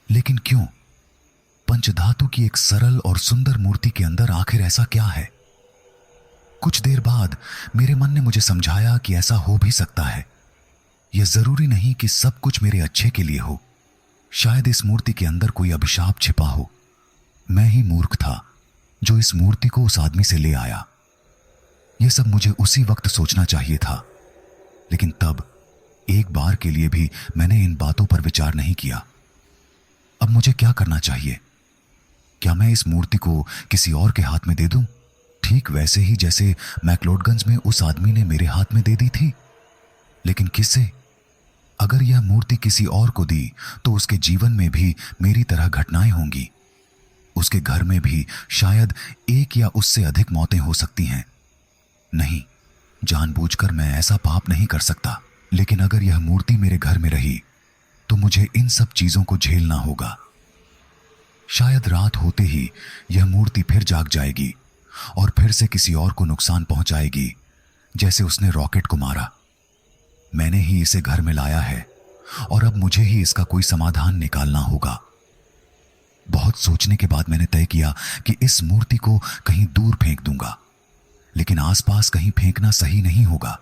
लेकिन क्यों? पंचधातु की एक सरल और सुंदर मूर्ति के अंदर आखिर ऐसा क्या है? कुछ देर बाद मेरे मन ने मुझे समझाया कि ऐसा हो भी सकता है। यह जरूरी नहीं कि सब कुछ मेरे अच्छे के लिए हो। शायद इस मूर्ति के अंदर कोई अभिशाप छिपा हो। मैं ही मूर्ख था जो इस मूर्ति को उस आदमी से ले आया। यह सब मुझे उसी वक्त सोचना चाहिए था, लेकिन तब एक बार के लिए भी मैंने इन बातों पर विचार नहीं किया। अब मुझे क्या करना चाहिए? क्या मैं इस मूर्ति को किसी और के हाथ में दे दूं, ठीक वैसे ही जैसे मैक्लोडगंज में उस आदमी ने मेरे हाथ में दे दी थी? लेकिन किससे? अगर यह मूर्ति किसी और को दी तो उसके जीवन में भी मेरी तरह घटनाएं होंगी। उसके घर में भी शायद एक या उससे अधिक मौतें हो सकती हैं। नहीं, जानबूझकर मैं ऐसा पाप नहीं कर सकता। लेकिन अगर यह मूर्ति मेरे घर में रही तो मुझे इन सब चीजों को झेलना होगा। शायद रात होते ही यह मूर्ति फिर जाग जाएगी और फिर से किसी और को नुकसान पहुंचाएगी, जैसे उसने रॉकेट को मारा। मैंने ही इसे घर में लाया है और अब मुझे ही इसका कोई समाधान निकालना होगा। बहुत सोचने के बाद मैंने तय किया कि इस मूर्ति को कहीं दूर फेंक दूंगा, लेकिन आसपास कहीं फेंकना सही नहीं होगा।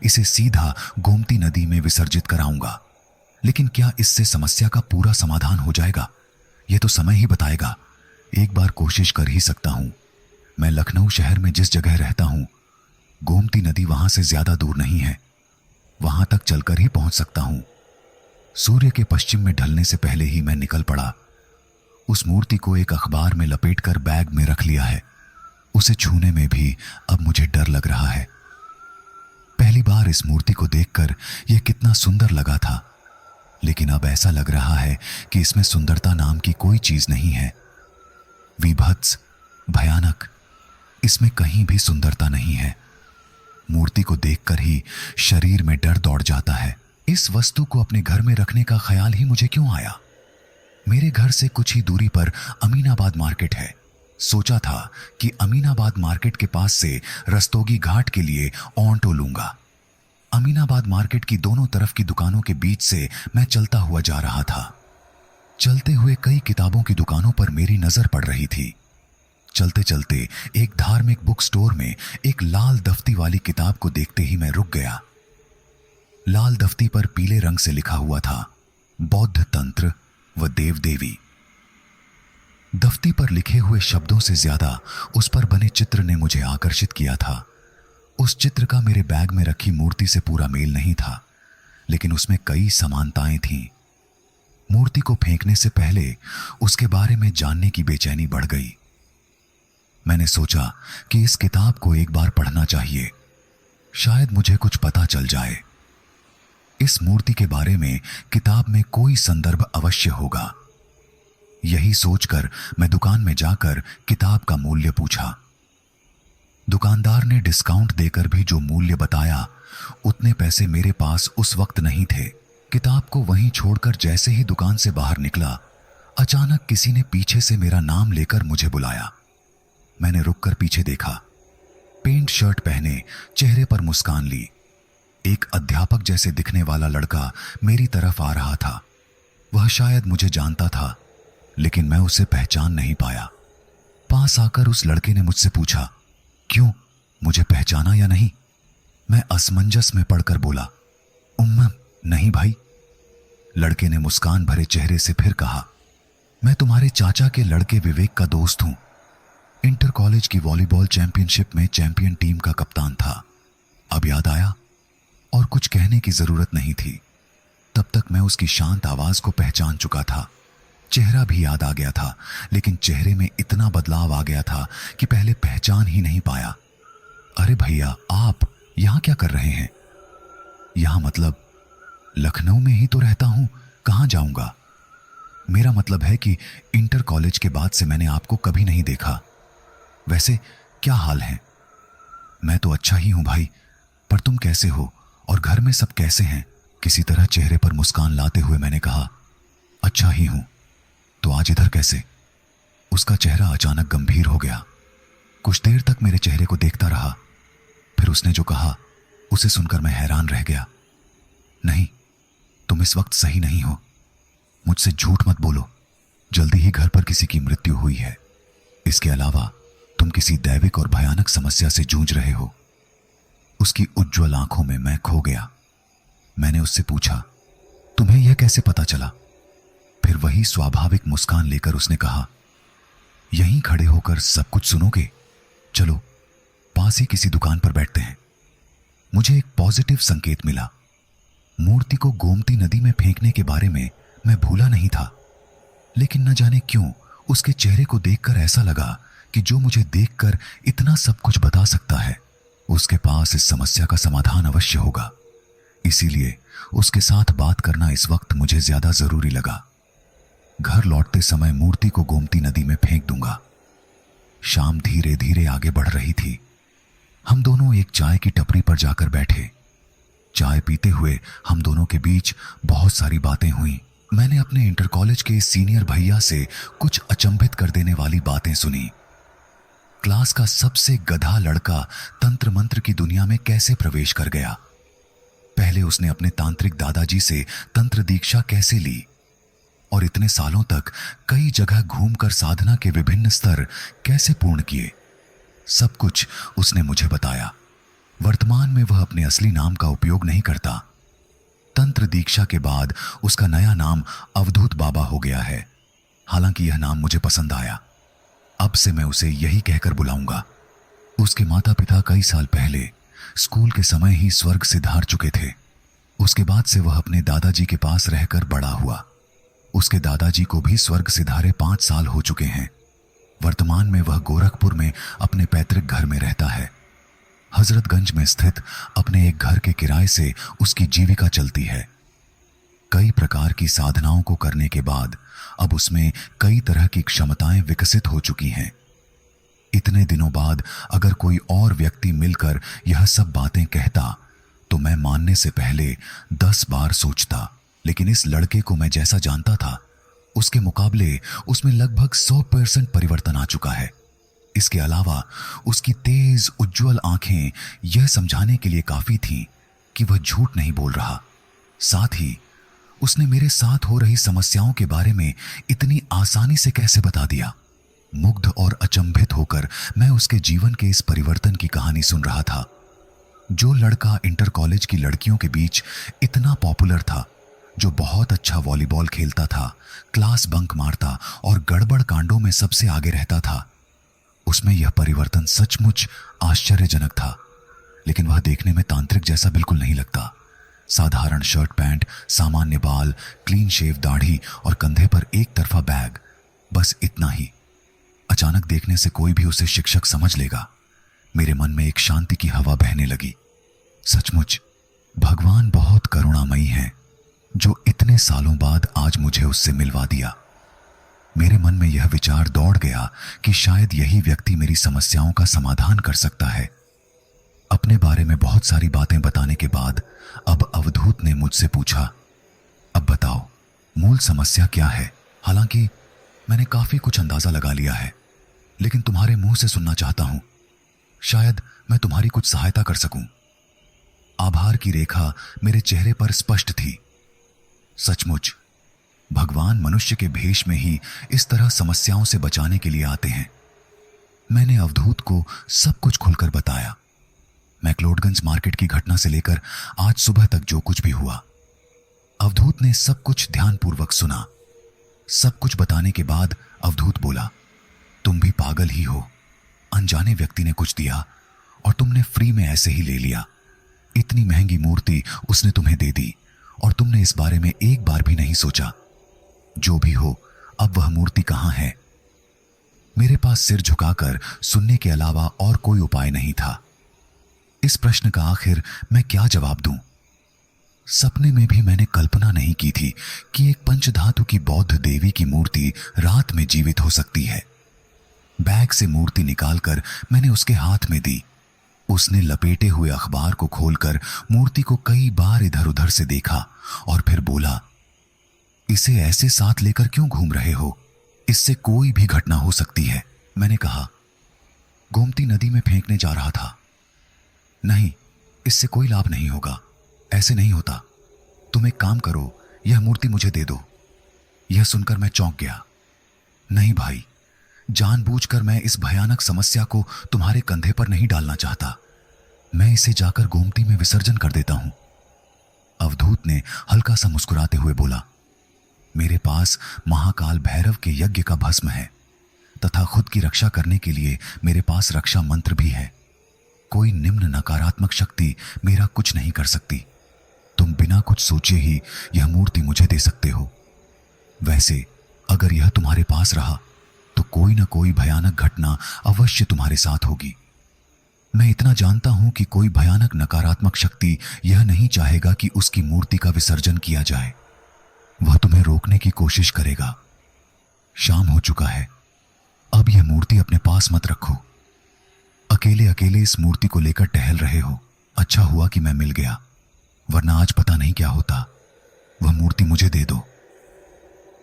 इसे सीधा गोमती नदी में विसर्जित कराऊंगा। लेकिन क्या इससे समस्या का पूरा समाधान हो जाएगा? यह तो समय ही बताएगा। एक बार कोशिश कर ही सकता हूं। मैं लखनऊ शहर में जिस जगह रहता हूं, गोमती नदी वहां से ज्यादा दूर नहीं है। वहां तक चलकर ही पहुंच सकता हूं। सूर्य के पश्चिम में ढलने से पहले ही मैं निकल पड़ा। उस मूर्ति को एक अखबार में लपेटकर बैग में रख लिया है। उसे छूने में भी अब मुझे डर लग रहा है। पहली बार इस मूर्ति को देखकर यह कितना सुंदर लगा था, लेकिन अब ऐसा लग रहा है कि इसमें सुंदरता नाम की कोई चीज नहीं है। विभत्स, भयानक, इसमें कहीं भी सुंदरता नहीं है। मूर्ति को देखकर ही शरीर में डर दौड़ जाता है। इस वस्तु को अपने घर में रखने का ख्याल ही मुझे क्यों आया? मेरे घर से कुछ ही दूरी पर अमीनाबाद मार्केट है। सोचा था कि अमीनाबाद मार्केट के पास से रस्तोगी घाट के लिए ऑटो लूंगा। अमीनाबाद मार्केट की दोनों तरफ की दुकानों के बीच से मैं चलता हुआ जा रहा था। चलते हुए कई किताबों की दुकानों पर मेरी नजर पड़ रही थी। चलते चलते एक धार्मिक बुक स्टोर में एक लाल दफ्ती वाली किताब को देखते ही मैं रुक गया। लाल दफ्ती पर पीले रंग से लिखा हुआ था, बौद्ध तंत्र व देव देवी। दफ्ती पर लिखे हुए शब्दों से ज्यादा उस पर बने चित्र ने मुझे आकर्षित किया था। उस चित्र का मेरे बैग में रखी मूर्ति से पूरा मेल नहीं था, लेकिन उसमें कई समानताएं थीं। मूर्ति को फेंकने से पहले उसके बारे में जानने की बेचैनी बढ़ गई। मैंने सोचा कि इस किताब को एक बार पढ़ना चाहिए, शायद मुझे कुछ पता चल जाए। इस मूर्ति के बारे में किताब में कोई संदर्भ अवश्य होगा। यही सोचकर मैं दुकान में जाकर किताब का मूल्य पूछा। दुकानदार ने डिस्काउंट देकर भी जो मूल्य बताया, उतने पैसे मेरे पास उस वक्त नहीं थे। किताब को वहीं छोड़कर जैसे ही दुकान से बाहर निकला, अचानक किसी ने पीछे से मेरा नाम लेकर मुझे बुलाया। मैंने रुककर पीछे देखा। पेंट शर्ट पहने, चेहरे पर मुस्कान ली, एक अध्यापक जैसे दिखने वाला लड़का मेरी तरफ आ रहा था। वह शायद मुझे जानता था, लेकिन मैं उसे पहचान नहीं पाया। पास आकर उस लड़के ने मुझसे पूछा, क्यों, मुझे पहचाना या नहीं? मैं असमंजस में पड़कर बोला, नहीं भाई। लड़के ने मुस्कान भरे चेहरे से फिर कहा, मैं तुम्हारे चाचा के लड़के विवेक का दोस्त हूं। इंटर कॉलेज की वॉलीबॉल चैंपियनशिप में चैंपियन टीम का कप्तान था। अब याद आया? और कुछ कहने की जरूरत नहीं थी। तब तक मैं उसकी शांत आवाज को पहचान चुका था। चेहरा भी याद आ गया था, लेकिन चेहरे में इतना बदलाव आ गया था कि पहले पहचान ही नहीं पाया। अरे भैया, आप यहां क्या कर रहे हैं? यहां मतलब लखनऊ में ही तो रहता हूं, कहां जाऊंगा? मेरा मतलब है कि इंटर कॉलेज के बाद से मैंने आपको कभी नहीं देखा। वैसे क्या हाल है? मैं तो अच्छा ही हूं भाई, पर तुम कैसे हो और घर में सब कैसे हैं? किसी तरह चेहरे पर मुस्कान लाते हुए मैंने कहा, अच्छा ही हूं। तो आज इधर कैसे? उसका चेहरा अचानक गंभीर हो गया। कुछ देर तक मेरे चेहरे को देखता रहा, फिर उसने जो कहा उसे सुनकर मैं हैरान रह गया। नहीं, तुम इस वक्त सही नहीं हो। मुझसे झूठ मत बोलो। जल्दी ही घर पर किसी की मृत्यु हुई है। इसके अलावा तुम किसी दैविक और भयानक समस्या से जूझ रहे हो। उसकी उज्ज्वल आंखों में मैं खो गया। मैंने उससे पूछा, तुम्हें यह कैसे पता चला? फिर वही स्वाभाविक मुस्कान लेकर उसने कहा, यहीं खड़े होकर सब कुछ सुनोगे? चलो पास ही किसी दुकान पर बैठते हैं। मुझे एक पॉजिटिव संकेत मिला। मूर्ति को गोमती नदी में फेंकने के बारे में मैं भूला नहीं था। लेकिन न जाने क्यों उसके चेहरे को देखकर ऐसा लगा कि जो मुझे देखकर इतना सब कुछ बता सकता है, उसके पास इस समस्या का समाधान अवश्य होगा। इसीलिए उसके साथ बात करना इस वक्त मुझे ज्यादा जरूरी लगा। घर लौटते समय मूर्ति को गोमती नदी में फेंक दूंगा। शाम धीरे धीरे आगे बढ़ रही थी। हम दोनों एक चाय की टपरी पर जाकर बैठे। चाय पीते हुए हम दोनों के बीच बहुत सारी बातें हुई। मैंने अपने इंटर कॉलेज के सीनियर भैया से कुछ अचंभित कर देने वाली बातें सुनी। क्लास का सबसे गधा लड़का तंत्र मंत्र की दुनिया में कैसे प्रवेश कर गया, पहले उसने अपने तांत्रिक दादाजी से तंत्र दीक्षा कैसे ली और इतने सालों तक कई जगह घूमकर साधना के विभिन्न स्तर कैसे पूर्ण किए, सब कुछ उसने मुझे बताया। वर्तमान में वह अपने असली नाम का उपयोग नहीं करता। तंत्र दीक्षा के बाद उसका नया नाम अवधूत बाबा हो गया है। हालांकि यह नाम मुझे पसंद आया। अब से मैं उसे यही कहकर बुलाऊंगा। उसके माता पिता कई साल पहले स्कूल के समय ही स्वर्ग से धार चुके थे। उसके बाद से वह अपने दादाजी के पास रहकर बड़ा हुआ। उसके दादाजी को भी स्वर्ग से धारे 5 साल हो चुके हैं। वर्तमान में वह गोरखपुर में अपने पैतृक घर में रहता है। हजरतगंज में स्थित अपने एक घर के किराए से उसकी जीविका चलती है। कई प्रकार की साधनाओं को करने के बाद अब उसमें कई तरह की क्षमताएं विकसित हो चुकी हैं। इतने दिनों बाद अगर कोई और व्यक्ति मिलकर यह सब बातें कहता तो मैं मानने से पहले 10 बार सोचता, लेकिन इस लड़के को मैं जैसा जानता था उसके मुकाबले उसमें लगभग 100% परिवर्तन आ चुका है। इसके अलावा उसकी तेज उज्जवल आंखें यह समझाने के लिए काफी थीं कि वह झूठ नहीं बोल रहा। साथ ही उसने मेरे साथ हो रही समस्याओं के बारे में इतनी आसानी से कैसे बता दिया। मुग्ध और अचंभित होकर मैं उसके जीवन के इस परिवर्तन की कहानी सुन रहा था। जो लड़का इंटर कॉलेज की लड़कियों के बीच इतना पॉपुलर था, जो बहुत अच्छा वॉलीबॉल खेलता था, क्लास बंक मारता और गड़बड़ कांडों में सबसे आगे रहता था, उसमें यह परिवर्तन सचमुच आश्चर्यजनक था। लेकिन वह देखने में तांत्रिक जैसा बिल्कुल नहीं लगता। साधारण शर्ट पैंट, सामान्य बाल, क्लीन शेव दाढ़ी और कंधे पर एक तरफा बैग, बस इतना ही। अचानक देखने से कोई भी उसे शिक्षक समझ लेगा। मेरे मन में एक शांति की हवा बहने लगी। सचमुच भगवान बहुत करुणामयी हैं, जो इतने सालों बाद आज मुझे उससे मिलवा दिया। मेरे मन में यह विचार दौड़ गया कि शायद यही व्यक्ति मेरी समस्याओं का समाधान कर सकता है। अपने बारे में बहुत सारी बातें बताने के बाद अब अवधूत ने मुझसे पूछा, अब बताओ मूल समस्या क्या है? हालांकि मैंने काफी कुछ अंदाजा लगा लिया है, लेकिन तुम्हारे मुंह से सुनना चाहता हूं। शायद मैं तुम्हारी कुछ सहायता कर सकूं। आभार की रेखा मेरे चेहरे पर स्पष्ट थी। सचमुच भगवान मनुष्य के भेष में ही इस तरह समस्याओं से बचाने के लिए आते हैं। मैंने अवधूत को सब कुछ खुलकर बताया। मैक्लोडगंज मार्केट की घटना से लेकर आज सुबह तक जो कुछ भी हुआ। अवधूत ने सब कुछ ध्यानपूर्वक सुना। सब कुछ बताने के बाद अवधूत बोला, तुम भी पागल ही हो। अनजाने व्यक्ति ने कुछ दिया और तुमने फ्री में ऐसे ही ले लिया। इतनी महंगी मूर्ति उसने तुम्हें दे दी और तुमने इस बारे में एक बार भी नहीं सोचा। जो भी हो, अब वह मूर्ति कहां है? मेरे पास सिर झुकाकर सुनने के अलावा और कोई उपाय नहीं था। इस प्रश्न का आखिर मैं क्या जवाब दूं? सपने में भी मैंने कल्पना नहीं की थी कि एक पंचधातु की बौद्ध देवी की मूर्ति रात में जीवित हो सकती है। बैग से मूर्ति निकालकर मैंने उसके हाथ में दी। उसने लपेटे हुए अखबार को खोलकर मूर्ति को कई बार इधर उधर से देखा और फिर बोला, इसे ऐसे साथ लेकर क्यों घूम रहे हो? इससे कोई भी घटना हो सकती है। मैंने कहा, गोमती नदी में फेंकने जा रहा था। नहीं, इससे कोई लाभ नहीं होगा। ऐसे नहीं होता। तुम एक काम करो, यह मूर्ति मुझे दे दो। यह सुनकर मैं चौंक गया। नहीं भाई, जानबूझकर मैं इस भयानक समस्या को तुम्हारे कंधे पर नहीं डालना चाहता। मैं इसे जाकर गोमती में विसर्जन कर देता हूं। अवधूत ने हल्का सा मुस्कुराते हुए बोला, मेरे पास महाकाल भैरव के यज्ञ का भस्म है तथा खुद की रक्षा करने के लिए मेरे पास रक्षा मंत्र भी है। कोई निम्न नकारात्मक शक्ति मेरा कुछ नहीं कर सकती। तुम बिना कुछ सोचे ही यह मूर्ति मुझे दे सकते हो। वैसे अगर यह तुम्हारे पास रहा तो कोई न कोई भयानक घटना अवश्य तुम्हारे साथ होगी। मैं इतना जानता हूं कि कोई भयानक नकारात्मक शक्ति यह नहीं चाहेगा कि उसकी मूर्ति का विसर्जन किया जाए। वह तुम्हें रोकने की कोशिश करेगा। शाम हो चुका है, अब यह मूर्ति अपने पास मत रखो। अकेले अकेले इस मूर्ति को लेकर टहल रहे हो। अच्छा हुआ कि मैं मिल गया, वरना आज पता नहीं क्या होता। वह मूर्ति मुझे दे दो।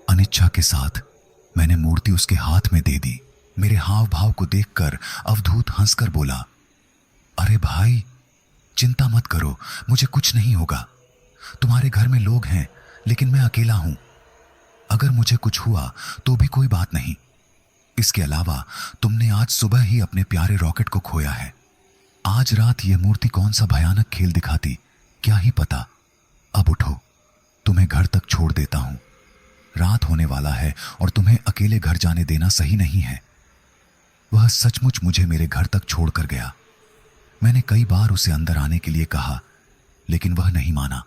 अनिच्छा के साथ मैंने मूर्ति उसके हाथ में दे दी। मेरे हाव भाव को देखकर अवधूत हंसकर बोला, अरे भाई, चिंता मत करो, मुझे कुछ नहीं होगा। तुम्हारे घर में लोग हैं, लेकिन मैं अकेला हूं। अगर मुझे कुछ हुआ तो भी कोई बात नहीं। इसके अलावा तुमने आज सुबह ही अपने प्यारे रॉकेट को खोया है। आज रात यह मूर्ति कौन सा भयानक खेल दिखाती, क्या ही पता। अब उठो, तुम्हें घर तक छोड़ देता हूं। रात होने वाला है और तुम्हें अकेले घर जाने देना सही नहीं है। वह सचमुच मुझे मेरे घर तक छोड़कर गया। मैंने कई बार उसे अंदर आने के लिए कहा, लेकिन वह नहीं माना।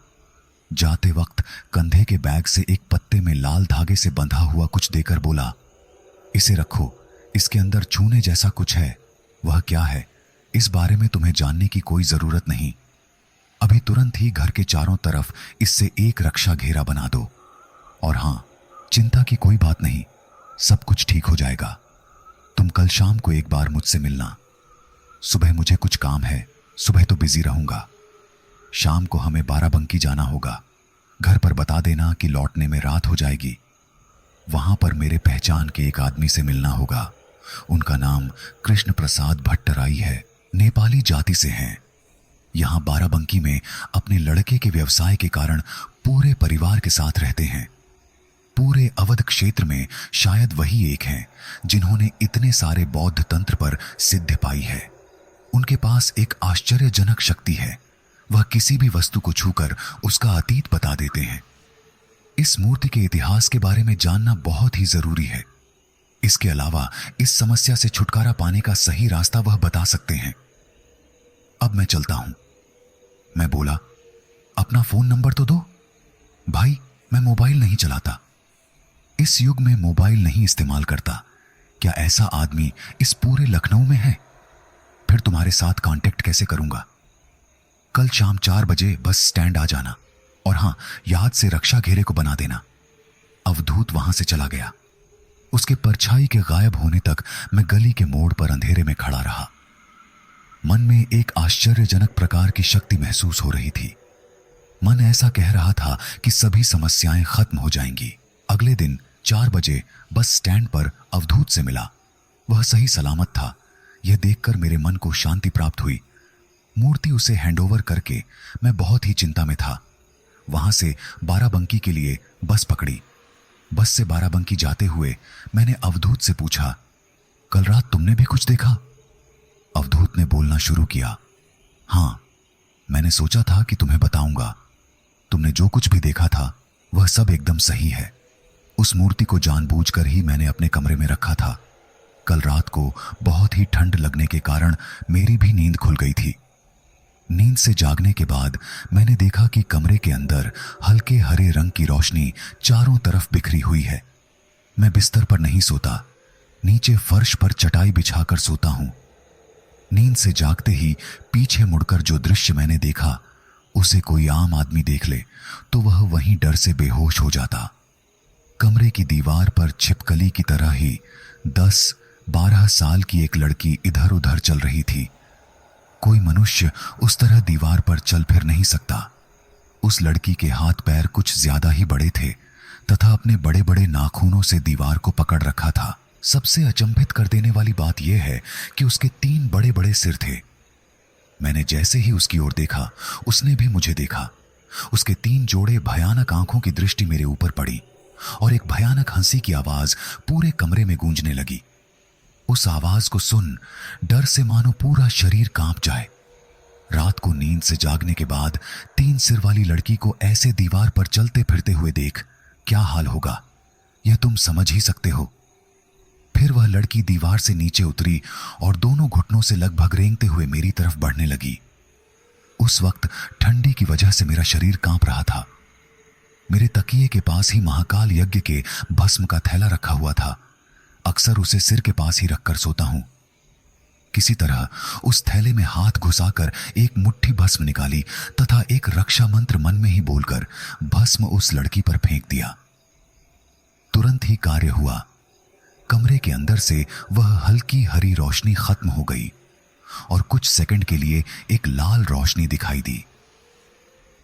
जाते वक्त कंधे के बैग से एक पत्ते में लाल धागे से बंधा हुआ कुछ देकर बोला, इसे रखो, इसके अंदर छूने जैसा कुछ है। वह क्या है, इस बारे में तुम्हें जानने की कोई जरूरत नहीं। अभी तुरंत ही घर के चारों तरफ इससे एक रक्षा घेरा बना दो। और हां, चिंता की कोई बात नहीं, सब कुछ ठीक हो जाएगा। तुम कल शाम को एक बार मुझसे मिलना। सुबह मुझे कुछ काम है, सुबह तो बिजी रहूंगा। शाम को हमें बाराबंकी जाना होगा। घर पर बता देना कि लौटने में रात हो जाएगी। वहां पर मेरे पहचान के एक आदमी से मिलना होगा। उनका नाम कृष्ण प्रसाद भट्टराई है, नेपाली जाति से हैं। यहां बाराबंकी में अपने लड़के के व्यवसाय के कारण पूरे परिवार के साथ रहते हैं। पूरे अवध क्षेत्र में शायद वही एक हैं जिन्होंने इतने सारे बौद्ध तंत्र पर सिद्धि पाई है। उनके पास एक आश्चर्यजनक शक्ति है, वह किसी भी वस्तु को छूकर उसका अतीत बता देते हैं। इस मूर्ति के इतिहास के बारे में जानना बहुत ही जरूरी है। इसके अलावा इस समस्या से छुटकारा पाने का सही रास्ता वह बता सकते हैं। अब मैं चलता हूं। मैं बोला, अपना फोन नंबर तो दो। भाई, मैं मोबाइल नहीं चलाता। इस युग में मोबाइल नहीं इस्तेमाल करता। क्या ऐसा आदमी इस पूरे लखनऊ में है? फिर तुम्हारे साथ कांटेक्ट कैसे करूंगा? कल शाम 4 बजे बस स्टैंड आ जाना। और हां, याद से रक्षा घेरे को बना देना। अवधूत वहां से चला गया। उसके परछाई के गायब होने तक मैं गली के मोड़ पर अंधेरे में खड़ा रहा। मन में एक आश्चर्यजनक प्रकार की शक्ति महसूस हो रही थी। मन ऐसा कह रहा था कि सभी समस्याएं खत्म हो जाएंगी। अगले दिन 4 बजे बस स्टैंड पर अवधूत से मिला। वह सही सलामत था। यह देखकर मेरे मन को शांति प्राप्त हुई। मूर्ति उसे हैंडओवर करके मैं बहुत ही चिंता में था। वहां से बाराबंकी के लिए बस पकड़ी। बस से बाराबंकी जाते हुए मैंने अवधूत से पूछा, कल रात तुमने भी कुछ देखा? अवधूत ने बोलना शुरू किया, हां, मैंने सोचा था कि तुम्हें बताऊंगा। तुमने जो कुछ भी देखा था वह सब एकदम सही है। उस मूर्ति को जानबूझकर ही मैंने अपने कमरे में रखा था। कल रात को बहुत ही ठंड लगने के कारण मेरी भी नींद खुल गई थी। नींद से जागने के बाद मैंने देखा कि कमरे के अंदर हल्के हरे रंग की रोशनी चारों तरफ बिखरी हुई है। मैं बिस्तर पर नहीं सोता, नीचे फर्श पर चटाई बिछाकर सोता हूं। नींद से जागते ही पीछे मुड़कर जो दृश्य मैंने देखा, उसे कोई आम आदमी देख ले तो वह वहीं डर से बेहोश हो जाता। कमरे की दीवार पर छिपकली की तरह ही 10-12 साल की एक लड़की इधर उधर चल रही थी। कोई मनुष्य उस तरह दीवार पर चल फिर नहीं सकता। उस लड़की के हाथ पैर कुछ ज्यादा ही बड़े थे तथा अपने बड़े बड़े नाखूनों से दीवार को पकड़ रखा था। सबसे अचंभित कर देने वाली बात यह है कि उसके 3 बड़े बड़े सिर थे। मैंने जैसे ही उसकी ओर देखा, उसने भी मुझे देखा। उसके 3 जोड़े भयानक आंखों की दृष्टि मेरे ऊपर पड़ी और एक भयानक हंसी की आवाज पूरे कमरे में गूंजने लगी। उस आवाज को सुन डर से मानो पूरा शरीर कांप जाए। रात को नींद से जागने के बाद 3 सिर वाली लड़की को ऐसे दीवार पर चलते फिरते हुए देख क्या हाल होगा, यह तुम समझ ही सकते हो। फिर वह लड़की दीवार से नीचे उतरी और दोनों घुटनों से लगभग रेंगते हुए मेरी तरफ बढ़ने लगी। उस वक्त ठंडी की वजह से मेरा शरीर कांप रहा था। मेरे तकिए के पास ही महाकाल यज्ञ के भस्म का थैला रखा हुआ था। अक्सर उसे सिर के पास ही रखकर सोता हूं। किसी तरह उस थैले में हाथ घुसाकर एक मुट्ठी भस्म निकाली तथा एक रक्षा मंत्र मन में ही बोलकर भस्म उस लड़की पर फेंक दिया। तुरंत ही कार्य हुआ। कमरे के अंदर से वह हल्की हरी रोशनी खत्म हो गई और कुछ सेकंड के लिए एक लाल रोशनी दिखाई दी।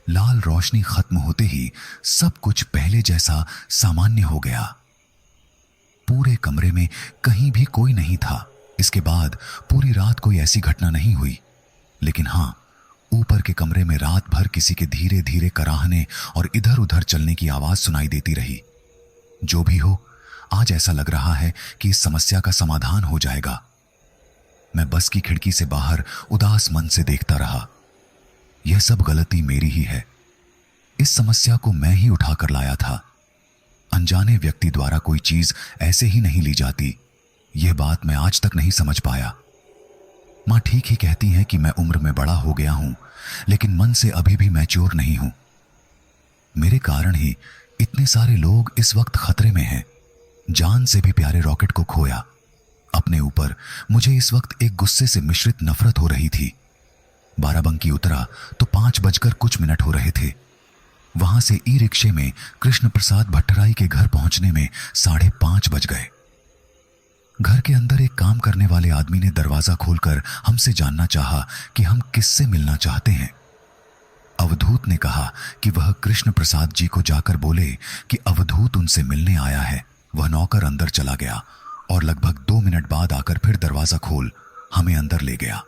लाल रोशनी खत्म होते ही सब कुछ पहले जैसा सामान्य हो गया। पूरे कमरे में कहीं भी कोई नहीं था। इसके बाद पूरी रात कोई ऐसी घटना नहीं हुई, लेकिन हां, ऊपर के कमरे में रात भर किसी के धीरे धीरे कराहने और इधर उधर चलने की आवाज सुनाई देती रही। जो भी हो, आज ऐसा लग रहा है कि इस समस्या का समाधान हो जाएगा। मैं बस की खिड़की से बाहर उदास मन से देखता रहा। यह सब गलती मेरी ही है। इस समस्या को मैं ही उठाकर लाया था। अनजाने व्यक्ति द्वारा कोई चीज ऐसे ही नहीं ली जाती। यह बात मैं आज तक नहीं समझ पाया। मां ठीक ही कहती हैं कि मैं उम्र में बड़ा हो गया हूं, लेकिन मन से अभी भी मैच्योर नहीं हूं। मेरे कारण ही इतने सारे लोग इस वक्त खतरे में हैं। जान से भी प्यारे रॉकेट को खोया। अपने ऊपर मुझे इस वक्त एक गुस्से से मिश्रित नफरत हो रही थी। बाराबंकी उतरा तो 5 बजकर कुछ हो रहे थे। वहां से ई रिक्शे में कृष्ण प्रसाद भट्टराई के घर पहुंचने में 5:30 बज गए। घर के अंदर एक काम करने वाले आदमी ने दरवाजा खोलकर हमसे जानना चाहा कि हम किससे मिलना चाहते हैं। अवधूत ने कहा कि वह कृष्ण प्रसाद जी को जाकर बोले कि अवधूत उनसे मिलने आया है। वह नौकर अंदर चला गया और लगभग 2 मिनट बाद आकर फिर दरवाजा खोल हमें अंदर ले गया।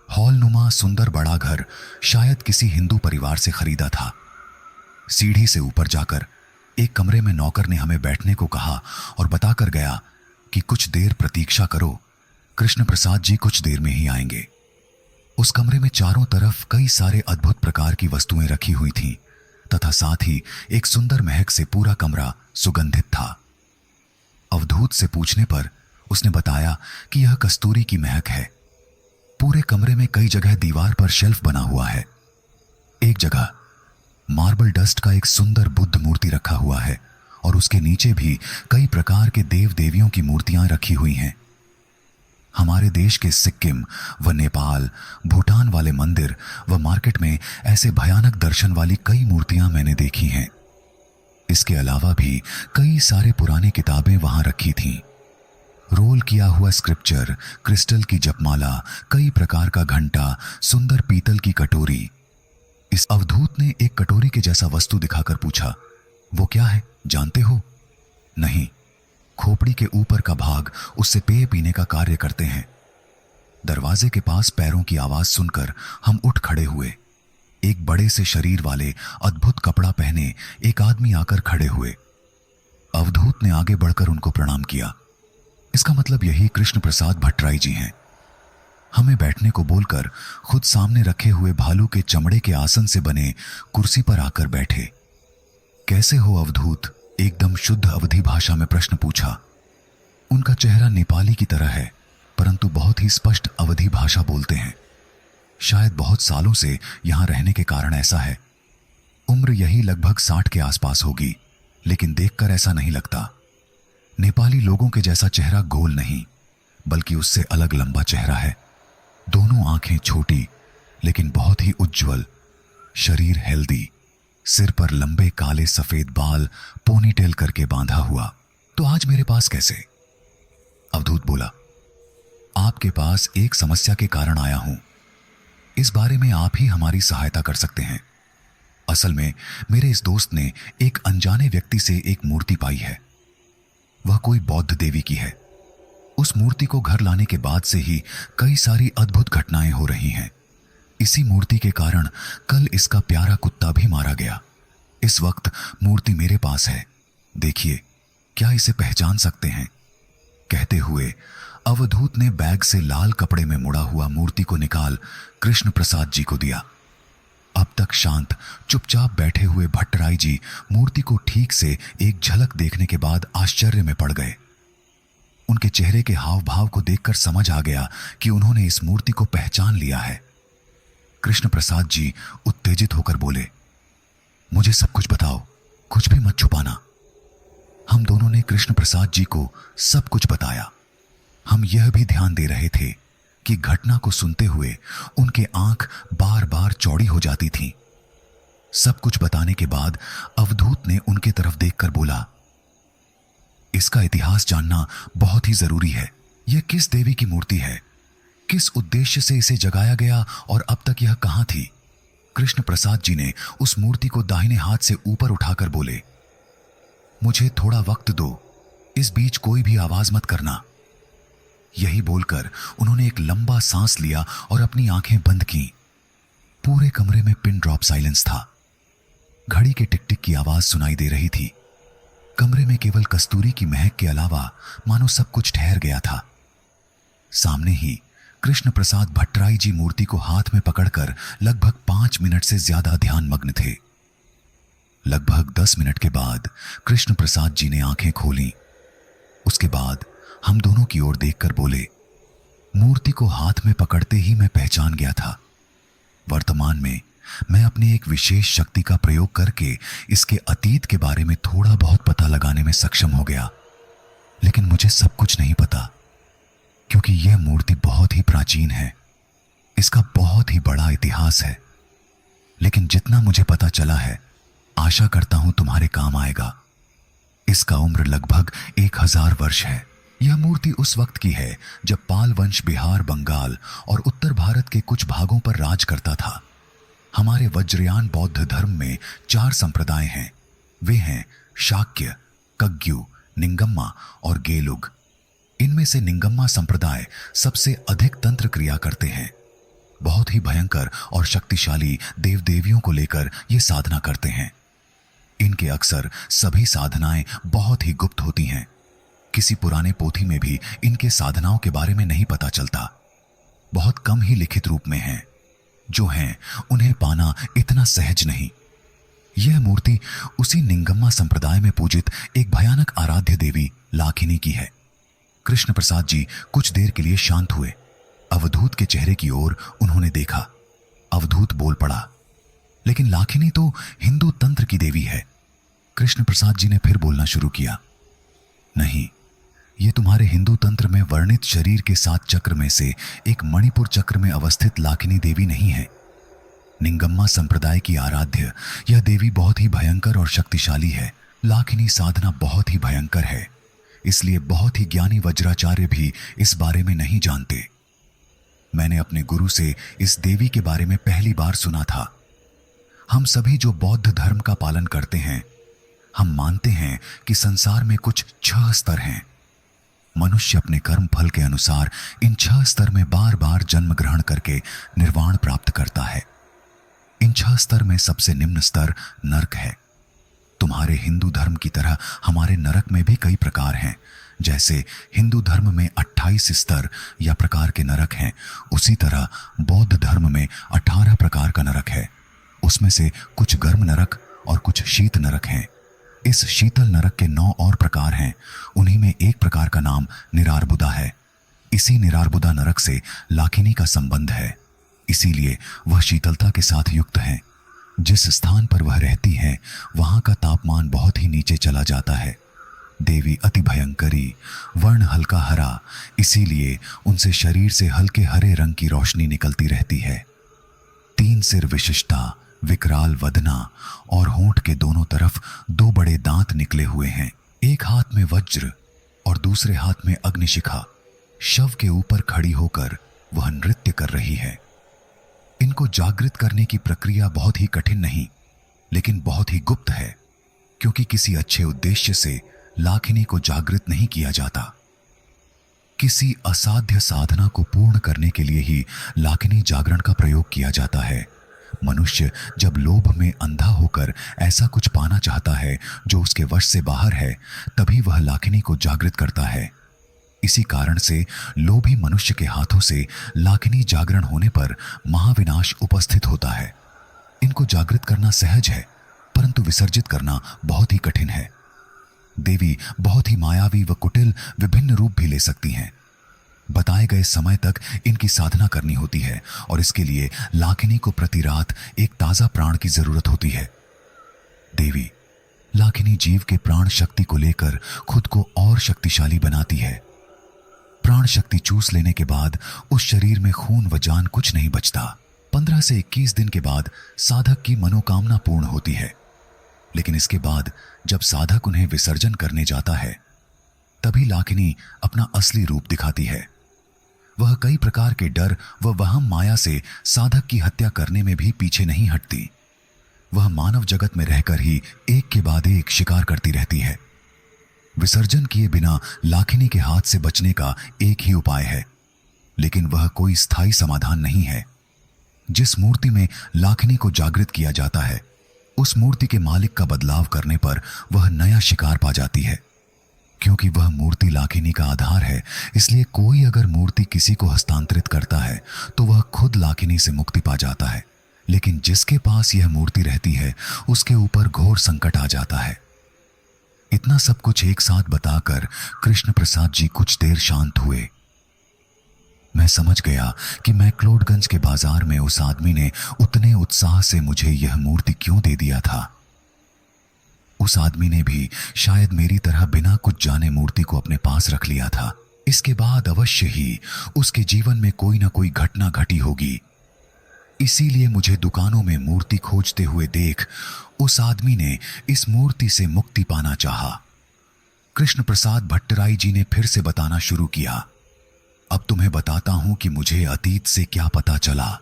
हॉल नुमा सुंदर बड़ा घर शायद किसी हिंदू परिवार से खरीदा था। सीढ़ी से ऊपर जाकर एक कमरे में नौकर ने हमें बैठने को कहा और बताकर गया कि कुछ देर प्रतीक्षा करो, कृष्ण प्रसाद जी कुछ देर में ही आएंगे। उस कमरे में चारों तरफ कई सारे अद्भुत प्रकार की वस्तुएं रखी हुई थीं तथा साथ ही एक सुंदर महक से पूरा कमरा सुगंधित था। अवधूत से पूछने पर उसने बताया कि यह कस्तूरी की महक है। पूरे कमरे में कई जगह दीवार पर शेल्फ बना हुआ है। एक जगह मार्बल डस्ट का एक सुंदर बुद्ध मूर्ति रखा हुआ है और उसके नीचे भी कई प्रकार के देव देवियों की मूर्तियां रखी हुई हैं। हमारे देश के सिक्किम व नेपाल, भूटान वाले मंदिर व मार्केट में ऐसे भयानक दर्शन वाली कई मूर्तियां मैंने देखी हैं। इसके अलावा भी कई सारे पुरानी किताबें वहां रखी थीं। रोल किया हुआ स्क्रिप्चर, क्रिस्टल की जपमाला, कई प्रकार का घंटा, सुंदर पीतल की कटोरी। इस अवधूत ने एक कटोरी के जैसा वस्तु दिखाकर पूछा, वो क्या है, जानते हो? नहीं। खोपड़ी के ऊपर का भाग उससे पेय पीने का कार्य करते हैं। दरवाजे के पास पैरों की आवाज सुनकर हम उठ खड़े हुए। एक बड़े से शरीर वाले अद्भुत कपड़ा पहने एक आदमी आकर खड़े हुए। अवधूत ने आगे बढ़कर उनको प्रणाम किया। इसका मतलब यही कृष्ण प्रसाद भट्टराई जी हैं। हमें बैठने को बोलकर खुद सामने रखे हुए भालू के चमड़े के आसन से बने कुर्सी पर आकर बैठे। कैसे हो अवधूत? एकदम शुद्ध अवधी भाषा में प्रश्न पूछा। उनका चेहरा नेपाली की तरह है, परंतु बहुत ही स्पष्ट अवधी भाषा बोलते हैं। शायद बहुत सालों से यहां रहने के कारण ऐसा है। उम्र यही लगभग 60 के आसपास होगी, लेकिन देखकर ऐसा नहीं लगता। नेपाली लोगों के जैसा चेहरा गोल नहीं, बल्कि उससे अलग लंबा चेहरा है। दोनों आंखें छोटी लेकिन बहुत ही उज्जवल। शरीर हेल्दी, सिर पर लंबे काले सफेद बाल पोनीटेल करके बांधा हुआ। तो आज मेरे पास कैसे? अवधूत बोला, आपके पास एक समस्या के कारण आया हूं। इस बारे में आप ही हमारी सहायता कर सकते हैं। असल में मेरे इस दोस्त ने एक अनजाने व्यक्ति से एक मूर्ति पाई है। वह कोई बौद्ध देवी की है। उस मूर्ति को घर लाने के बाद से ही कई सारी अद्भुत घटनाएं हो रही हैं। इसी मूर्ति के कारण कल इसका प्यारा कुत्ता भी मारा गया। इस वक्त मूर्ति मेरे पास है, देखिए, क्या इसे पहचान सकते हैं? कहते हुए अवधूत ने बैग से लाल कपड़े में मुड़ा हुआ मूर्ति को निकाल कृष्ण प्रसाद जी को दिया। अब तक शांत चुपचाप बैठे हुए भट्टराई जी मूर्ति को ठीक से एक झलक देखने के बाद आश्चर्य में पड़ गए। उनके चेहरे के हाव भाव को देखकर समझ आ गया कि उन्होंने इस मूर्ति को पहचान लिया है। कृष्ण प्रसाद जी उत्तेजित होकर बोले, मुझे सब कुछ बताओ, कुछ भी मत छुपाना। हम दोनों ने कृष्ण प्रसाद जी को सब कुछ बताया। हम यह भी ध्यान दे रहे थे कि घटना को सुनते हुए उनके आंख बार बार चौड़ी हो जाती थीं। सब कुछ बताने के बाद अवधूत ने उनके तरफ देखकर बोला, इसका इतिहास जानना बहुत ही जरूरी है। यह किस देवी की मूर्ति है? किस उद्देश्य से इसे जगाया गया और अब तक यह कहां थी? कृष्ण प्रसाद जी ने उस मूर्ति को दाहिने हाथ से ऊपर उठाकर बोले, मुझे थोड़ा वक्त दो, इस बीच कोई भी आवाज मत करना। यही बोलकर उन्होंने एक लंबा सांस लिया और अपनी आंखें बंद की। पूरे कमरे में पिन ड्रॉप साइलेंस था। घड़ी के टिक टिक की आवाज सुनाई दे रही थी। कमरे में केवल कस्तूरी की महक के अलावा मानो सब कुछ ठहर गया था। सामने ही कृष्ण प्रसाद भट्टराई जी मूर्ति को हाथ में पकड़कर लगभग 5 मिनट से ज्यादा ध्यान मग्न थे। लगभग 10 मिनट के बाद कृष्ण प्रसाद जी ने आंखें खोली। उसके बाद हम दोनों की ओर देखकर बोले, मूर्ति को हाथ में पकड़ते ही मैं पहचान गया था। वर्तमान में मैं अपनी एक विशेष शक्ति का प्रयोग करके इसके अतीत के बारे में थोड़ा बहुत पता लगाने में सक्षम हो गया, लेकिन मुझे सब कुछ नहीं पता, क्योंकि यह मूर्ति बहुत ही प्राचीन है। इसका बहुत ही बड़ा इतिहास है। लेकिन जितना मुझे पता चला है, आशा करता हूं तुम्हारे काम आएगा। इसका उम्र लगभग 1000 वर्ष है। यह मूर्ति उस वक्त की है जब पाल वंश बिहार, बंगाल और उत्तर भारत के कुछ भागों पर राज करता था। हमारे वज्रयान बौद्ध धर्म में 4 संप्रदाय हैं। वे हैं शाक्य, कग्यू, निंगम्मा और गेलुग। इनमें से निंगम्मा संप्रदाय सबसे अधिक तंत्र क्रिया करते हैं। बहुत ही भयंकर और शक्तिशाली देव देवियों को लेकर ये साधना करते हैं। इनके अक्सर सभी साधनाएं बहुत ही गुप्त होती हैं। किसी पुराने पोथी में भी इनके साधनाओं के बारे में नहीं पता चलता। बहुत कम ही लिखित रूप में हैं। जो हैं उन्हें पाना इतना सहज नहीं। यह मूर्ति उसी निंगम्मा संप्रदाय में पूजित एक भयानक आराध्य देवी लाखिनी की है। कृष्ण प्रसाद जी कुछ देर के लिए शांत हुए। अवधूत के चेहरे की ओर उन्होंने देखा। अवधूत बोल पड़ा, लेकिन लाखिनी तो हिंदू तंत्र की देवी है। कृष्ण प्रसाद जी ने फिर बोलना शुरू किया, नहीं, ये तुम्हारे हिंदू तंत्र में वर्णित शरीर के 7 चक्र में से एक मणिपुर चक्र में अवस्थित लाखिनी देवी नहीं है। निंगम्मा संप्रदाय की आराध्य यह देवी बहुत ही भयंकर और शक्तिशाली है। लाखिनी साधना बहुत ही भयंकर है, इसलिए बहुत ही ज्ञानी वज्राचार्य भी इस बारे में नहीं जानते। मैंने अपने गुरु से इस देवी के बारे में पहली बार सुना था। हम सभी जो बौद्ध धर्म का पालन करते हैं, हम मानते हैं कि संसार में कुछ 6 स्तर हैं। मनुष्य अपने कर्म फल के अनुसार इन 6 स्तर में बार बार जन्म ग्रहण करके निर्वाण प्राप्त करता है। इन 6 स्तर में सबसे निम्न स्तर नरक है। तुम्हारे हिंदू धर्म की तरह हमारे नरक में भी कई प्रकार हैं। जैसे हिंदू धर्म में 28 स्तर या प्रकार के नरक हैं, उसी तरह बौद्ध धर्म में 18 प्रकार का नरक है। उसमें से कुछ गर्म नरक और कुछ शीत नरक हैं। इस शीतल नरक के 9 और प्रकार हैं। उन्हीं में एक प्रकार का नाम निरार्बुदा है। इसी निरार्बुदा नरक से लाखिनी का संबंध है, इसीलिए वह शीतलता के साथ युक्त है। जिस स्थान पर वह रहती है वहां का तापमान बहुत ही नीचे चला जाता है। देवी अति भयंकरी, वर्ण हल्का हरा, इसीलिए उनसे शरीर से हल्के हरे रंग की रोशनी निकलती रहती है। 3 सिर विशिष्टता, विकराल वदना और होंठ के दोनों तरफ 2 बड़े दांत निकले हुए हैं। एक हाथ में वज्र और दूसरे हाथ में अग्निशिखा। शव के ऊपर खड़ी होकर वह नृत्य कर रही है। इनको जागृत करने की प्रक्रिया बहुत ही कठिन नहीं, लेकिन बहुत ही गुप्त है, क्योंकि किसी अच्छे उद्देश्य से लाखिनी को जागृत नहीं किया जाता। किसी असाध्य साधना को पूर्ण करने के लिए ही लाखिनी जागरण का प्रयोग किया जाता है। मनुष्य जब लोभ में अंधा होकर ऐसा कुछ पाना चाहता है जो उसके वश से बाहर है, तभी वह लाखिनी को जागृत करता है। इसी कारण से लोभी मनुष्य के हाथों से लाखिनी जागरण होने पर महाविनाश उपस्थित होता है। इनको जागृत करना सहज है, परंतु विसर्जित करना बहुत ही कठिन है। देवी बहुत ही मायावी व कुटिल विभिन्न रूप भी ले सकती हैं। बताए गए समय तक इनकी साधना करनी होती है और इसके लिए लाखिनी को प्रति रात एक ताजा प्राण की जरूरत होती है। देवी लाखिनी जीव के प्राण शक्ति को लेकर खुद को और शक्तिशाली बनाती है। प्राण शक्ति चूस लेने के बाद उस शरीर में खून व जान कुछ नहीं बचता। 15 से 21 दिन के बाद साधक की मनोकामना पूर्ण होती है, लेकिन इसके बाद जब साधक उन्हें विसर्जन करने जाता है तभी लाखिनी अपना असली रूप दिखाती है। वह कई प्रकार के डर व वहम माया से साधक की हत्या करने में भी पीछे नहीं हटती। वह मानव जगत में रहकर ही एक के बाद एक शिकार करती रहती है। विसर्जन किए बिना लाखिनी के हाथ से बचने का एक ही उपाय है, लेकिन वह कोई स्थायी समाधान नहीं है। जिस मूर्ति में लाखिनी को जागृत किया जाता है, उस मूर्ति के मालिक का बदलाव करने पर वह नया शिकार पा जाती है। क्योंकि वह मूर्ति लाखिनी का आधार है, इसलिए कोई अगर मूर्ति किसी को हस्तांतरित करता है तो वह खुद लाखिनी से मुक्ति पा जाता है। लेकिन जिसके पास यह मूर्ति रहती है उसके ऊपर घोर संकट आ जाता है। इतना सब कुछ एक साथ बताकर कृष्ण प्रसाद जी कुछ देर शांत हुए। मैं समझ गया कि मैक्लोडगंज के बाजार में उस आदमी ने उतने उत्साह से मुझे यह मूर्ति क्यों दे दिया था। उस आदमी ने भी शायद मेरी तरह बिना कुछ जाने मूर्ति को अपने पास रख लिया था। इसके बाद अवश्य ही उसके जीवन में कोई ना कोई घटना घटी होगी। इसीलिए मुझे दुकानों में मूर्ति खोजते हुए देख उस आदमी ने इस मूर्ति से मुक्ति पाना चाहा। कृष्ण प्रसाद भट्टराई जी ने फिर से बताना शुरू किया। अब तुम्हें बताता हूं कि मुझे अतीत से क्या पता चला।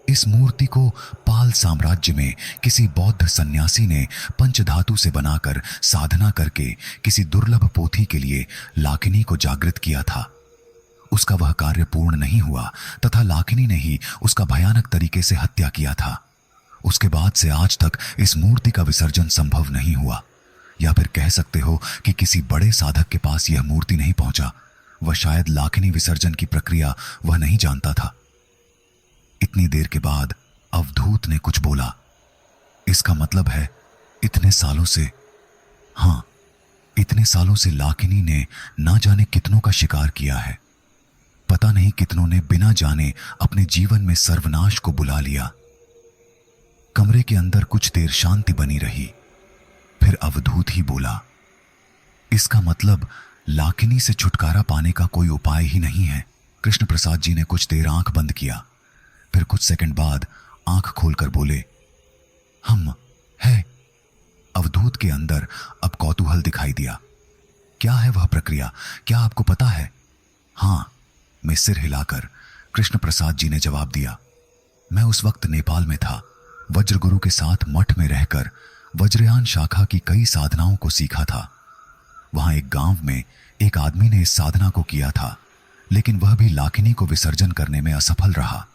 इस मूर्ति को पाल साम्राज्य में किसी बौद्ध सन्यासी ने पंचधातु से बनाकर साधना करके किसी दुर्लभ पोथी के लिए लाखिनी को जागृत किया था। उसका वह कार्य पूर्ण नहीं हुआ तथा लाखिनी ने ही उसका भयानक तरीके से हत्या किया था। उसके बाद से आज तक इस मूर्ति का विसर्जन संभव नहीं हुआ, या फिर कह सकते हो कि किसी बड़े साधक के पास यह मूर्ति नहीं पहुंचा। वह शायद लाखिनी विसर्जन की प्रक्रिया वह नहीं जानता था। इतनी देर के बाद अवधूत ने कुछ बोला। इसका मतलब है इतने सालों से, हाँ, इतने सालों से लाखिनी ने ना जाने कितनों का शिकार किया है। पता नहीं कितनों ने बिना जाने अपने जीवन में सर्वनाश को बुला लिया। कमरे के अंदर कुछ देर शांति बनी रही। फिर अवधूत ही बोला, इसका मतलब लाखिनी से छुटकारा पाने का कोई उपाय ही नहीं है। कृष्ण प्रसाद जी ने कुछ देर आंख बंद किया, फिर कुछ सेकंड बाद आंख खोलकर बोले, हम है। अवधूत के अंदर अब कौतूहल दिखाई दिया। क्या है वह प्रक्रिया, क्या आपको पता है? हां, मैं सिर हिलाकर कृष्ण प्रसाद जी ने जवाब दिया। मैं उस वक्त नेपाल में था। वज्रगुरु के साथ मठ में रहकर वज्रयान शाखा की कई साधनाओं को सीखा था। वहां एक गांव में एक आदमी ने इस साधना को किया था, लेकिन वह भी लाखिनी को विसर्जन करने में असफल रहा।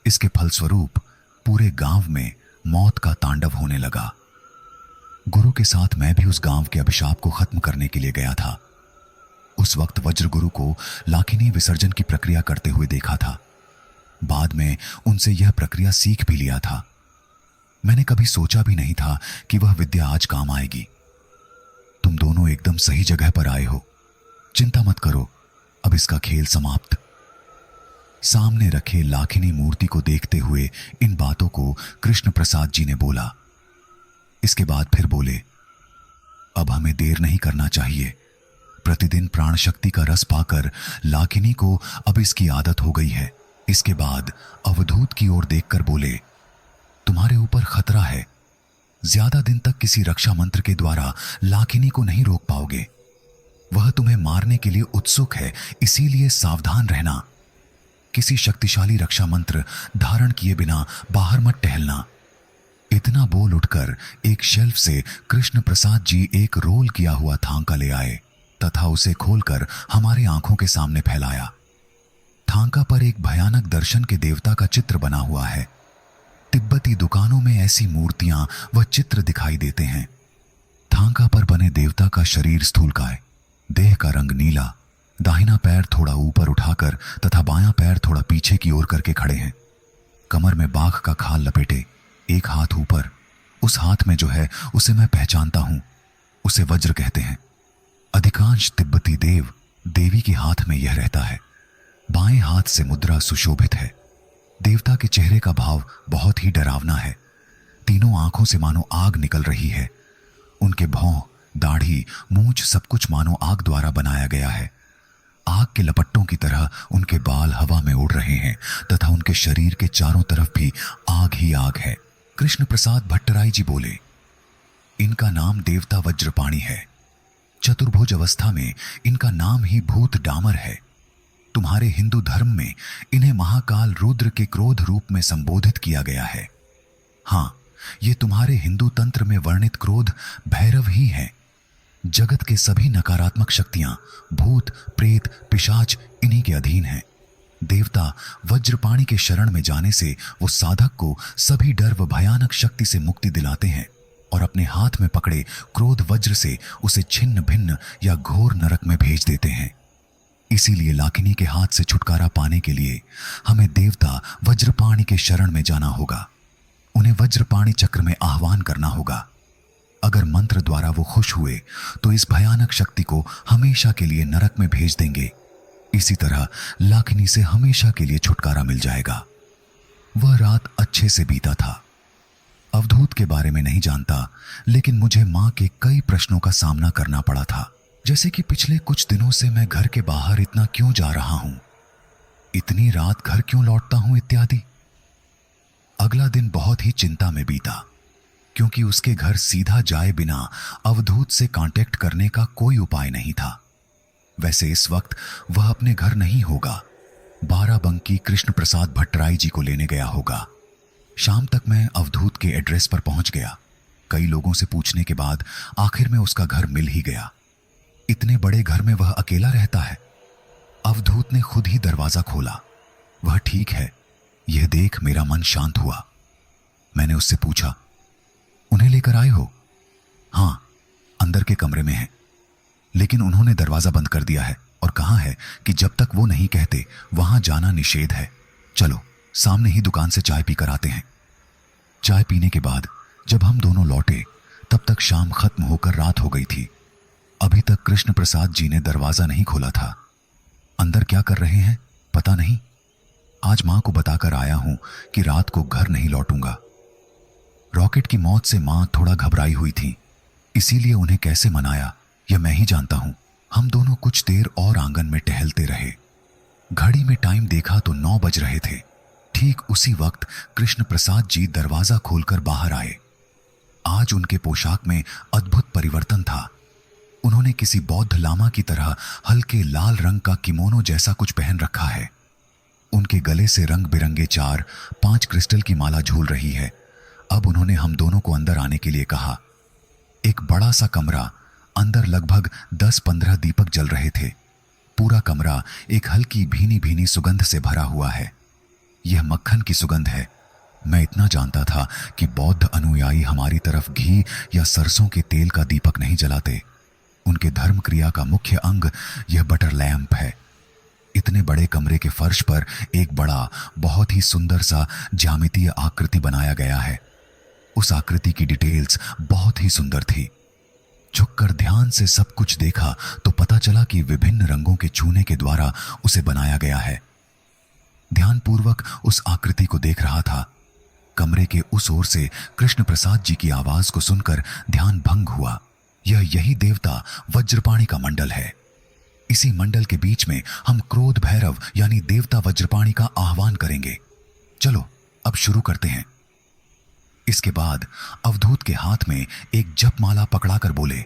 इसके फलस्वरूप पूरे गांव में मौत का तांडव होने लगा। गुरु के साथ मैं भी उस गांव के अभिशाप को खत्म करने के लिए गया था। उस वक्त वज्रगुरु को लाखिनी विसर्जन की प्रक्रिया करते हुए देखा था। बाद में उनसे यह प्रक्रिया सीख भी लिया था। मैंने कभी सोचा भी नहीं था कि वह विद्या आज काम आएगी। तुम दोनों एकदम सही जगह पर आए हो। चिंता मत करो, अब इसका खेल समाप्त। सामने रखे लाखिनी मूर्ति को देखते हुए इन बातों को कृष्ण प्रसाद जी ने बोला। इसके बाद फिर बोले, अब हमें देर नहीं करना चाहिए। प्रतिदिन प्राण शक्ति का रस पाकर लाखिनी को अब इसकी आदत हो गई है। इसके बाद अवधूत की ओर देखकर बोले, तुम्हारे ऊपर खतरा है। ज्यादा दिन तक किसी रक्षा मंत्र के द्वारा लाखिनी को नहीं रोक पाओगे। वह तुम्हें मारने के लिए उत्सुक है, इसीलिए सावधान रहना। किसी शक्तिशाली रक्षा मंत्र धारण किए बिना बाहर मत टहलना। इतना बोल उठकर एक शेल्फ से कृष्ण प्रसाद जी एक रोल किया हुआ थांका ले आए तथा उसे खोलकर हमारे आंखों के सामने फैलाया। थांका पर एक भयानक दर्शन के देवता का चित्र बना हुआ है। तिब्बती दुकानों में ऐसी मूर्तियां व चित्र दिखाई देते हैं। थांका पर बने देवता का शरीर स्थूलकाय, देह का रंग नीला, दाहिना पैर थोड़ा ऊपर उठाकर तथा बायां पैर थोड़ा पीछे की ओर करके खड़े हैं। कमर में बाघ का खाल लपेटे, एक हाथ ऊपर। उस हाथ में जो है उसे मैं पहचानता हूं, उसे वज्र कहते हैं। अधिकांश तिब्बती देव देवी के हाथ में यह रहता है। बाएं हाथ से मुद्रा सुशोभित है। देवता के चेहरे का भाव बहुत ही डरावना है। तीनों आंखों से मानो आग निकल रही है। उनके भौं, दाढ़ी, मूंछ सब कुछ मानो आग द्वारा बनाया गया है। आग के लपट्टों की तरह उनके बाल हवा में उड़ रहे हैं तथा उनके शरीर के चारों तरफ भी आग ही आग है। कृष्ण प्रसाद भट्टराई जी बोले, इनका नाम देवता वज्रपाणी है। चतुर्भुज अवस्था में इनका नाम ही भूत डामर है। तुम्हारे हिंदू धर्म में इन्हें महाकाल रुद्र के क्रोध रूप में संबोधित किया गया है। हां, ये तुम्हारे हिंदू तंत्र में वर्णित क्रोध भैरव ही है। जगत के सभी नकारात्मक शक्तियां, भूत, प्रेत, पिशाच इन्हीं के अधीन हैं। देवता वज्रपाणी के शरण में जाने से वो साधक को सभी डर व भयानक शक्ति से मुक्ति दिलाते हैं और अपने हाथ में पकड़े क्रोध वज्र से उसे छिन्न भिन्न या घोर नरक में भेज देते हैं। इसीलिए लाकिनी के हाथ से छुटकारा पाने के लिए हमें देवता वज्रपाणी के शरण में जाना होगा। उन्हें वज्रपाणी चक्र में आह्वान करना होगा। अगर मंत्र द्वारा वो खुश हुए तो इस भयानक शक्ति को हमेशा के लिए नरक में भेज देंगे। इसी तरह लाकिनी से हमेशा के लिए छुटकारा मिल जाएगा। वह रात अच्छे से बीता था। अवधूत के बारे में नहीं जानता, लेकिन मुझे मां के कई प्रश्नों का सामना करना पड़ा था, जैसे कि पिछले कुछ दिनों से मैं घर के बाहर इतना क्यों जा रहा हूं, इतनी रात घर क्यों लौटता हूं इत्यादि। अगला दिन बहुत ही चिंता में बीता, क्योंकि उसके घर सीधा जाए बिना अवधूत से कांटेक्ट करने का कोई उपाय नहीं था। वैसे इस वक्त वह अपने घर नहीं होगा, बाराबंकी कृष्ण प्रसाद भट्टराई जी को लेने गया होगा। शाम तक मैं अवधूत के एड्रेस पर पहुंच गया। कई लोगों से पूछने के बाद आखिर में उसका घर मिल ही गया। इतने बड़े घर में वह अकेला रहता है। अवधूत ने खुद ही दरवाजा खोला। वह ठीक है, यह देख मेरा मन शांत हुआ। मैंने उससे पूछा, उन्हें लेकर आए हो? हां, अंदर के कमरे में है, लेकिन उन्होंने दरवाजा बंद कर दिया है और कहा है कि जब तक वो नहीं कहते वहां जाना निषेध है। चलो सामने ही दुकान से चाय पीकर आते हैं। चाय पीने के बाद जब हम दोनों लौटे तब तक शाम खत्म होकर रात हो गई थी। अभी तक कृष्ण प्रसाद जी ने दरवाजा नहीं खोला था। अंदर क्या कर रहे हैं पता नहीं। आज मां को बताकर आया हूं कि रात को घर नहीं लौटूंगा। रॉकेट की मौत से मां थोड़ा घबराई हुई थी, इसीलिए उन्हें कैसे मनाया यह मैं ही जानता हूं। हम दोनों कुछ देर और आंगन में टहलते रहे। घड़ी में टाइम देखा तो 9 बज रहे थे। ठीक उसी वक्त कृष्ण प्रसाद जी दरवाजा खोलकर बाहर आए। आज उनके पोशाक में अद्भुत परिवर्तन था। उन्होंने किसी बौद्ध लामा की तरह हल्के लाल रंग का किमोनो जैसा कुछ पहन रखा है। उनके गले से रंग बिरंगे 4-5 क्रिस्टल की माला झूल रही है। अब उन्होंने हम दोनों को अंदर आने के लिए कहा। एक बड़ा सा कमरा, अंदर लगभग 10-15 दीपक जल रहे थे। पूरा कमरा एक हल्की भीनी भीनी सुगंध से भरा हुआ है। यह मक्खन की सुगंध है। मैं इतना जानता था कि बौद्ध अनुयायी हमारी तरफ घी या सरसों के तेल का दीपक नहीं जलाते। उनके धर्म क्रिया का मुख्य अंग यह बटर लैंप है। इतने बड़े कमरे के फर्श पर एक बड़ा, बहुत ही सुंदर सा ज्यामितीय आकृति बनाया गया है। उस आकृति की डिटेल्स बहुत ही सुंदर थी। झुककर ध्यान से सब कुछ देखा तो पता चला कि विभिन्न रंगों के चूने के द्वारा उसे बनाया गया है। ध्यानपूर्वक उस आकृति को देख रहा था। कमरे के उस ओर से कृष्ण प्रसाद जी की आवाज को सुनकर ध्यान भंग हुआ। यही देवता वज्रपाणी का मंडल है। इसी मंडल के बीच में हम क्रोध भैरव यानी देवता वज्रपाणी का आह्वान करेंगे। चलो अब शुरू करते हैं। इसके बाद अवधूत के हाथ में एक जपमाला पकड़ाकर बोले,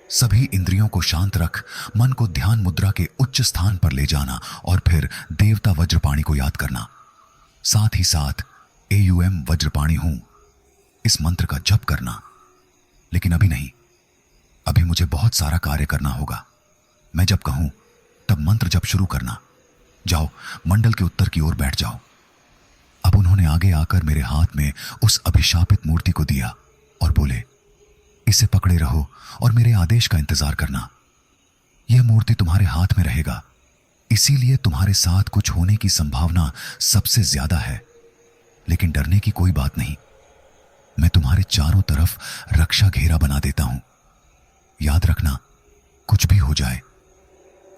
सभी इंद्रियों को शांत रख, मन को ध्यान मुद्रा के उच्च स्थान पर ले जाना और फिर देवता वज्रपाणी को याद करना। साथ ही साथ AUM वज्रपाणी हूं इस मंत्र का जप करना। लेकिन अभी नहीं, अभी मुझे बहुत सारा कार्य करना होगा। मैं जब कहूं तब मंत्र जप शुरू करना। जाओ मंडल के उत्तर की ओर बैठ जाओ। अब उन्होंने आगे आकर मेरे हाथ में उस अभिशापित मूर्ति को दिया और बोले, इसे पकड़े रहो और मेरे आदेश का इंतजार करना। यह मूर्ति तुम्हारे हाथ में रहेगा, इसीलिए तुम्हारे साथ कुछ होने की संभावना सबसे ज्यादा है। लेकिन डरने की कोई बात नहीं, मैं तुम्हारे चारों तरफ रक्षा घेरा बना देता हूं। याद रखना, कुछ भी हो जाए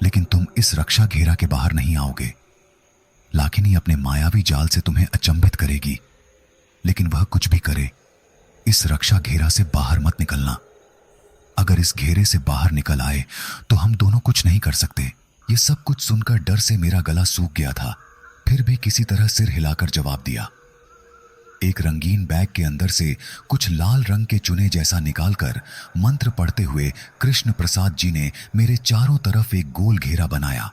लेकिन तुम इस रक्षा घेरा के बाहर नहीं आओगे। लाकिनी अपने मायावी जाल से तुम्हें अचंभित करेगी, लेकिन वह कुछ भी करे इस रक्षा घेरा से बाहर मत निकलना। अगर इस घेरे से बाहर निकल आए तो हम दोनों कुछ नहीं कर सकते। ये सब कुछ सुनकर डर से मेरा गला सूख गया था, फिर भी किसी तरह सिर हिलाकर जवाब दिया। एक रंगीन बैग के अंदर से कुछ लाल रंग के चुने जैसा निकालकर मंत्र पढ़ते हुए कृष्ण प्रसाद जी ने मेरे चारों तरफ एक गोल घेरा बनाया।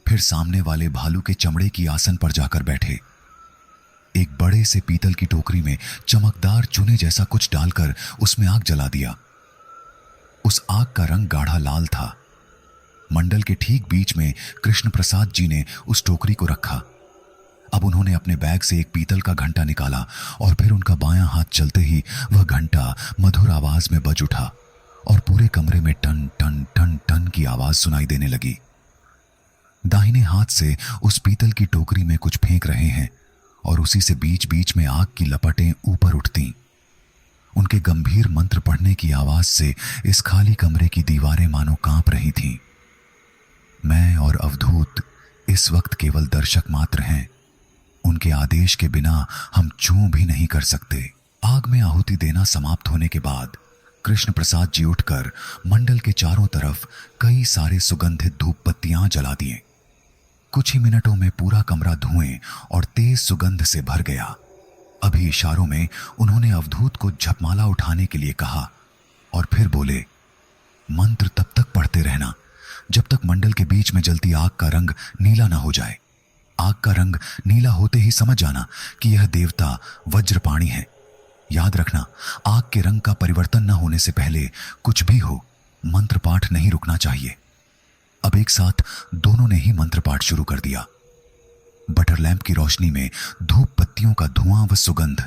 फिर सामने वाले भालू के चमड़े की आसन पर जाकर बैठे। एक बड़े से पीतल की टोकरी में चमकदार चुने जैसा कुछ डालकर उसमें आग जला दिया। उस आग का रंग गाढ़ा लाल था। मंडल के ठीक बीच में कृष्ण प्रसाद जी ने उस टोकरी को रखा। अब उन्होंने अपने बैग से एक पीतल का घंटा निकाला और फिर उनका बायां हाथ चलते ही वह घंटा मधुर आवाज में बज उठा और पूरे कमरे में टन टन टन टन की आवाज सुनाई देने लगी। दाहिने हाथ से उस पीतल की टोकरी में कुछ फेंक रहे हैं और उसी से बीच बीच में आग की लपटें ऊपर उठती। उनके गंभीर मंत्र पढ़ने की आवाज से इस खाली कमरे की दीवारें मानो कांप रही थीं। मैं और अवधूत इस वक्त केवल दर्शक मात्र हैं। उनके आदेश के बिना हम चूं भी नहीं कर सकते। आग में आहुति देना समाप्त होने के बाद कृष्ण प्रसाद जी उठकर मंडल के चारों तरफ कई सारे सुगंधित धूप बत्तियां जला दिए। कुछ ही मिनटों में पूरा कमरा धुएं और तेज सुगंध से भर गया। अभी इशारों में उन्होंने अवधूत को झपमाला उठाने के लिए कहा और फिर बोले, मंत्र तब तक पढ़ते रहना जब तक मंडल के बीच में जलती आग का रंग नीला ना हो जाए। आग का रंग नीला होते ही समझ जाना कि यह देवता वज्रपाणी है। याद रखना, आग के रंग का परिवर्तन न होने से पहले कुछ भी हो, मंत्र पाठ नहीं रुकना चाहिए। अब एक साथ दोनों ने ही मंत्र पाठ शुरू कर दिया। बटर लैंप की रोशनी में धूप बत्तियों का धुआं व सुगंध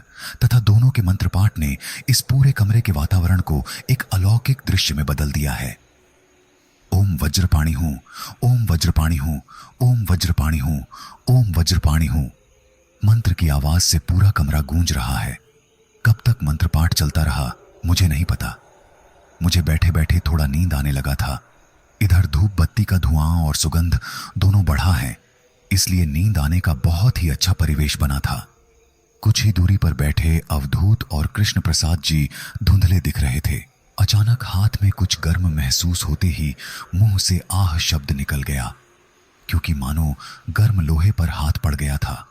तथा दोनों के मंत्र पाठ ने इस पूरे कमरे के वातावरण को एक अलौकिक दृश्य में बदल दिया है। ओम वज्रपाणी हूं, ओम वज्रपाणी हूं, ओम वज्रपाणी हूं, ओम वज्रपाणी हूं। मंत्र की आवाज से पूरा कमरा गूंज रहा है। कब तक मंत्र पाठ चलता रहा मुझे नहीं पता। मुझे बैठे बैठे थोड़ा नींद आने लगा था। इधर धूप बत्ती का धुआं और सुगंध दोनों बढ़ा है, इसलिए नींद आने का बहुत ही अच्छा परिवेश बना था। कुछ ही दूरी पर बैठे अवधूत और कृष्ण प्रसाद जी धुंधले दिख रहे थे। अचानक हाथ में कुछ गर्म महसूस होते ही मुंह से आह शब्द निकल गया, क्योंकि मानो गर्म लोहे पर हाथ पड़ गया था।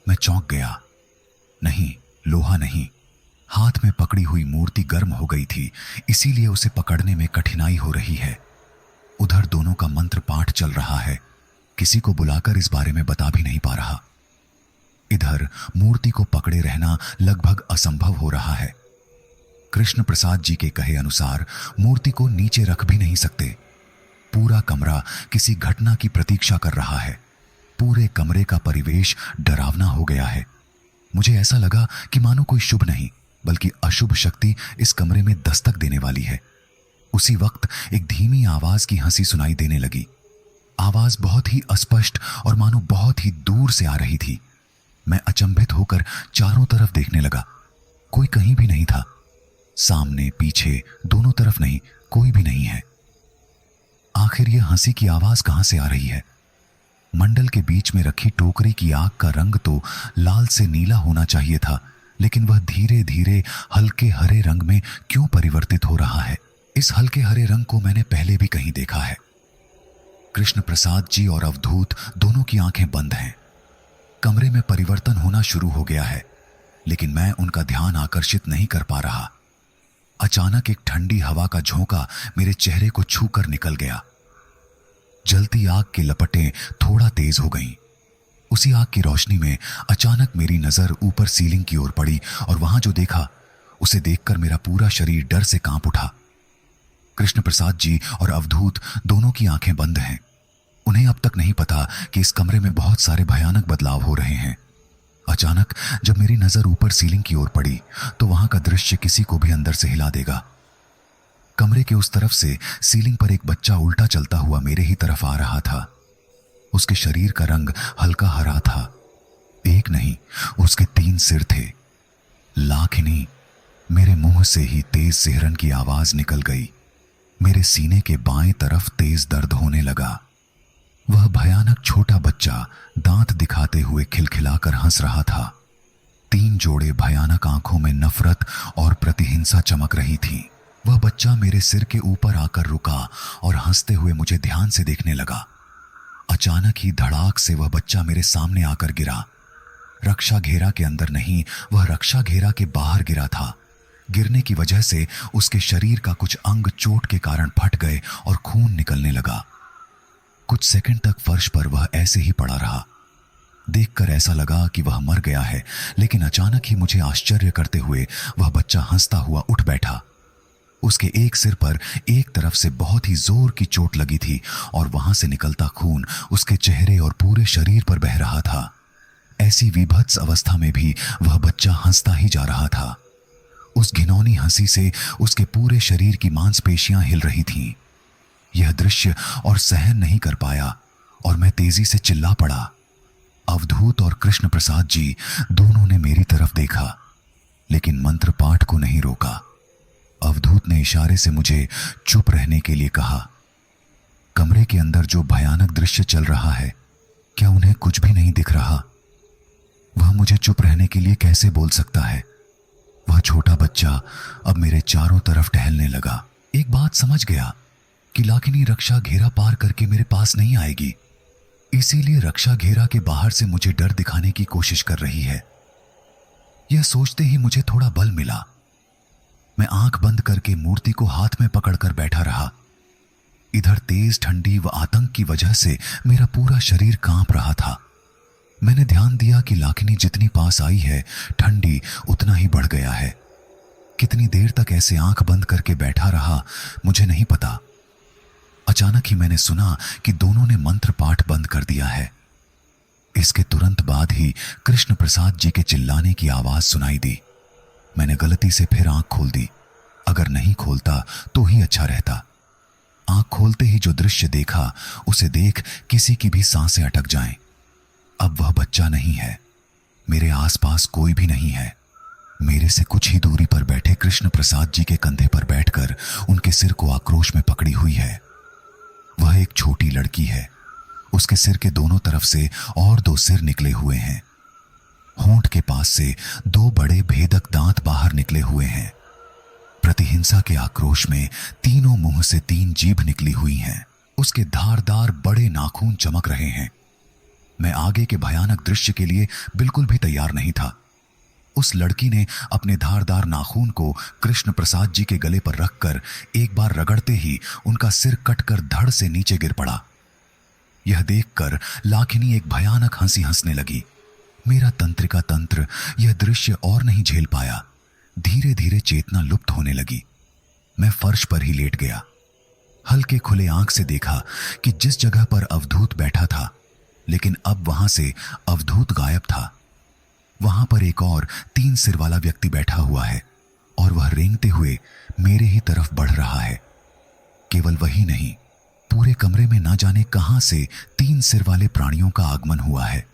मैं चौंक गया। नहीं, लोहा नहीं, हाथ में पकड़ी हुई मूर्ति गर्म हो गई थी, इसीलिए उसे पकड़ने में कठिनाई हो रही है। उधर दोनों का मंत्र पाठ चल रहा है, किसी को बुलाकर इस बारे में बता भी नहीं पा रहा। इधर मूर्ति को पकड़े रहना लगभग असंभव हो रहा है। कृष्ण प्रसाद जी के कहे अनुसार मूर्ति को नीचे रख भी नहीं सकते। पूरा कमरा किसी घटना की प्रतीक्षा कर रहा है। पूरे कमरे का परिवेश डरावना हो गया है। मुझे ऐसा लगा कि मानो कोई शुभ नहीं बल्कि अशुभ शक्ति इस कमरे में दस्तक देने वाली है। उसी वक्त एक धीमी आवाज की हंसी सुनाई देने लगी। आवाज बहुत ही अस्पष्ट और मानो बहुत ही दूर से आ रही थी। मैं अचंभित होकर चारों तरफ देखने लगा। कोई कहीं भी नहीं था। सामने पीछे दोनों तरफ नहीं, कोई भी नहीं है। आखिर यह हंसी की आवाज कहां से आ रही है? मंडल के बीच में रखी टोकरी की आग का रंग तो लाल से नीला होना चाहिए था, लेकिन वह धीरे धीरे हल्के हरे रंग में क्यों परिवर्तित हो रहा है? इस हल्के हरे रंग को मैंने पहले भी कहीं देखा है। कृष्ण प्रसाद जी और अवधूत दोनों की आंखें बंद हैं। कमरे में परिवर्तन होना शुरू हो गया है, लेकिन मैं उनका ध्यान आकर्षित नहीं कर पा रहा। अचानक एक ठंडी हवा का झोंका मेरे चेहरे को छूकर निकल गया। जलती आग की लपटें थोड़ा तेज हो गईं। उसी आग की रोशनी में अचानक मेरी नजर ऊपर सीलिंग की ओर पड़ी और वहां जो देखा उसे देखकर मेरा पूरा शरीर डर से कांप उठा। कृष्ण प्रसाद जी और अवधूत दोनों की आंखें बंद हैं। उन्हें अब तक नहीं पता कि इस कमरे में बहुत सारे भयानक बदलाव हो रहे हैं। अचानक जब मेरी नजर ऊपर सीलिंग की ओर पड़ी तो वहां का दृश्य किसी को भी अंदर से हिला देगा। कमरे के उस तरफ से सीलिंग पर एक बच्चा उल्टा चलता हुआ मेरे ही तरफ आ रहा था। उसके शरीर का रंग हल्का हरा था। एक नहीं, उसके 3 सिर थे। लाखिनी, मेरे मुंह से ही तेज सिहरन की आवाज निकल गई। मेरे सीने के बाएं तरफ तेज दर्द होने लगा। वह भयानक छोटा बच्चा दांत दिखाते हुए खिलखिलाकर हंस रहा था। 3 जोड़े भयानक आंखों में नफरत और प्रतिहिंसा चमक रही थी। वह बच्चा मेरे सिर के ऊपर आकर रुका और हंसते हुए मुझे ध्यान से देखने लगा। अचानक ही धड़ाक से वह बच्चा मेरे सामने आकर गिरा। रक्षा घेरा के अंदर नहीं, वह रक्षा घेरा के बाहर गिरा था। गिरने की वजह से उसके शरीर का कुछ अंग चोट के कारण फट गए और खून निकलने लगा। कुछ सेकंड तक फर्श पर वह ऐसे ही पड़ा रहा। देखकर ऐसा लगा कि वह मर गया है, लेकिन अचानक ही मुझे आश्चर्य करते हुए वह बच्चा हंसता हुआ उठ बैठा। उसके एक सिर पर एक तरफ से बहुत ही जोर की चोट लगी थी और वहां से निकलता खून उसके चेहरे और पूरे शरीर पर बह रहा था। ऐसी विभत्स अवस्था में भी वह बच्चा हंसता ही जा रहा था। उस घिनौनी हंसी से उसके पूरे शरीर की मांसपेशियां हिल रही थीं। यह दृश्य और सहन नहीं कर पाया और मैं तेजी से चिल्ला पड़ा। अवधूत और कृष्ण प्रसाद जी दोनों ने मेरी तरफ देखा, लेकिन मंत्र पाठ को नहीं रोका। अवधूत ने इशारे से मुझे चुप रहने के लिए कहा। कमरे के अंदर जो भयानक दृश्य चल रहा है, क्या उन्हें कुछ भी नहीं दिख रहा? वह मुझे चुप रहने के लिए कैसे बोल सकता है? वह छोटा बच्चा अब मेरे चारों तरफ टहलने लगा। एक बात समझ गया कि लाकिनी रक्षा घेरा पार करके मेरे पास नहीं आएगी, इसीलिए रक्षा घेरा के बाहर से मुझे डर दिखाने की कोशिश कर रही है। यह सोचते ही मुझे थोड़ा बल मिला। मैं आंख बंद करके मूर्ति को हाथ में पकड़कर बैठा रहा। इधर तेज ठंडी व आतंक की वजह से मेरा पूरा शरीर कांप रहा था। मैंने ध्यान दिया कि लाकिनी जितनी पास आई है, ठंडी उतना ही बढ़ गया है। कितनी देर तक ऐसे आंख बंद करके बैठा रहा मुझे नहीं पता। अचानक ही मैंने सुना कि दोनों ने मंत्र पाठ बंद कर दिया है। इसके तुरंत बाद ही कृष्ण प्रसाद जी के चिल्लाने की आवाज सुनाई दी। मैंने गलती से फिर आंख खोल दी। अगर नहीं खोलता तो ही अच्छा रहता। आंख खोलते ही जो दृश्य देखा, उसे देख किसी की भी सांसें अटक जाएं। अब वह बच्चा नहीं है, मेरे आसपास कोई भी नहीं है। मेरे से कुछ ही दूरी पर बैठे कृष्ण प्रसाद जी के कंधे पर बैठकर उनके सिर को आक्रोश में पकड़ी हुई है। वह एक छोटी लड़की है। उसके सिर के दोनों तरफ से और दो सिर निकले हुए हैं। होंठ के पास से दो बड़े भेदक दांत बाहर निकले हुए हैं। प्रतिहिंसा के आक्रोश में तीनों मुंह से तीन जीभ निकली हुई हैं। उसके धारदार बड़े नाखून चमक रहे हैं। मैं आगे के भयानक दृश्य के लिए बिल्कुल भी तैयार नहीं था। उस लड़की ने अपने धारदार नाखून को कृष्ण प्रसाद जी के गले पर रखकर एक बार रगड़ते ही उनका सिर कटकर धड़ से नीचे गिर पड़ा। यह देखकर लाखिनी एक भयानक हंसी हंसने लगी। मेरा तंत्रिका तंत्र यह दृश्य और नहीं झेल पाया। धीरे धीरे चेतना लुप्त होने लगी। मैं फर्श पर ही लेट गया। हल्के खुले आंख से देखा कि जिस जगह पर अवधूत बैठा था, लेकिन अब वहां से अवधूत गायब था। वहां पर एक और तीन सिर वाला व्यक्ति बैठा हुआ है और वह रेंगते हुए मेरे ही तरफ बढ़ रहा है। केवल वही नहीं, पूरे कमरे में ना जाने कहां से तीन सिर वाले प्राणियों का आगमन हुआ है।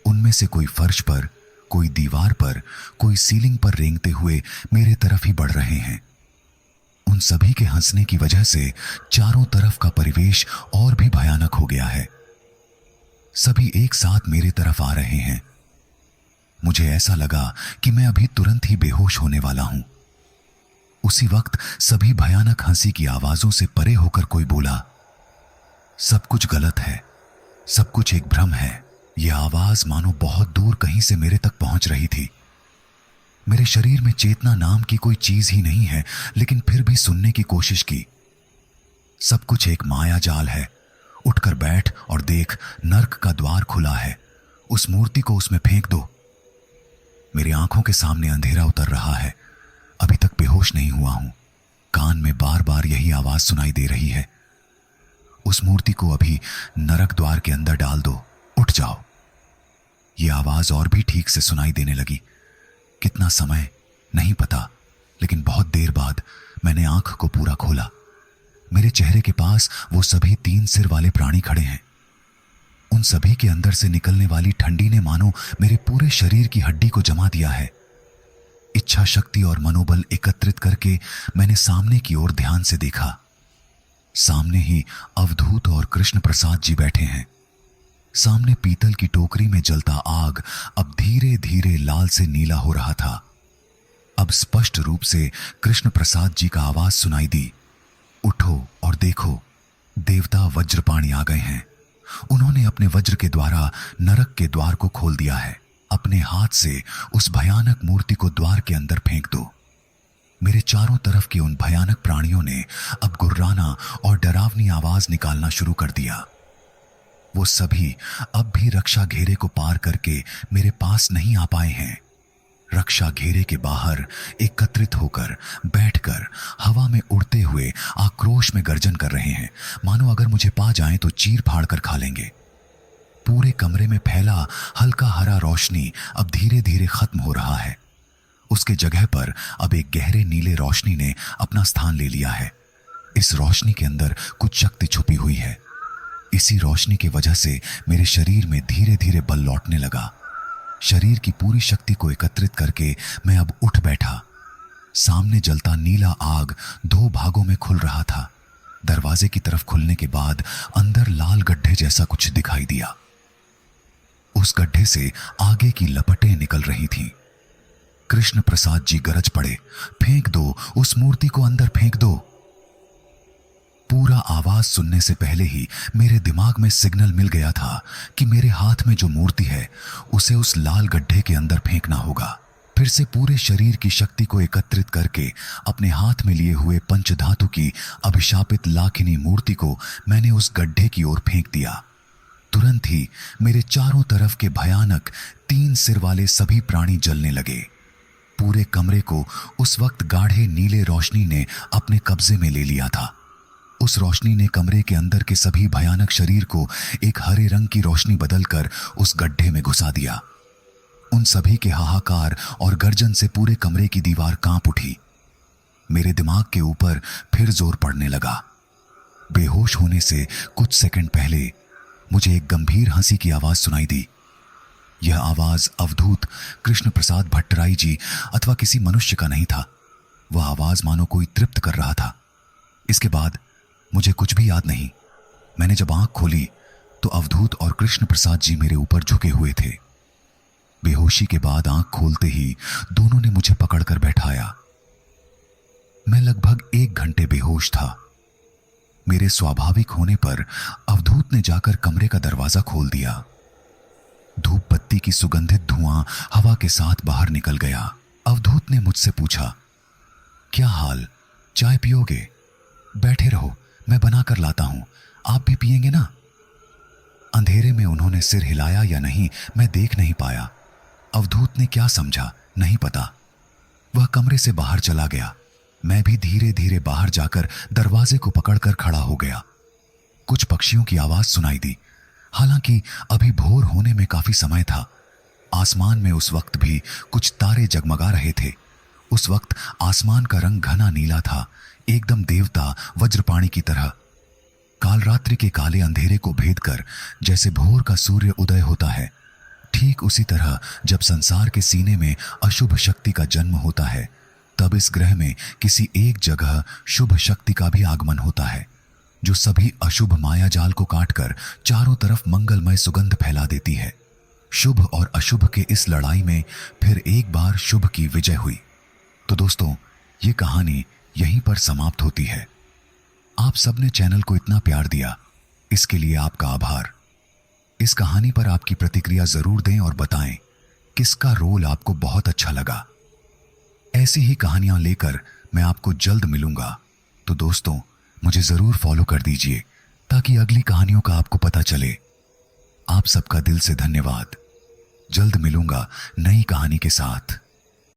उनमें से कोई फर्श पर, कोई दीवार पर, कोई सीलिंग पर रेंगते हुए मेरे तरफ ही बढ़ रहे हैं। उन सभी के हंसने की वजह से चारों तरफ का परिवेश और भी भयानक हो गया है। सभी एक साथ मेरे तरफ आ रहे हैं। मुझे ऐसा लगा कि मैं अभी तुरंत ही बेहोश होने वाला हूं। उसी वक्त सभी भयानक हंसी की आवाजों से परे होकर कोई बोला, सब कुछ गलत है, सब कुछ एक भ्रम है। यह आवाज मानो बहुत दूर कहीं से मेरे तक पहुंच रही थी। मेरे शरीर में चेतना नाम की कोई चीज ही नहीं है, लेकिन फिर भी सुनने की कोशिश की। सब कुछ एक माया जाल है। उठकर बैठ और देख, नर्क का द्वार खुला है। उस मूर्ति को उसमें फेंक दो। मेरी आंखों के सामने अंधेरा उतर रहा है। अभी तक बेहोश नहीं हुआ हूं। कान में बार बार यही आवाज सुनाई दे रही है, उस मूर्ति को अभी नरक द्वार के अंदर डाल दो, उठ जाओ। यह आवाज और भी ठीक से सुनाई देने लगी। कितना समय नहीं पता, लेकिन बहुत देर बाद मैंने आंख को पूरा खोला। मेरे चेहरे के पास वो सभी तीन सिर वाले प्राणी खड़े हैं। उन सभी के अंदर से निकलने वाली ठंडी ने मानो मेरे पूरे शरीर की हड्डी को जमा दिया है। इच्छा शक्ति और मनोबल एकत्रित करके मैंने सामने की ओर ध्यान से देखा। सामने ही अवधूत और कृष्ण प्रसाद जी बैठे हैं। सामने पीतल की टोकरी में जलता आग अब धीरे धीरे लाल से नीला हो रहा था। अब स्पष्ट रूप से कृष्ण प्रसाद जी का आवाज सुनाई दी, उठो और देखो, देवता वज्रपाणी आ गए हैं। उन्होंने अपने वज्र के द्वारा नरक के द्वार को खोल दिया है। अपने हाथ से उस भयानक मूर्ति को द्वार के अंदर फेंक दो। मेरे चारों तरफ के उन भयानक प्राणियों ने अब गुर्राना और डरावनी आवाज निकालना शुरू कर दिया। वो सभी अब भी रक्षा घेरे को पार करके मेरे पास नहीं आ पाए हैं। रक्षा घेरे के बाहर एकत्रित होकर बैठकर हवा में उड़ते हुए आक्रोश में गर्जन कर रहे हैं, मानो अगर मुझे पा जाएं तो चीर फाड़ कर खा लेंगे। पूरे कमरे में फैला हल्का हरा रोशनी अब धीरे धीरे खत्म हो रहा है। उसके जगह पर अब एक गहरे नीले रोशनी ने अपना स्थान ले लिया है। इस रोशनी के अंदर कुछ शक्ति छुपी हुई है। इसी रोशनी की वजह से मेरे शरीर में धीरे धीरे बल लौटने लगा। शरीर की पूरी शक्ति को एकत्रित करके मैं अब उठ बैठा। सामने जलता नीला आग 2 भागों में खुल रहा था। दरवाजे की तरफ खुलने के बाद अंदर लाल गड्ढे जैसा कुछ दिखाई दिया। उस गड्ढे से आगे की लपटें निकल रही थीं। कृष्ण प्रसाद जी गरज पड़े, फेंक दो, उस मूर्ति को अंदर फेंक दो। पूरा आवाज सुनने से पहले ही मेरे दिमाग में सिग्नल मिल गया था कि मेरे हाथ में जो मूर्ति है उसे उस लाल गड्ढे के अंदर फेंकना होगा। फिर से पूरे शरीर की शक्ति को एकत्रित करके अपने हाथ में लिए हुए पंचधातु की अभिशापित लाखिनी मूर्ति को मैंने उस गड्ढे की ओर फेंक दिया। तुरंत ही मेरे चारों तरफ के भयानक 3 सिर वाले सभी प्राणी जलने लगे। पूरे कमरे को उस वक्त गाढ़े नीले रोशनी ने अपने कब्जे में ले लिया था। उस रोशनी ने कमरे के अंदर के सभी भयानक शरीर को एक हरे रंग की रोशनी बदलकर उस गड्ढे में घुसा दिया। उन सभी के हाहाकार और गर्जन से पूरे कमरे की दीवार कांप उठी। मेरे दिमाग के ऊपर फिर जोर पड़ने लगा। बेहोश होने से कुछ सेकंड पहले मुझे एक गंभीर हंसी की आवाज सुनाई दी। यह आवाज अवधूत कृष्ण प्रसाद भट्टराई जी अथवा किसी मनुष्य का नहीं था। वह आवाज मानो कोई तृप्त कर रहा था। इसके बाद मुझे कुछ भी याद नहीं। मैंने जब आंख खोली तो अवधूत और कृष्ण प्रसाद जी मेरे ऊपर झुके हुए थे। बेहोशी के बाद आंख खोलते ही दोनों ने मुझे पकड़कर बैठाया। मैं लगभग 1 घंटे बेहोश था। मेरे स्वाभाविक होने पर अवधूत ने जाकर कमरे का दरवाजा खोल दिया। धूप बत्ती की सुगंधित धुआं हवा के साथ बाहर निकल गया। अवधूत ने मुझसे पूछा, क्या हाल, चाय पियोगे? बैठे रहो, मैं बना कर लाता हूं, आप भी पिएंगे ना? अंधेरे में उन्होंने सिर हिलाया या नहीं मैं देख नहीं पाया। अवधूत ने क्या समझा नहीं पता। वह कमरे से बाहर चला गया। मैं भी धीरे धीरे बाहर जाकर दरवाजे को पकड़कर खड़ा हो गया। कुछ पक्षियों की आवाज सुनाई दी। हालांकि अभी भोर होने में काफी समय था। आसमान में उस वक्त भी कुछ तारे जगमगा रहे थे। उस वक्त आसमान का रंग घना नीला था, एकदम देवता वज्रपाणी की तरह। कालरात्रि के काले अंधेरे को भेद कर जैसे भोर का सूर्य उदय होता है, ठीक उसी तरह जब संसार के सीने में अशुभ शक्ति का जन्म होता है, तब इस ग्रह में किसी एक जगह शुभ शक्ति का भी आगमन होता है, जो सभी अशुभ माया जाल को काटकर चारों तरफ मंगलमय सुगंध फैला देती है। शुभ और अशुभ के इस लड़ाई में फिर एक बार शुभ की विजय हुई। तो दोस्तों, ये कहानी यहीं पर समाप्त होती है। आप सबने चैनल को इतना प्यार दिया, इसके लिए आपका आभार। इस कहानी पर आपकी प्रतिक्रिया जरूर दें और बताएं किसका रोल आपको बहुत अच्छा लगा। ऐसी ही कहानियां लेकर मैं आपको जल्द मिलूंगा। तो दोस्तों, मुझे जरूर फॉलो कर दीजिए ताकि अगली कहानियों का आपको पता चले। आप सबका दिल से धन्यवाद। जल्द मिलूंगा नई कहानी के साथ।